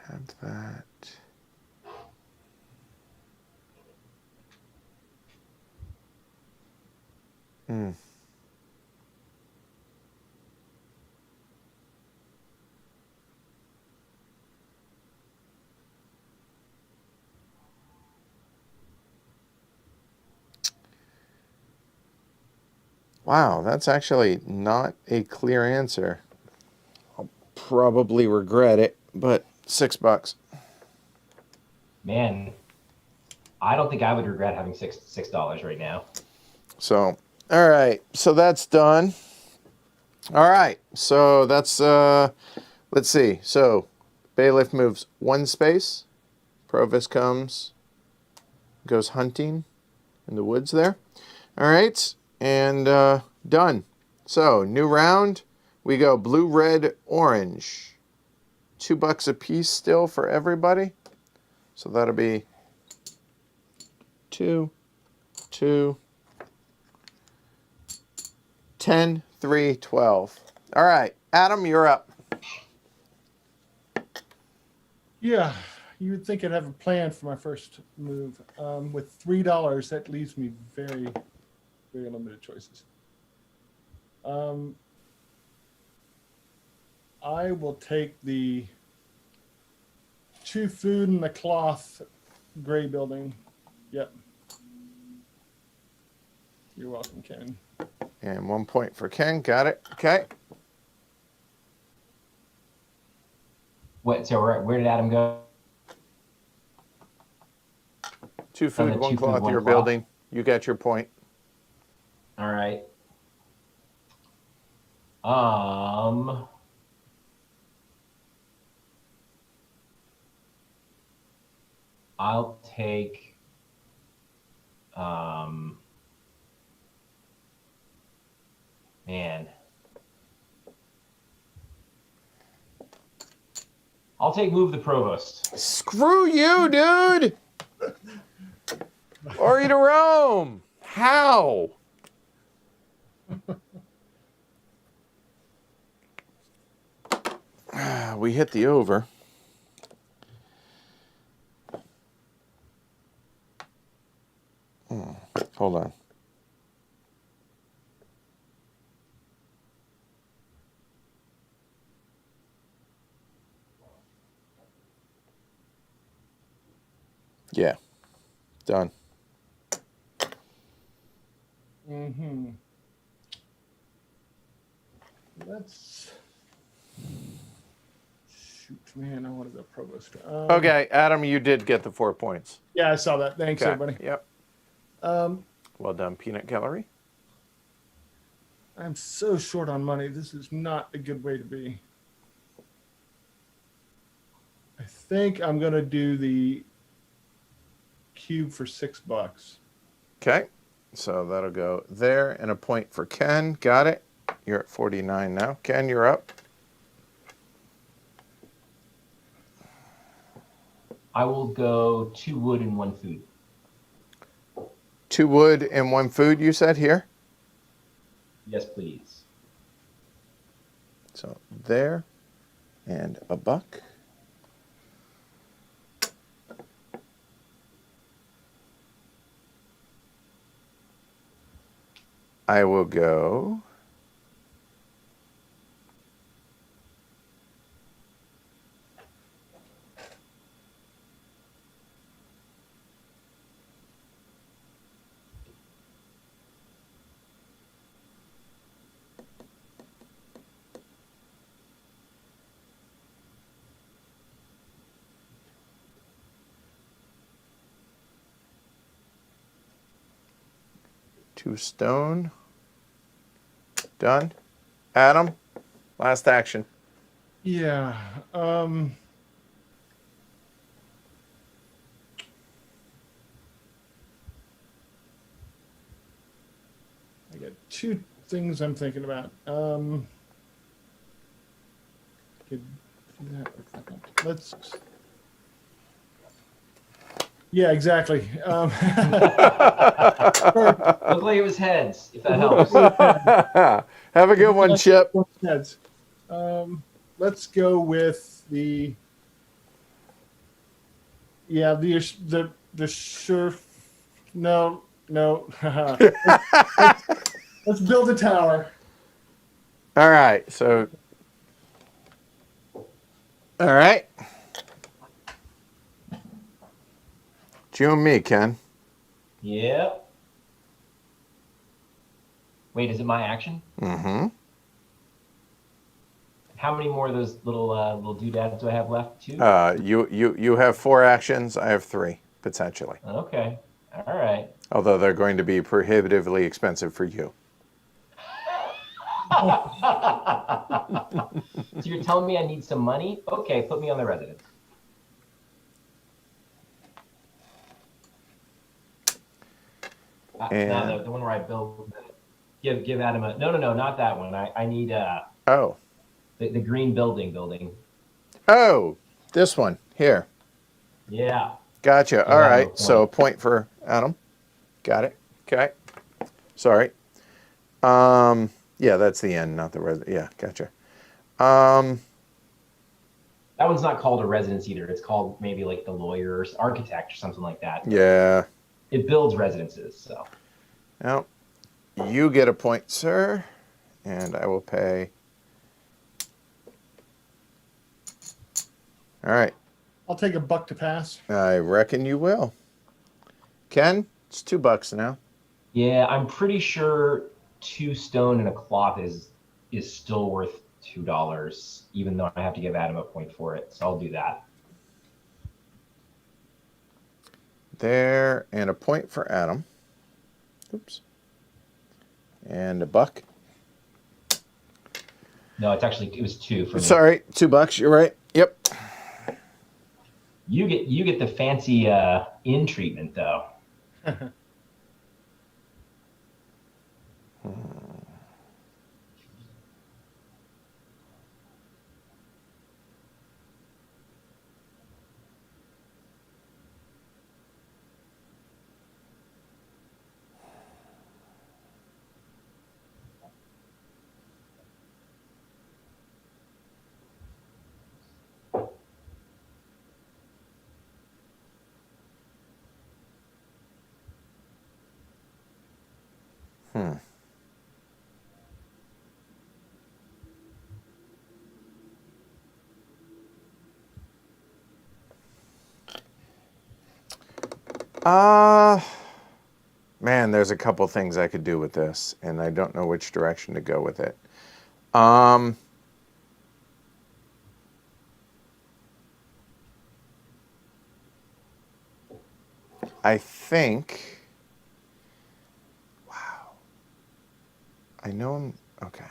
have that. Wow, that's actually not a clear answer. I'll probably regret it, but $6. Man, I don't think I would regret having $6 right now. So, all right. So that's done. All right. So that's, let's see. So bailiff moves 1 space. Provost comes, goes hunting in the woods there. All right. And done. So new round. We go blue, red, orange. $2 a piece still for everybody. So that'll be 2, 2, 10, 3, 12. All right, Adam, you're up. Yeah, you would think I'd have a plan for my first move. With $3, that leaves me very, very limited choices. I will take the 2 food and the cloth gray building. Yep. You're welcome, Ken. And 1 point for Ken. Got it. Okay. What? So where did Adam go? 2 food, 1 2 cloth, food, 1 you're cloth. building. You got your point. All right. I'll take man. I'll take move the provost. Screw you, dude! Ori to Rome. How? We hit the over. Hold on. Done. Mm-hmm. Let's shoot, man. I wanted the provost. Okay, Adam, you did get the 4 points. Yeah, I saw that. Thanks, Okay. everybody. Yep. Um, Well done, Peanut Gallery. I'm so short on money. This is not a good way to be. I think I'm gonna do the cube for $6. Okay. So that'll go there, and a point for Ken. Got it. You're at 49 now. Ken, you're up. I will go 2 wood and 1 food. 2 wood and 1 food, you said here? Yes, please. So there, and a buck. I will go 2 stone. Done. Adam, last action. Yeah. I got 2 things I'm thinking about. Could do that. Let's. Yeah, exactly. Looked like it was heads, if that helps. Have a good one, Chip. Heads. Let's go with the. Yeah, the sure. No. Let's build a tower. All right. So. All right. It's you and me, Ken. Yep. Wait, is it my action? Mm-hmm. How many more of those little doodads do I have left? 2? You have 4 actions. I have 3 potentially. Okay. All right. Although they're going to be prohibitively expensive for you. So you're telling me I need some money? Okay, put me on the residence. No, the one where I build. Give Adam a no, not that one. I need Oh. the green building. Oh, this one here. Yeah. Gotcha. All right. So a point for Adam. Got it. Okay. Sorry. Yeah, that's the end, not the res. Yeah, gotcha. That one's not called a residence either. It's called maybe like the lawyer's architect or something like that. Yeah. It builds residences, so. Well, you get a point, sir, and I will pay. All right. I'll take a buck to pass. I reckon you will. Ken, it's $2 now. Yeah, I'm pretty sure 2 stone and a cloth is still worth $2, even though I have to give Adam a point for it. So I'll do that. There, and a point for Adam. Oops. And a buck. No, it was 2 for me. Sorry, $2. You're right. Yep. You get the fancy in treatment though. Man, there's a couple things I could do with this, and I don't know which direction to go with it. I think. Wow. I know I'm okay.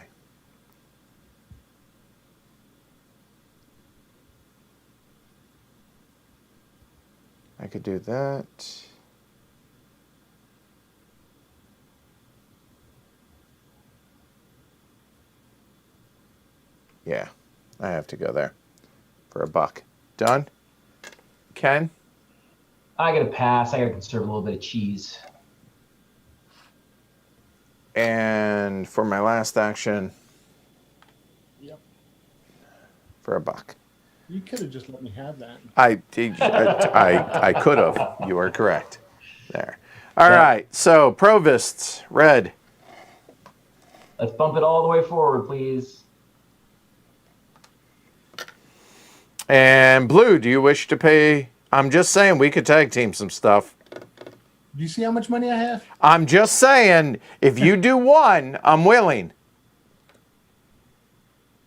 I could do that. Yeah, I have to go there for $1. Done? Ken? I got to pass. I got to conserve a little bit of cheese. And for my last action, Yep. for $1. You could have just let me have that. I could have. You are correct. There. All Yeah. right. So provosts, red. Let's bump it all the way forward, please. And blue, do you wish to pay? I'm just saying we could tag team some stuff. Do you see how much money I have? I'm just saying if you do one, I'm willing.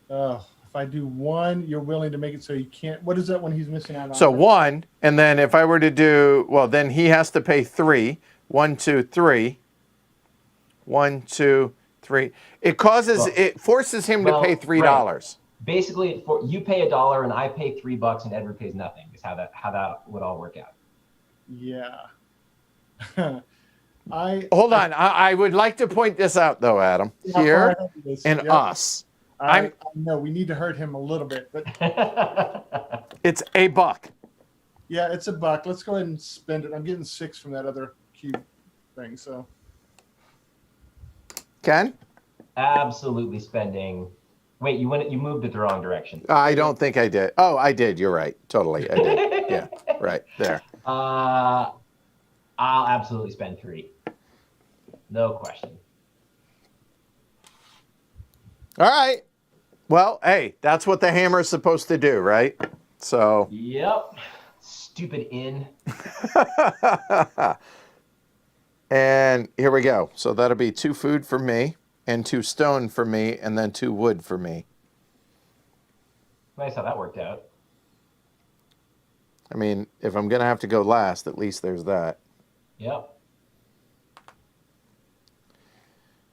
Oh, if I do one, you're willing to make it so you can't. What is that when he's missing out on? So one, and then if I were to do, well, then he has to pay 3. 1, 2, 3. 1, 2, 3. It forces him to pay $3. Right. Basically, you pay $1 and I pay $3 and Edward pays nothing. Is how that would all work out. Yeah. Hold on. I would like to point this out, though, Adam. Here and us. I know we need to hurt him a little bit, but it's $1. Yeah, it's $1. Let's go ahead and spend it. I'm getting 6 from that other cube thing. So, Ken? Absolutely spending. Wait, you moved it the wrong direction. I don't think I did. Oh, I did. You're right. Totally, I did. Yeah, right there. I'll absolutely spend 3. No question. All right. Well, hey, that's what the hammer is supposed to do, right? So. Yep. Stupid inn. And here we go. So that'll be 2 food for me, and 2 stone for me, and then 2 wood for me. Nice how that worked out. I mean, if I'm going to have to go last, at least there's that. Yep.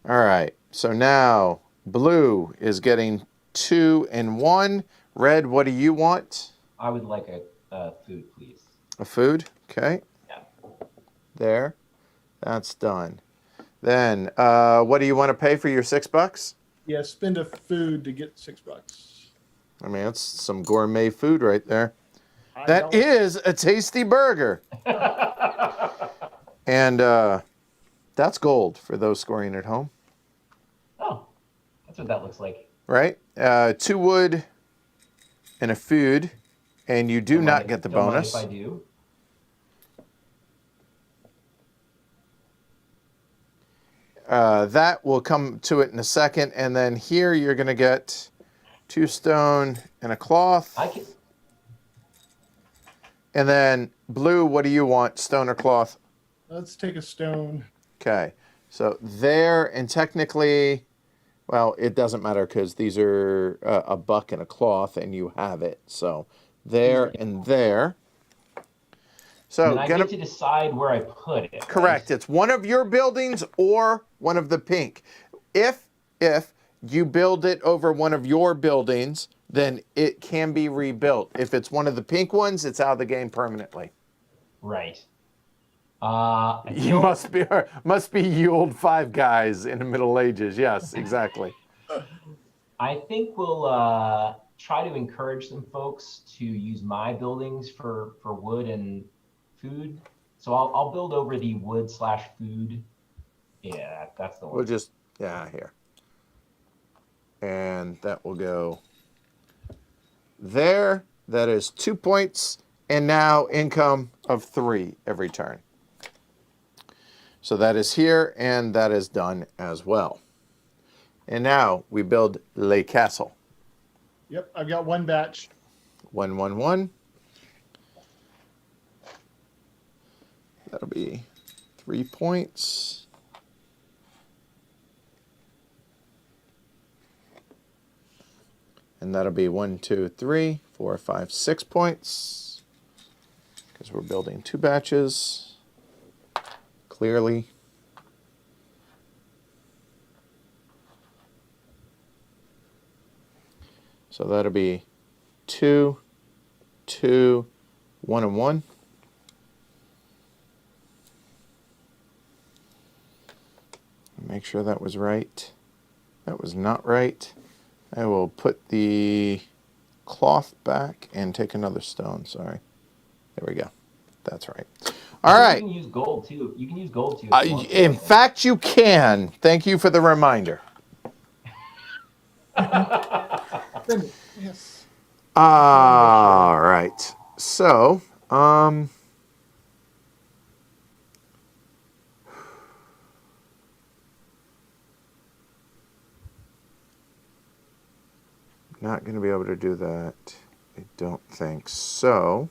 All right. So now blue is getting 2 and 1. Red, what do you want? I would like a food, please. A food? Okay. Yeah. There. That's done. Then, what do you want to pay for your $6? yeah, spend a food to get $6. I mean, that's some gourmet food right there. I That know. is a tasty burger. And that's gold for those scoring at home. Oh, that's what that looks like. Right? 2 wood and a food, and you do not get the Don't mind bonus. if I do. That will come to it in a second, and then here you're going to get 2 stone and a cloth. I can. And then blue, what do you want, stone or cloth? Let's take a stone. Okay, so there, and technically, well, it doesn't matter because these are $1 and a cloth, and you have it. So there and there. So And I get to decide where I put it. correct. Right? It's one of your buildings or one of the pink. If you build it over one of your buildings, then it can be rebuilt. If it's one of the pink ones, it's out of the game permanently. Right. You must be you old 5 guys in the Middle Ages. Yes, exactly. I think we'll try to encourage some folks to use my buildings for wood and food. So I'll build over the wood/food. Yeah, that's the one. We'll just here. And that will go there. That is 2 points, and now income of 3 every turn. So that is here, and that is done as well. And now we build Le Castle. Yep, I've got 1 batch. 1, 1, 1. That'll be 3 points. And that'll be 1, 2, 3, 4, 5, 6 points. Because we're building 2 batches. Clearly. So that'll be 2, 2, 1, and 1. Make sure that was right. That was not right. I will put the cloth back and take another stone. Sorry. There we go. That's right. All right. You can use gold too. You can use gold too. If you want to, In fact, you can. Thank you for the reminder. Yes. All right. So, not going to be able to do that. I don't think so.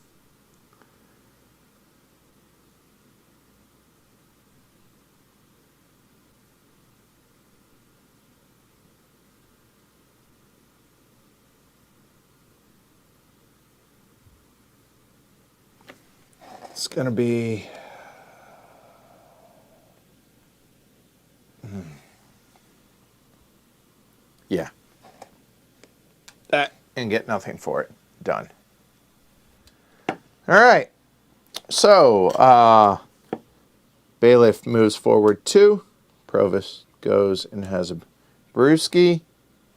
It's going to be... Yeah. That and get nothing for it. Done. All right. So, bailiff moves forward 2. Provost goes and has a brewski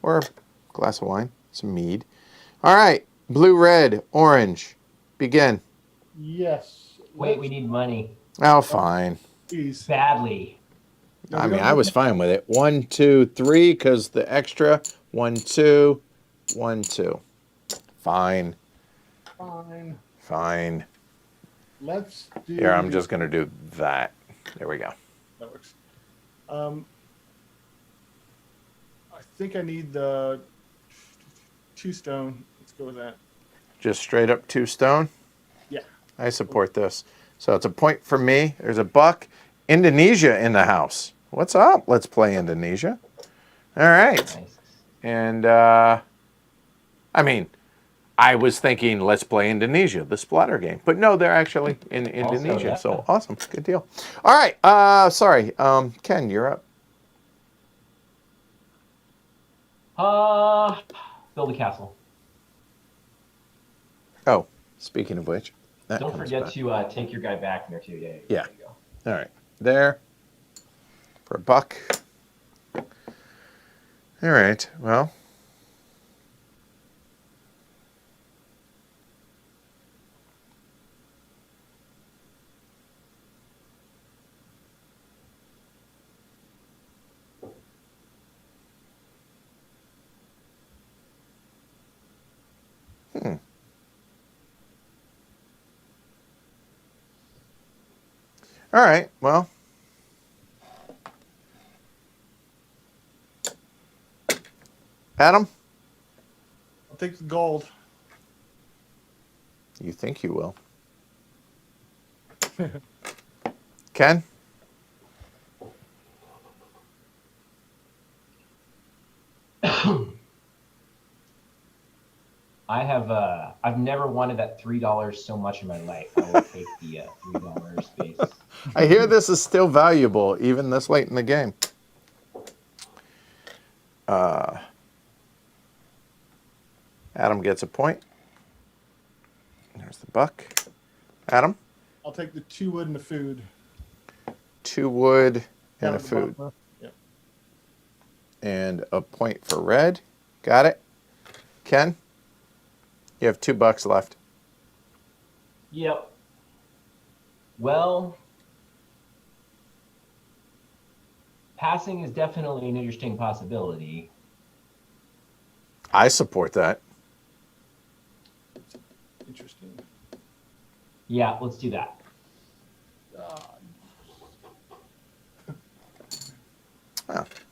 or a glass of wine, some mead. All right. Blue, red, orange. Begin. Yes. wait, we need money Oh, fine. Please. badly. No, I we mean, don't I need was fine with it. 1, 2, 3, because the extra. 1, 2, 1, 2. Fine. Fine. Fine. Let's do. Here, I'm just going to do that. There we go. That works. I think I need the 2 stone. Let's go with that. Just straight up 2 stone. Yeah. I support this. So it's a point for me. There's a buck. Indonesia in the house. What's up? Let's play Indonesia. All right. Nice. And, I mean, I was thinking, let's play Indonesia, the splatter game. But no, they're actually in Indonesia. yeah. So awesome. Good deal. All right. Sorry. Ken, you're up. Build a castle. Oh, speaking of which. that Don't comes forget back. to take your guy back there too. Yeah. Yeah. There you go. All right. There. For a buck. All right. Well. All right. Well. Adam, I'll take the gold. you think you will. Ken? I've never wanted that $3 so much in my life. I will take the $3 space. I hear this is still valuable, even this late in the game. Adam gets a point. There's the buck. Adam? I'll take the 2 wood and the food. 2 wood and Down a at the bottom food. left. Yep. And a point for red. Got it. Ken? You have $2 left. Yep. Well, passing is definitely an interesting possibility. I support that. Interesting. Yeah, let's do that.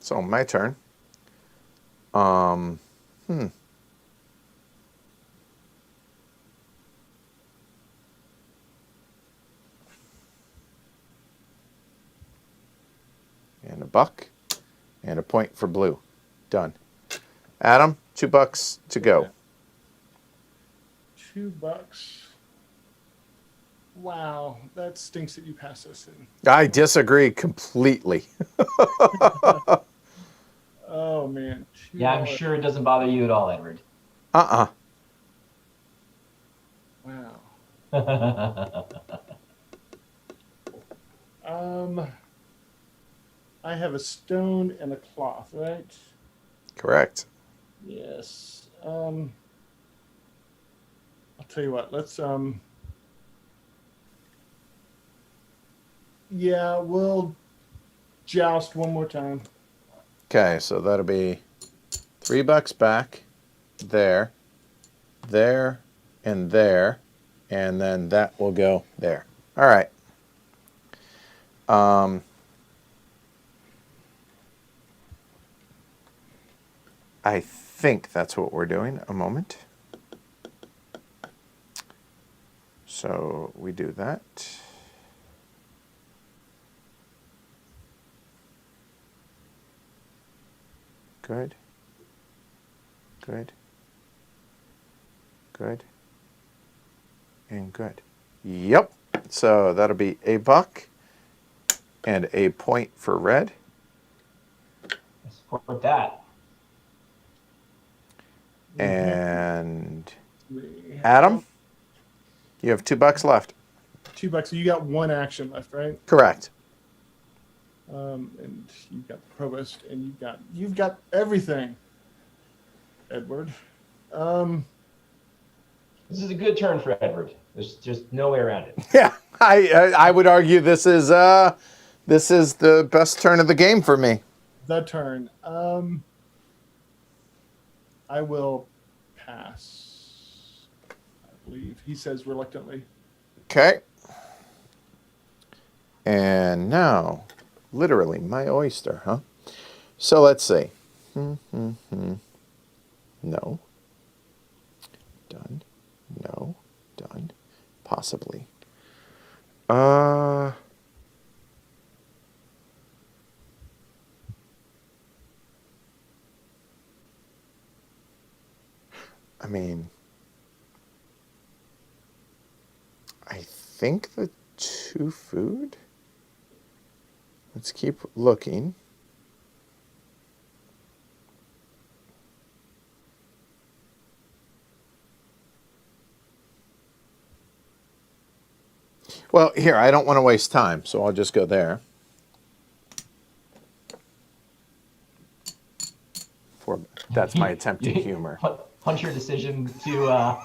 So my turn. buck, and a point for blue. Done. Adam, $2 to go. $2. Wow, that stinks that you passed us in. I disagree completely. Oh man. Yeah, I'm sure it doesn't bother you at all, Edward. Uh-uh. Wow. I have a stone and a cloth, right? Correct. Yes. I'll tell you what. Let's yeah, we'll joust one more time. Okay, so that'll be $3 back, there, and there, and then that will go there. All right. I think that's what we're doing. A moment. So we do that. Good. Good. Good. And good. Yep. So that'll be a buck and a point for red. I support that. And Adam, you have $2 left. $2. So you got one action left, right? Correct. And you've got the provost, and you've got everything, Edward. This is a good turn for Edward. There's just no way around it. Yeah, I would argue this is the best turn of the game for me. The turn. I will pass, I believe. He says reluctantly. Okay. And now, literally, my oyster, huh? So let's see. No. Done. No. Done. Possibly. I mean, I think the 2 food. Let's keep looking. Well, here, I don't want to waste time, so I'll just go there. That's my attempt at humor. Punch your decision to...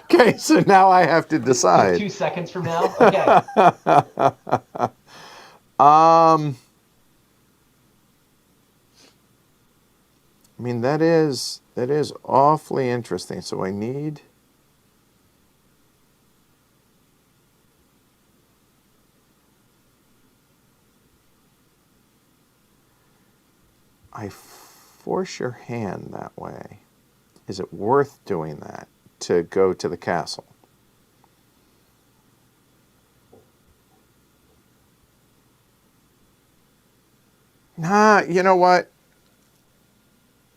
Okay, so now I have to decide. 2 seconds from now? Okay. I mean, that is awfully interesting. So I need... I force your hand that way. Is it worth doing that to go to the castle? Nah, you know what?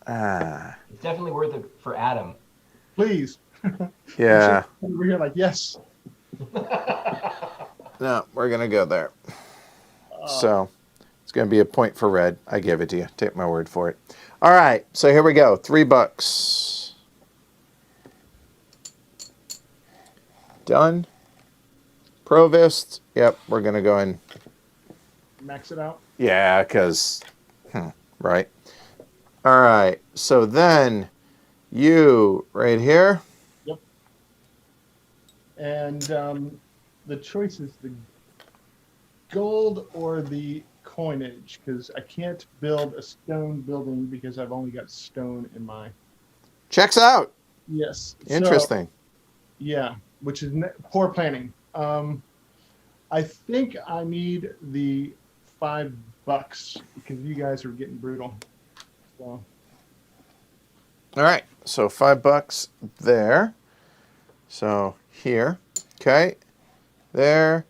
It's definitely worth it for Adam. Please. Yeah. Over here, like, yes. No, we're going to go there. So it's going to be a point for red. I give it to you. Take my word for it. All right, so here we go. $3. Done. Provost. Yep, we're going to go and... Max it out. Yeah, because... right. All right, so then you right here. Yep. And the choice is the gold or the coinage, because I can't build a stone building because I've only got stone in my... Checks out. Yes. Interesting. So, yeah, which is poor planning. I think I need the $5 because you guys are getting brutal. So. All right, so $5 there. So here, okay, there.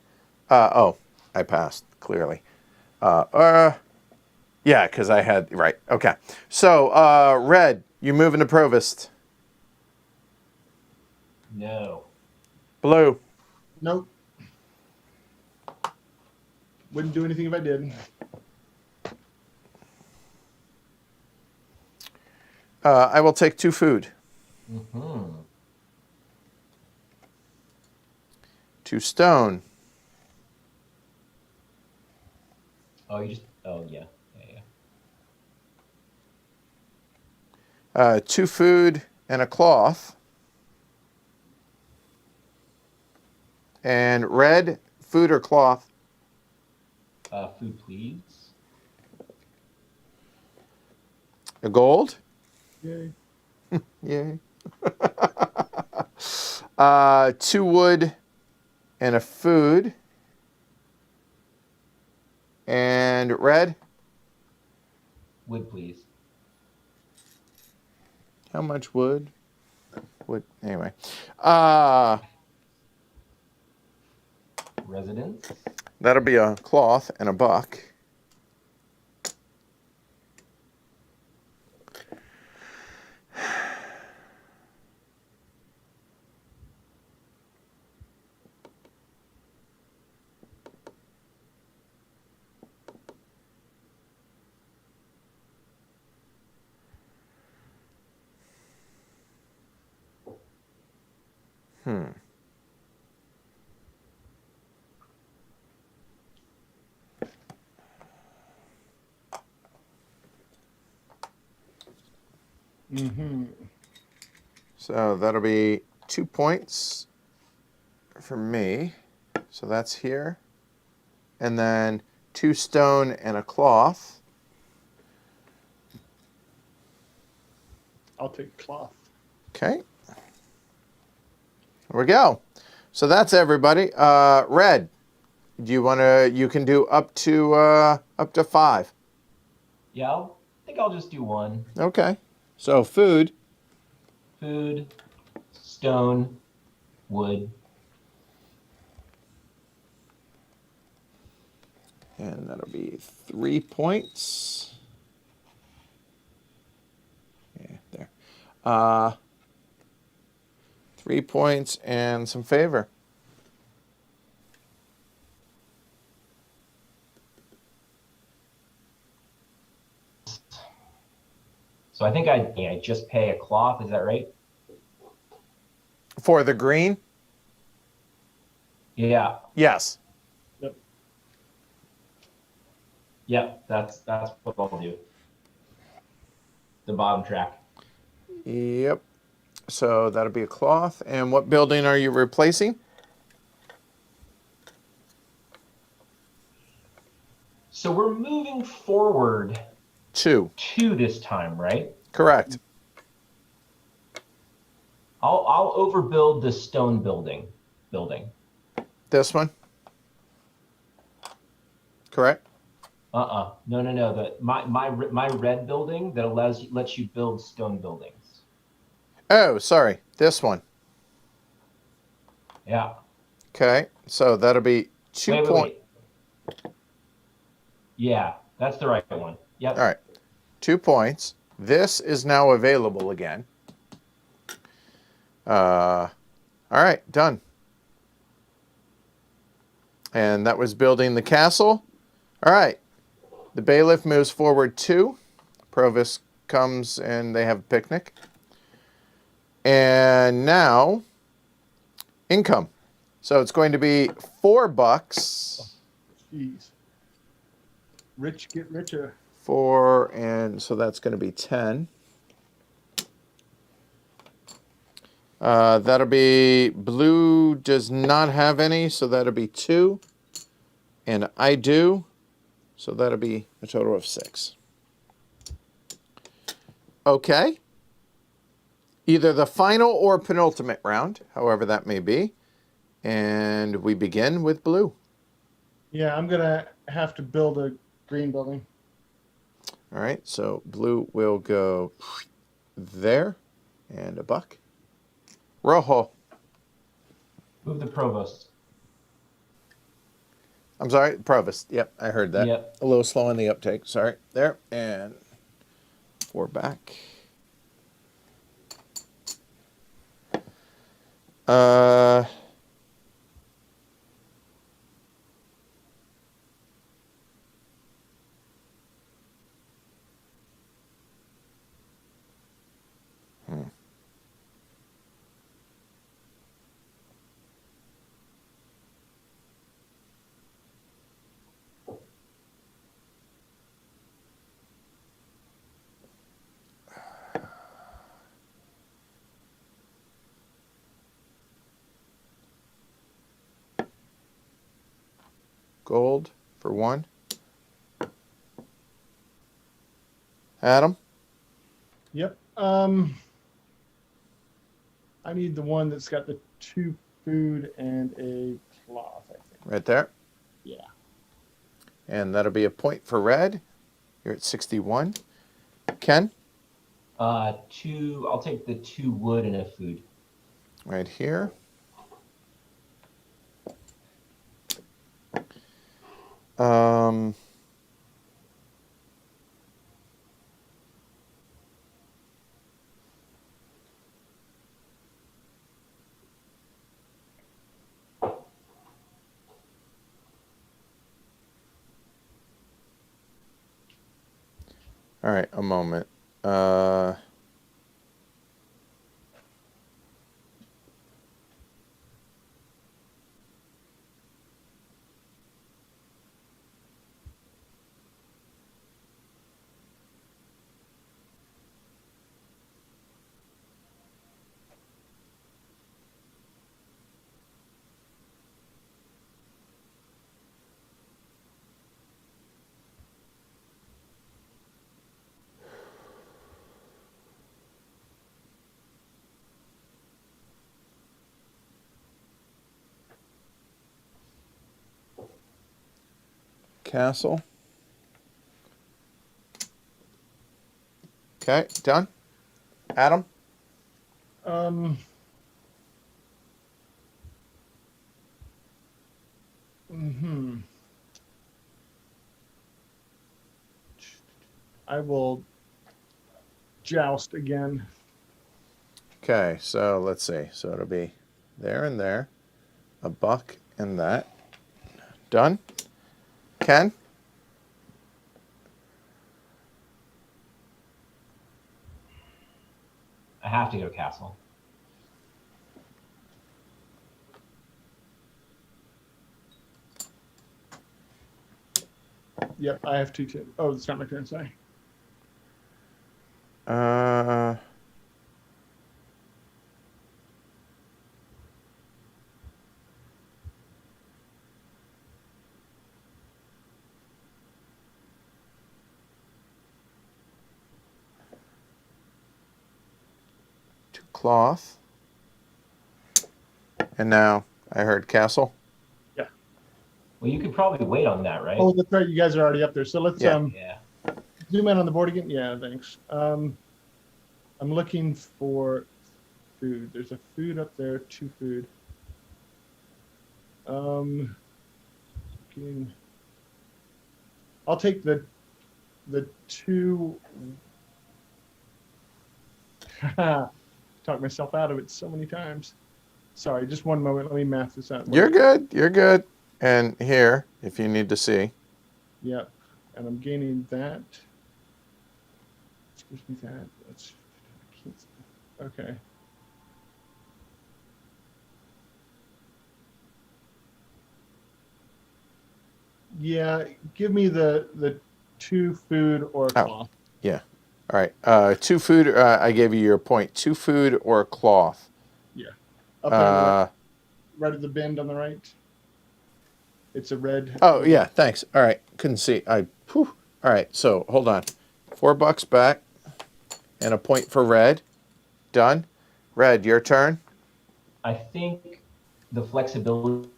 Oh, I passed clearly. Yeah, because I had, right. Okay. So, red, you moving to provost. No. Blue. Nope. Wouldn't do anything if I did. I will take 2 food. Mm-hmm. 2 stone. Oh, you just. Oh, yeah. Yeah. 2 food and a cloth. And red, food or cloth. Food, please. A gold. Yay. Yay. 2 wood and a food. And red. Wood, please. How much wood? Wood. Anyway. Residence. That'll be a cloth and a buck. Mm-hmm. So that'll be 2 points for me. So that's here. And then 2 stone and a cloth. I'll take cloth. Okay. There we go. So that's everybody. Red, do you want to? You can do up to 5. Yeah, I think I'll just do 1. Okay. So food. Food, stone, wood. And that'll be 3 points. Yeah, there. 3 points and some favor. So I think I just pay a cloth. Is that right? For the green? Yeah. Yes. Yep. That's what I'll do. The bottom track. Yep. So that'll be a cloth. And what building are you replacing? So we're moving forward 2. 2 this time, right? Correct. I'll overbuild the stone building. This one? Correct. No. My red building that lets you build stone buildings. Oh, sorry. This one. Yeah. Okay. So that'll be 2 points. Wait. Yeah, that's the right one. Yep. All right. 2 points. This is now available again. All right. Done. And that was building the castle. All right. The bailiff moves forward 2. Provost comes and they have a picnic. And now, income. So it's going to be $4. Jeez. Rich get richer. 4, and so that's going to be 10. That'll be blue does not have any, so that'll be 2. And I do, so that'll be a total of 6. Okay. Either the final or penultimate round, however that may be. And we begin with blue. Yeah, I'm going to have to build a green building. All right, so blue will go there and a buck. Rojo. Move the provost. I'm sorry, Provost. Yep, I heard that. Yep. A little slow on the uptake. Sorry. There. And 4 back. Uh, Gold for 1. Adam? Yep. I need the one that's got the 2 food and a cloth, I think. Right there. Yeah. And that'll be a point for red. You're at 61. Ken? 2. I'll take the 2 wood and a food. Right here. Um, all right, a moment. Castle. Okay, done. Adam? I will joust again. Okay, so let's see. So it'll be there and there, a buck and that. Done. Ken? I have to go castle. Yep, I have 2 too. Oh, it's not my turn, sorry. Uh, two cloth. And now I heard castle. Well, you could probably wait on that, right? Oh, that's right. You guys are already up there. So let's Yeah. Yeah. zoom in on the board again. Yeah, thanks. I'm looking for food. There's a food up there, 2 food. I'll take the 2. Talk myself out of it so many times. Sorry, just one moment. Let me math this out. You're good. You're good. And here, if you need to see. Yep. And I'm gaining that. Excuse me, that. That's okay. Yeah, give me the 2 food or a cloth. Yeah. All right. 2 food. I gave you your point. 2 food or cloth. Yeah. Up there on the right of the bend on the right. It's a red. Oh, yeah. Thanks. All right. Couldn't see. All right. So hold on. $4 back and a point for red. Done. Red, your turn. I think the flexibility,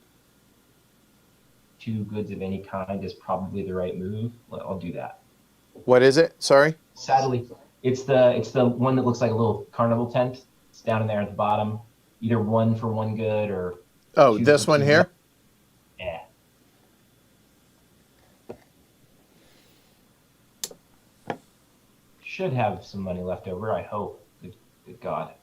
2 goods of any kind is probably the right move. I'll do that. What is it? Sorry. Sadly, it's the one that looks like a little carnival tent. It's down in there at the bottom. Either 1 for 1 good or. Oh, 2 this for one 2 here? Yeah. should have some money left over. I hope. Good God.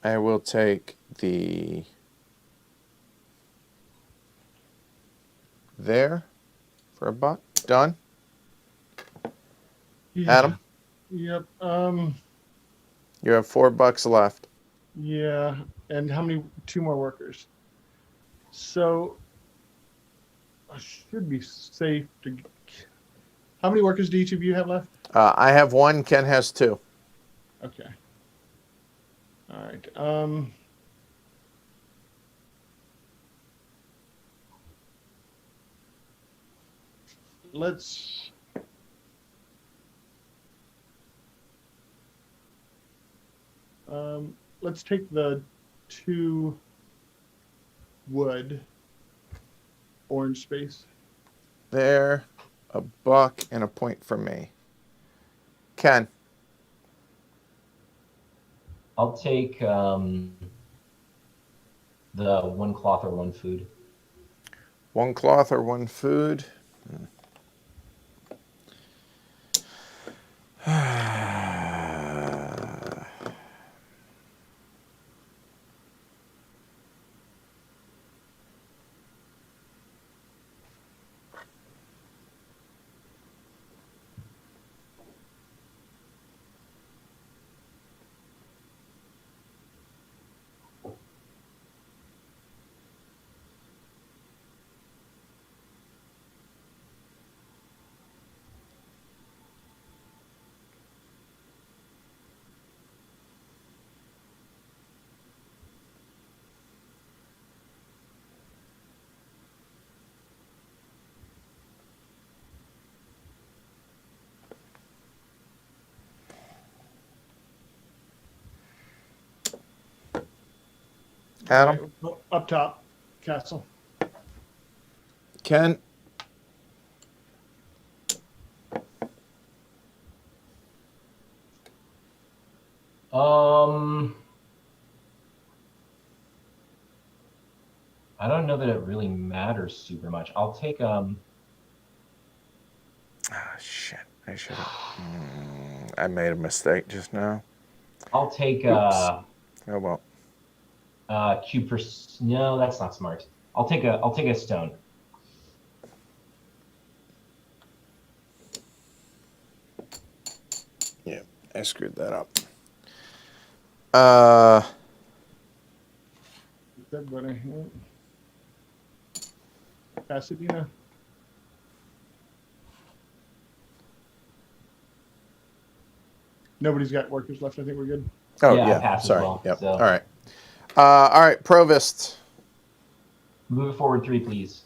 I will take the there for $1. Done. Yeah. Adam, Yep. you have $4 left. Yeah. And how many? 2 more workers. So I should be safe to. How many workers do each of you have left? I have 1. Ken has 2. Okay. All right. Let's. Let's take the 2 wood orange space. There, $1 and a point for me. Ken, I'll take the 1 cloth or 1 food. 1 cloth or 1 food. Adam, All right, up top, castle. Ken, I don't know that it really matters super much. I'll take shit. I should have. I made a mistake just now. I'll take Oh well. cube per. No, that's not smart. I'll take a stone. Yeah, I screwed that up. Everybody. Pasadena. Nobody's got workers left. I think we're good. Oh Yeah, I yeah. pass as Sorry. well, Yep. so. All right. All right. Provost. Move it forward 3, please.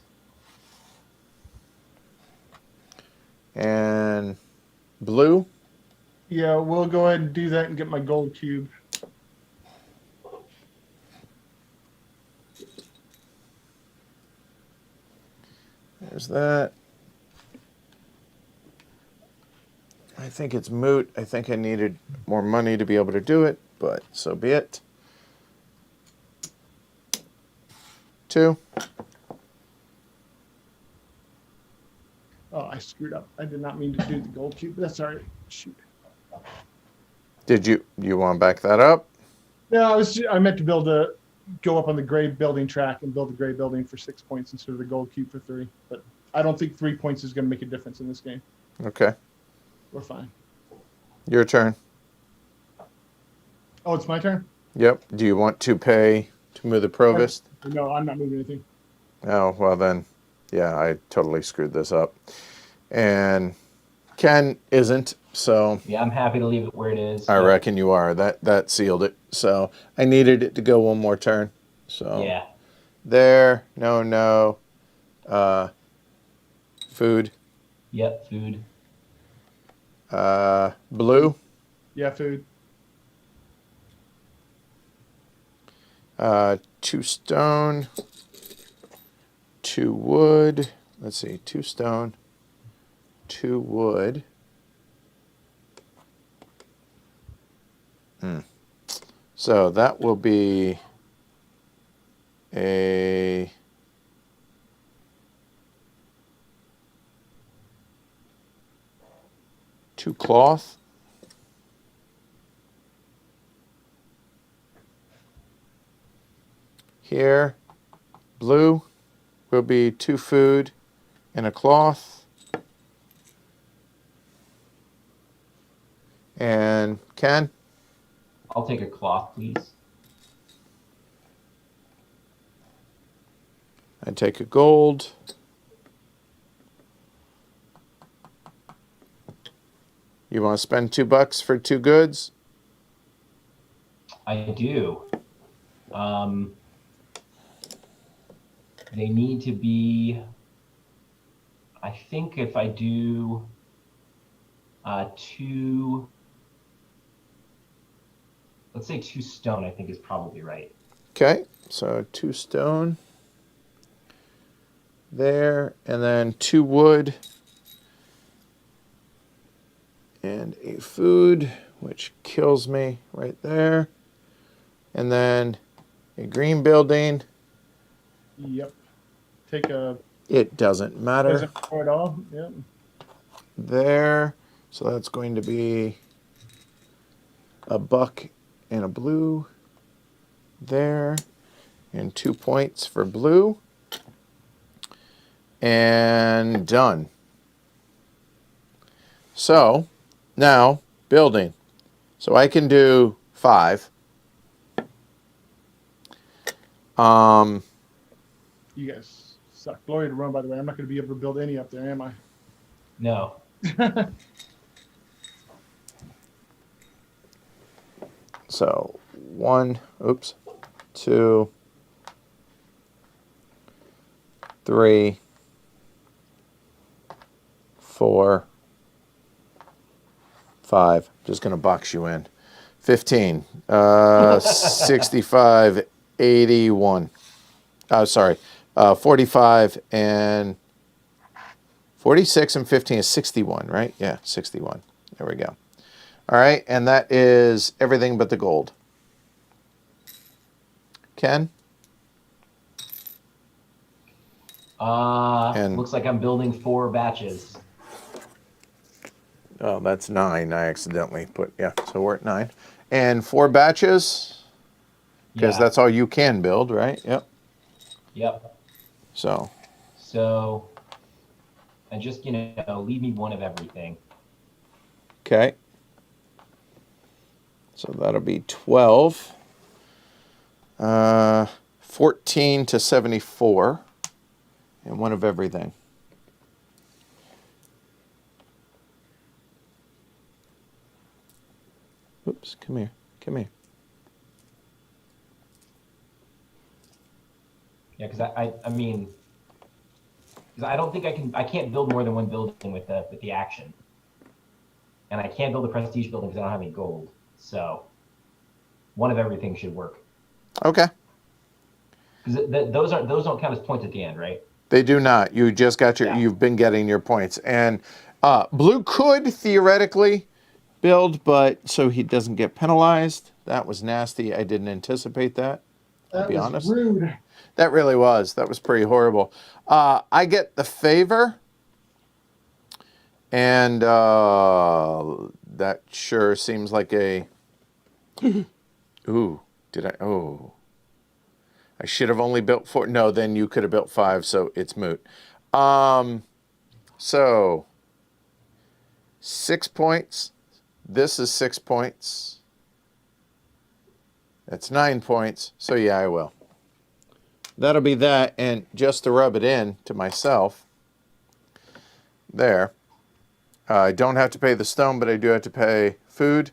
And blue. Yeah, we'll go ahead and do that and get my gold cube. There's that. I think it's moot. I think I needed more money to be able to do it, but so be it. 2. Oh, I screwed up. I did not mean to do the gold cube. That's all right. Shoot. Did you want to back that up? No, I meant to go up on the gray building track and build a gray building for 6 points instead of the gold cube for 3. But I don't think 3 points is going to make a difference in this game. Okay. We're fine. Your turn. Oh, it's my turn? Yep. Do you want to pay to move the provost? No, I'm not moving anything. Oh, well then, yeah, I totally screwed this up. And Ken isn't, so Yeah, I'm happy to leave it where it is. I Yep. reckon you are. That sealed it. So I needed it to go one more turn. So Yeah. there, no. Food. Yep, food. Blue. Yeah, food. 2 stone. 2 wood. let's see, 2 stone, 2 wood. So that will be a 2 cloth. Here, blue will be 2 food and a cloth. And Ken? I'll take a cloth, please. I take a gold. You want to spend $2 for 2 goods? I do. They need to be, I think if I do 2, let's say 2 stone, I think is probably right. Okay, so 2 stone there, and then 2 wood and a food, which kills me right there. And then a green building. Yep. Take a. It doesn't matter. Doesn't matter at all. Yep. There. So that's going to be a buck and a blue there. And 2 points for blue. And done. So now building. So I can do 5. You guys suck. Glory to run, by the way. I'm not going to be able to build any up there, am I? No. So 1, 2, 3, 4, 5. Just going to box you in. 15, 65, 81. Sorry, 45 and 46 and 15 is 61, right? Yeah, 61. There we go. All right, and that is everything but the gold. Ken? And looks like I'm building 4 batches. oh, that's 9. I accidentally put, yeah, so we're at 9. And 4 batches, because that's all you can build, right? Yep. Yep. So, and just, leave me 1 of everything. okay. So that'll be 12. 14 to 74. And 1 of everything. Oops, come here. Come here. Yeah, because I mean, because I don't think I can't build more than 1 building with the action. And I can't build a prestige building because I don't have any gold. So 1 of everything should work. Okay. Because those don't count as points at the end, right? They do not. You just got you've been getting your points. And blue could theoretically build, but so he doesn't get penalized. That was nasty. I didn't anticipate that. I'll be honest. That was rude. That really was. That was pretty horrible. I get the favor. And that sure seems like a... Ooh, did I... Oh. I should have only built 4. No, then you could have built 5, so it's moot. So 6 points. This is 6 points. That's 9 points. So yeah, I will. That'll be that. And just to rub it in to myself, there. I don't have to pay the stone, but I do have to pay food.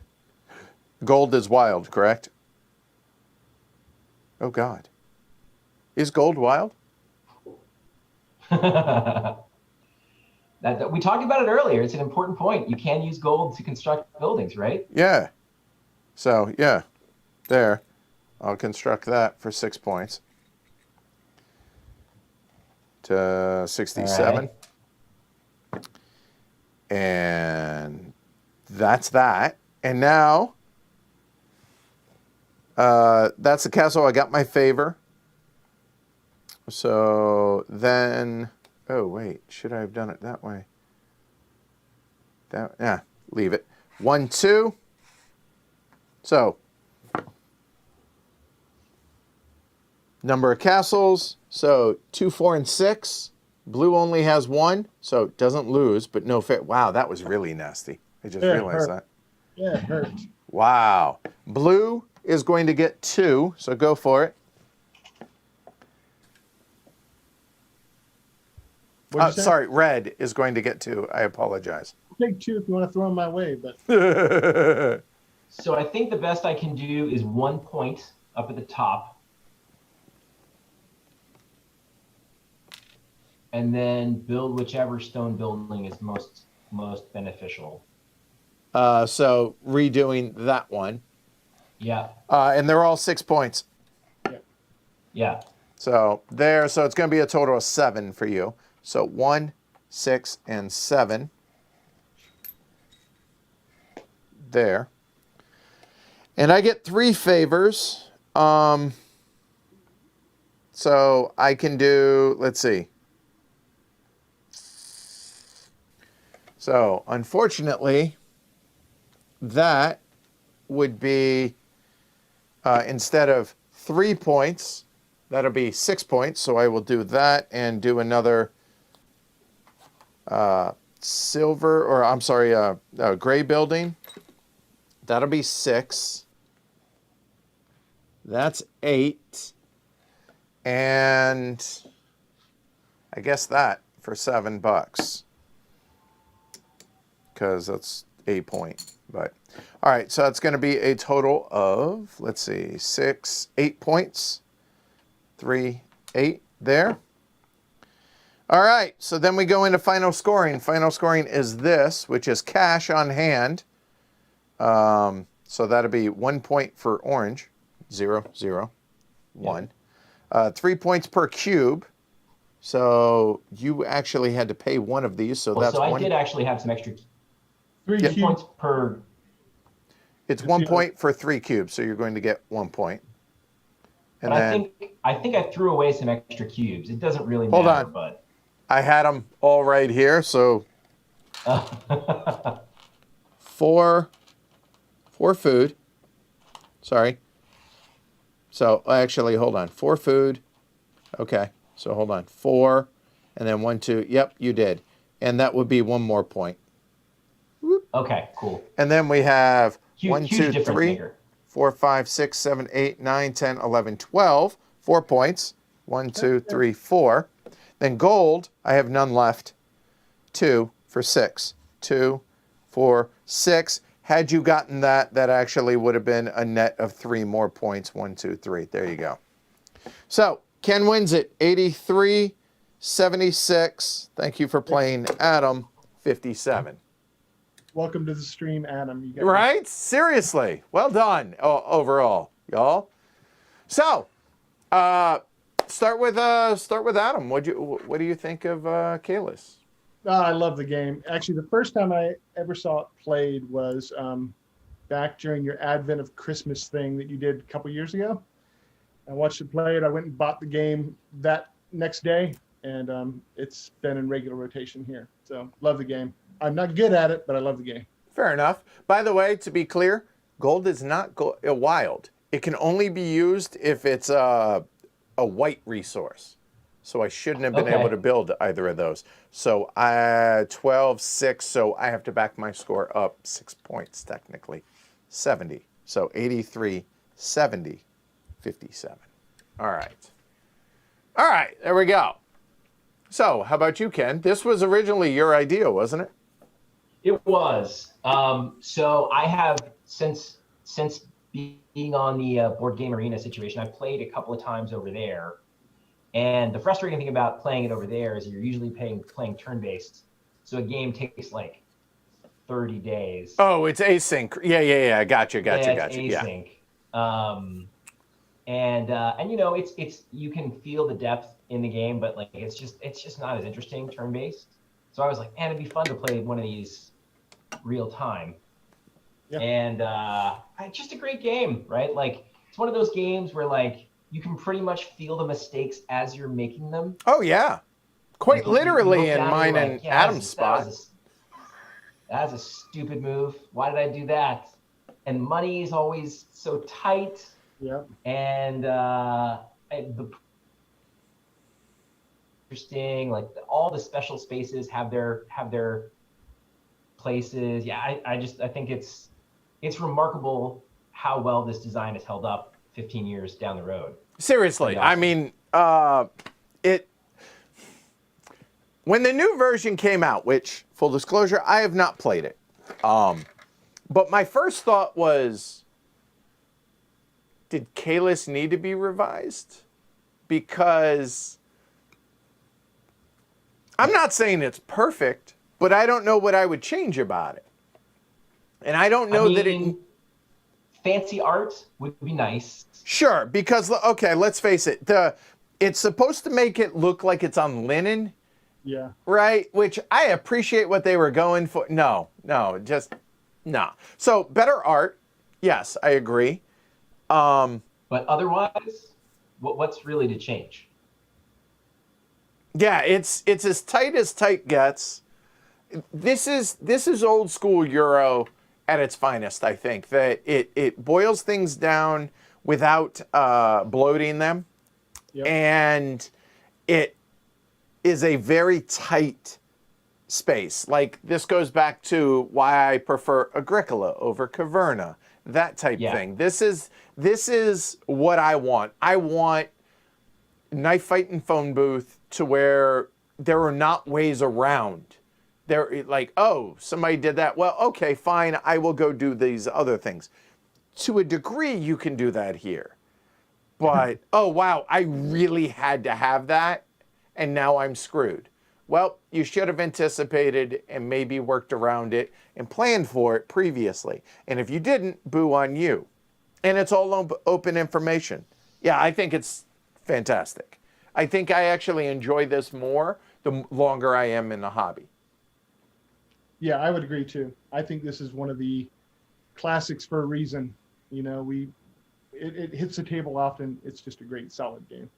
Gold is wild, correct? Oh, God. Is gold wild? We talked about it earlier. It's an important point. You can use gold to construct buildings, right? Yeah. So, yeah. There. I'll construct that for 6 points. to 67. All And that's that. And now, that's the castle. I got my favor. So then, oh wait, should I have done it that way? Yeah, leave it. 1, 2. So, number of castles. So 2, 4, and 6. Blue only has 1, so it doesn't lose, but no fair. Wow, that was really nasty. I just realized that. Yeah, it hurt. Wow. Blue is going to get 2, so go for it. Sorry, red is going to get 2. I apologize. I'll take 2 if you want to throw them my way, but So I think the best I can do is 1 point up at the top. And then build whichever stone building is most beneficial. So redoing that one. Yeah. And they're all 6 points. Yeah. So there, so it's going to be a total of 7 for you. So 1, 6, and 7. There. And I get 3 favors. So I can do, let's see. So unfortunately, that would be, instead of 3 points, that'll be 6 points. So I will do that and do another silver, or I'm sorry, gray building. That'll be 6. That's 8. And I guess that for $7. Because that's a point. But all right, so it's going to be a total of, let's see, 8 points. 3, 8 there. All right, so then we go into final scoring. Final scoring is this, which is cash on hand. So that'll be 1 point for orange, 0, 0, 1. 3 points per cube. So you actually had to pay one of these. So that's so I one. did actually have some extra 3 2 points per. It's 1 point for 3 cubes, so you're going to get 1 point. And but then I think I threw away some extra cubes. It doesn't really hold matter, on. but I had them all right here. So 4 food. Sorry. So actually, hold on. 4 food. Okay. So hold on. 4, and then 1, 2. Yep, you did. And that would be 1 more point. Whoop. Okay, cool. And then we have Huge, 1, huge 2, 3, maker. 4, 5, 6, 7, 8, 9, 10, 11, 12. 4 points. 1, 2, 3, 4. Then gold, I have none left. 2 for 6. 2, 4, 6. Had you gotten that, that actually would have been a net of 3 more points. 1, 2, 3. There you go. So Ken wins it. 83, 76. Thank you for playing, Adam. 57. welcome to the stream, Adam. You got Right? Seriously. Well done overall, y'all. So, start with Adam. What do you think of Caylus? I love the game. Actually, the first time I ever saw it played was back during your Advent of Christmas thing that you did a couple years ago. I watched it play it. I went and bought the game that next day, and it's been in regular rotation here. So love the game. I'm not good at it, but I love the game. Fair enough. By the way, to be clear, gold is not wild. It can only be used if it's a white resource. So I shouldn't have been able to build either of those. So 12, 6, so I have to back my score up 6 points technically. 70. So 83, 70, 57. All right. All right, there we go. So how about you, Ken? This was originally your idea, wasn't it? It was. So I have, since being on the Board Game Arena situation, I've played a couple of times over there. And the frustrating thing about playing it over there is you're usually playing turn-based. So a game takes like 30 days. Oh, it's async. Yeah. Gotcha. It's async. and you know, it's you can feel the depth in the game, but like it's just not as interesting turn-based. So I was like, man, it'd be fun to play one of these real time. Yeah. And just a great game, right? Like it's one of those games where like you can pretty much feel the mistakes as you're making them. Oh yeah, quite Like, you literally look in down mine and you're and like, yeah, Adam's spot. That's a stupid move. Why did I do that? And money is always so tight. Yep. And the interesting, like all the special spaces have their places. Yeah, I think it's remarkable how well this design has held up 15 years down the road. Seriously, Awesome. I mean, when the new version came out, which, full disclosure, I have not played it. But my first thought was, did Caylus need to be revised? Because I'm not saying it's perfect, but I don't know what I would change about it. And I don't know that it... Fancy art would be nice. Sure, because, okay, let's face it. It's supposed to make it look like it's on linen. Yeah. Right? Which I appreciate what they were going for. No. So better art. Yes, I agree. But otherwise, what's really to change? Yeah, it's as tight gets. This is old school Euro at its finest, I think. That it boils things down without bloating them. Yep. And it is a very tight space. Like, this goes back to why I prefer Agricola over Caverna, that type thing. This is what I want. I want knife fight and phone booth to where there are not ways around. They're like, oh, somebody did that. Well, okay, fine. I will go do these other things. To a degree, you can do that here. But, oh, wow, I really had to have that, and now I'm screwed. Well, you should have anticipated and maybe worked around it and planned for it previously. And if you didn't, boo on you. And it's all open information. Yeah, I think it's fantastic. I think I actually enjoy this more the longer I am in the hobby. Yeah, I would agree too. I think this is one of the classics for a reason. You know, it hits the table often. It's just a great, solid game.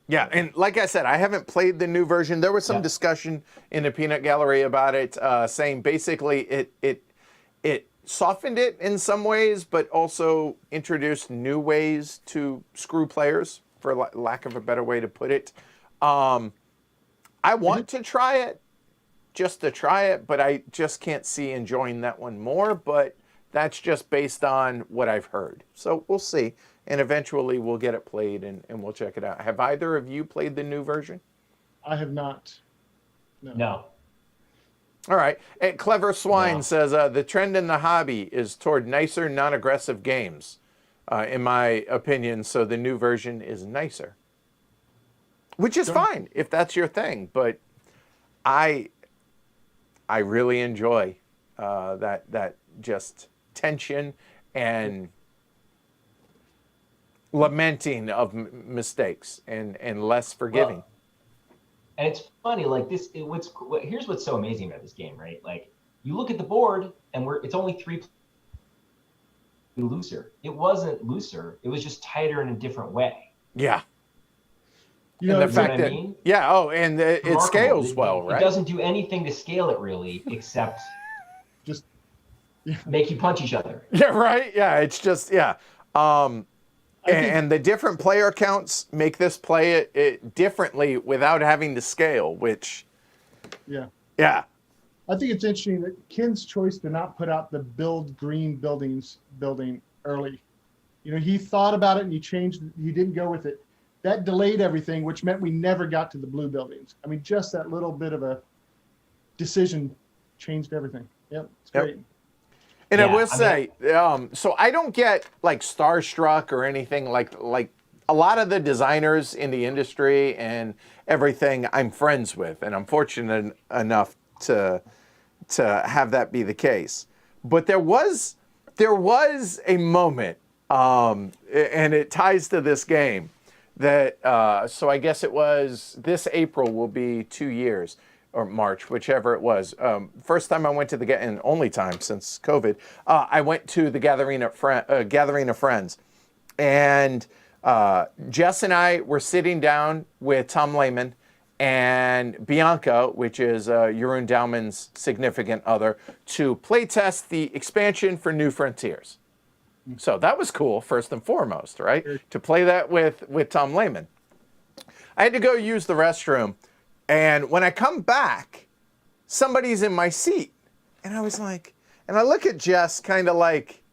Yeah, and like I said, I haven't played the new version. There was some discussion in the Peanut Gallery about it, saying basically it softened it in some ways, but also introduced new ways to screw players, for lack of a better way to put it. I want to try it, just to try it, but I just can't see enjoying that one more. But that's just based on what I've heard. So we'll see. And eventually we'll get it played and we'll check it out. Have either of you played the new version? I have not. No. All right. And Clever Swine says, the trend in the hobby is toward nicer, non-aggressive games, in my opinion. So the new version is nicer. Which is fine if that's your thing. But I really enjoy that just tension and lamenting of mistakes and less forgiving. Well, and it's funny, like here's what's so amazing about this game, right? Like, you look at the board and it's only 3 looser. It wasn't looser. It was just tighter in a different way. Yeah. You know, and the fact what I that, mean? yeah, oh, and it scales well, right? It doesn't do anything to scale it really, except just make you punch each other. Yeah, right? Yeah, it's just, yeah. And the different player counts make this play it differently without having to scale, which... Yeah. Yeah. I think it's interesting that Ken's choice to not put out the build green building early. You know, he thought about it and he didn't go with it. That delayed everything, which meant we never got to the blue buildings. I mean, just that little bit of a decision changed everything. Yep, it's great. And I will say, so I don't get like starstruck or anything like a lot of the designers in the industry and everything I'm friends with, and I'm fortunate enough to have that be the case. But there was a moment and it ties to this game. That so I guess it was this April will be 2 years, or March, whichever it was. First time I went to the and only time since COVID, I went to the gathering of friends, and Jess and I were sitting down with Tom Lehman and Bianca, which is Jeroen Douwman's significant other, to play test the expansion for New Frontiers. So that was cool, first and foremost, right? To play that with Tom Lehman. I had to go use the restroom, and when I come back, somebody's in my seat. And I was like, and I look at Jess kind of like,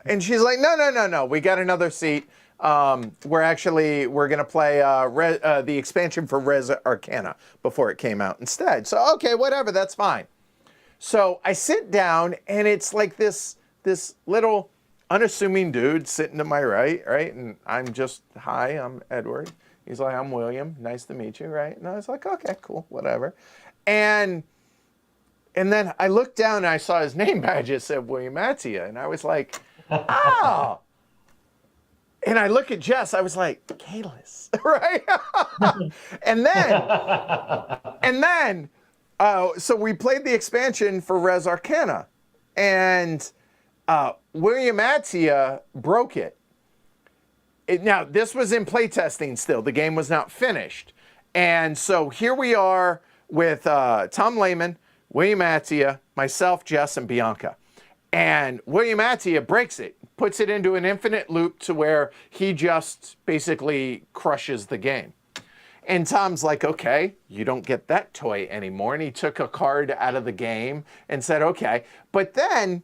and she's like, no, we got another seat. We're going to play the expansion for Res Arcana before it came out instead. So, okay, whatever, that's fine. So I sit down, and it's like this little unassuming dude sitting to my right? And I'm just, hi, I'm Edward. He's like, I'm William. Nice to meet you, right? And I was like, okay, cool, whatever. And then I looked down, and I saw his name badge. It said William Attia, and I was like, oh. And I look at Jess, I was like, Caylus, right? and then, so we played the expansion for Res Arcana, and William Attia broke it. Now, this was in playtesting still. The game was not finished. And so here we are with Tom Lehman, William Attia, myself, Jess, and Bianca. And William Attia breaks it, puts it into an infinite loop to where he just basically crushes the game. And Tom's like, okay, you don't get that toy anymore. And he took a card out of the game and said, okay. But then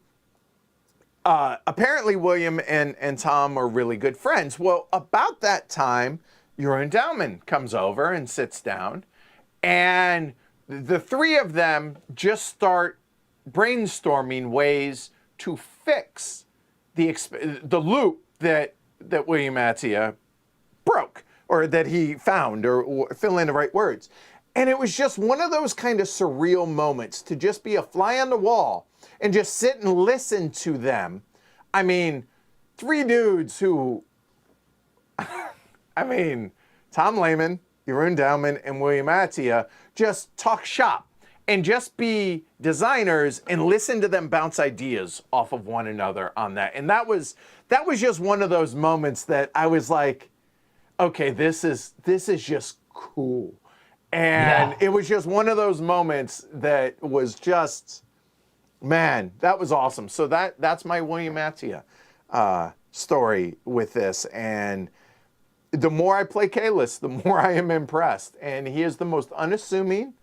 apparently William and Tom are really good friends. Well, about that time, Jeroen Douwman comes over and sits down. And the three of them just start brainstorming ways to fix the loop that William Attia broke, or that he found, or fill in the right words. And it was just one of those kind of surreal moments to just be a fly on the wall and just sit and listen to them. I mean, three dudes who, I mean, Tom Lehman, Jeroen Douwman, and William Attia just talk shop and just be designers and listen to them bounce ideas off of one another on that. And that was just one of those moments that I was like, okay, this is just cool. And It was just one of those moments that was just, man, that was awesome. So that's my William Attia story with this. And the more I play Caylus, the more I am impressed. And he is the most unassuming,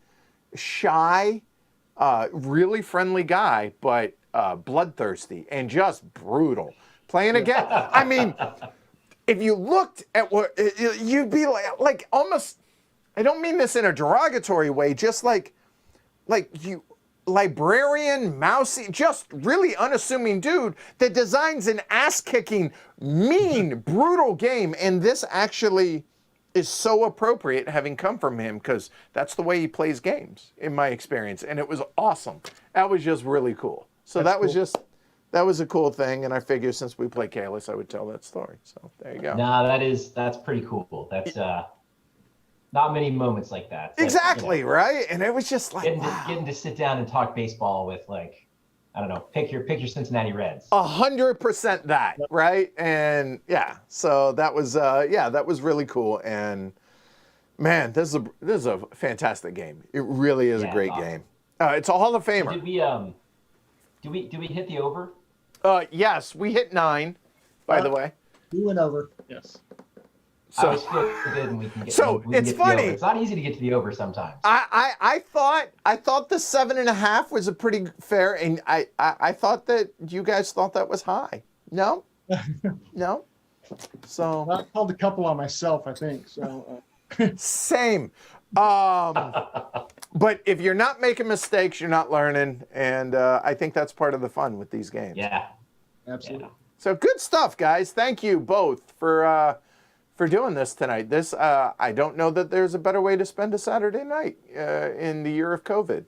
shy, really friendly guy, but bloodthirsty and just brutal. Playing again. I mean, if you looked at what, you'd be like almost, I don't mean this in a derogatory way, just like you, librarian, mousy, just really unassuming dude that designs an ass-kicking, mean, brutal game. And this actually is so appropriate having come from him, because that's the way he plays games, in my experience. And it was awesome. That was just really cool. So that was a cool thing. And I figure since we play Caylus, I would tell that story. So there you go. No, that's pretty cool. That's not many moments like that. It's exactly, like, right? And it was just like, getting to sit down and talk baseball with, like, I don't know, pick your Cincinnati Reds. 100% that, right? And yeah, so that was really cool. And man, this is a fantastic game. It really is a great game. It's a Hall of Famer. Did we hit the over? Yes, we hit 9, by the way. We went over, yes. So, I always feel good when we can get. So it's funny. It's not easy to get to the over sometimes. I thought the 7.5 was a pretty fair, and I thought that you guys thought that was high. No, no. So I called a couple on myself, I think. So same. But if you're not making mistakes, you're not learning, and I think that's part of the fun with these games. Yeah, absolutely. Yeah. So good stuff, guys. Thank you both for doing this tonight. This I don't know that there's a better way to spend a Saturday night in the year of COVID.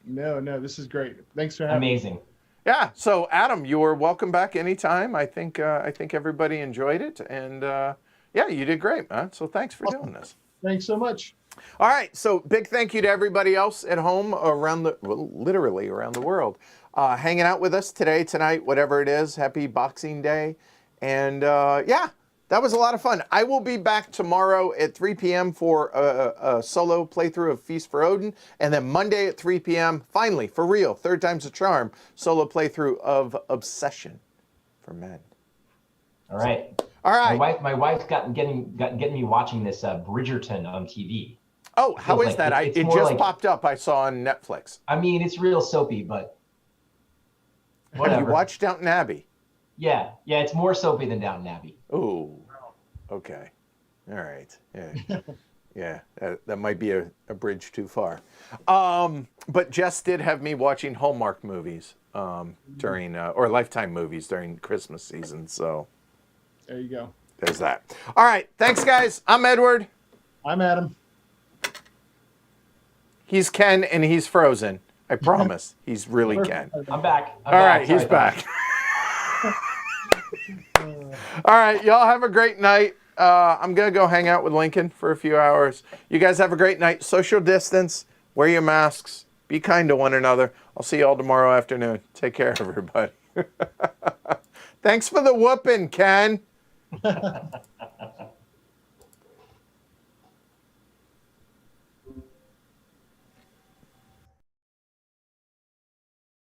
No, this is great. Thanks for having me. Amazing. Yeah. So Adam, you are welcome back anytime. I think everybody enjoyed it, and yeah, you did great, man. So thanks for doing this. Thanks so much. All right. So big thank you to everybody else at home around literally around the world, hanging out with us today, tonight, whatever it is. Happy Boxing Day, and yeah. That was a lot of fun. I will be back tomorrow at 3 p.m. for a solo playthrough of Feast for Odin. And then Monday at 3 p.m., finally, for real, third time's a charm, solo playthrough of Obsession for Men. All right. All right. My wife's getting me watching this Bridgerton on TV. Oh, how is that? It just popped up. I saw on Netflix. I mean, it's real soapy, but whatever. Have you watched Downton Abbey? Yeah, it's more soapy than Downton Abbey. Oh, okay. All right. Yeah, yeah, that might be a bridge too far. But Jess did have me watching Hallmark movies during, or Lifetime movies during Christmas season. So There you go. there's that. All right. Thanks, guys. I'm Edward. I'm Adam. He's Ken, and he's frozen. I promise. He's really Ken. I'm back. All right, he's back. All right, y'all have a great night. I'm going to go hang out with Lincoln for a few hours. You guys have a great night. Social distance. Wear your masks. Be kind to one another. I'll see you all tomorrow afternoon. Take care, everybody. Thanks for the whooping, Ken.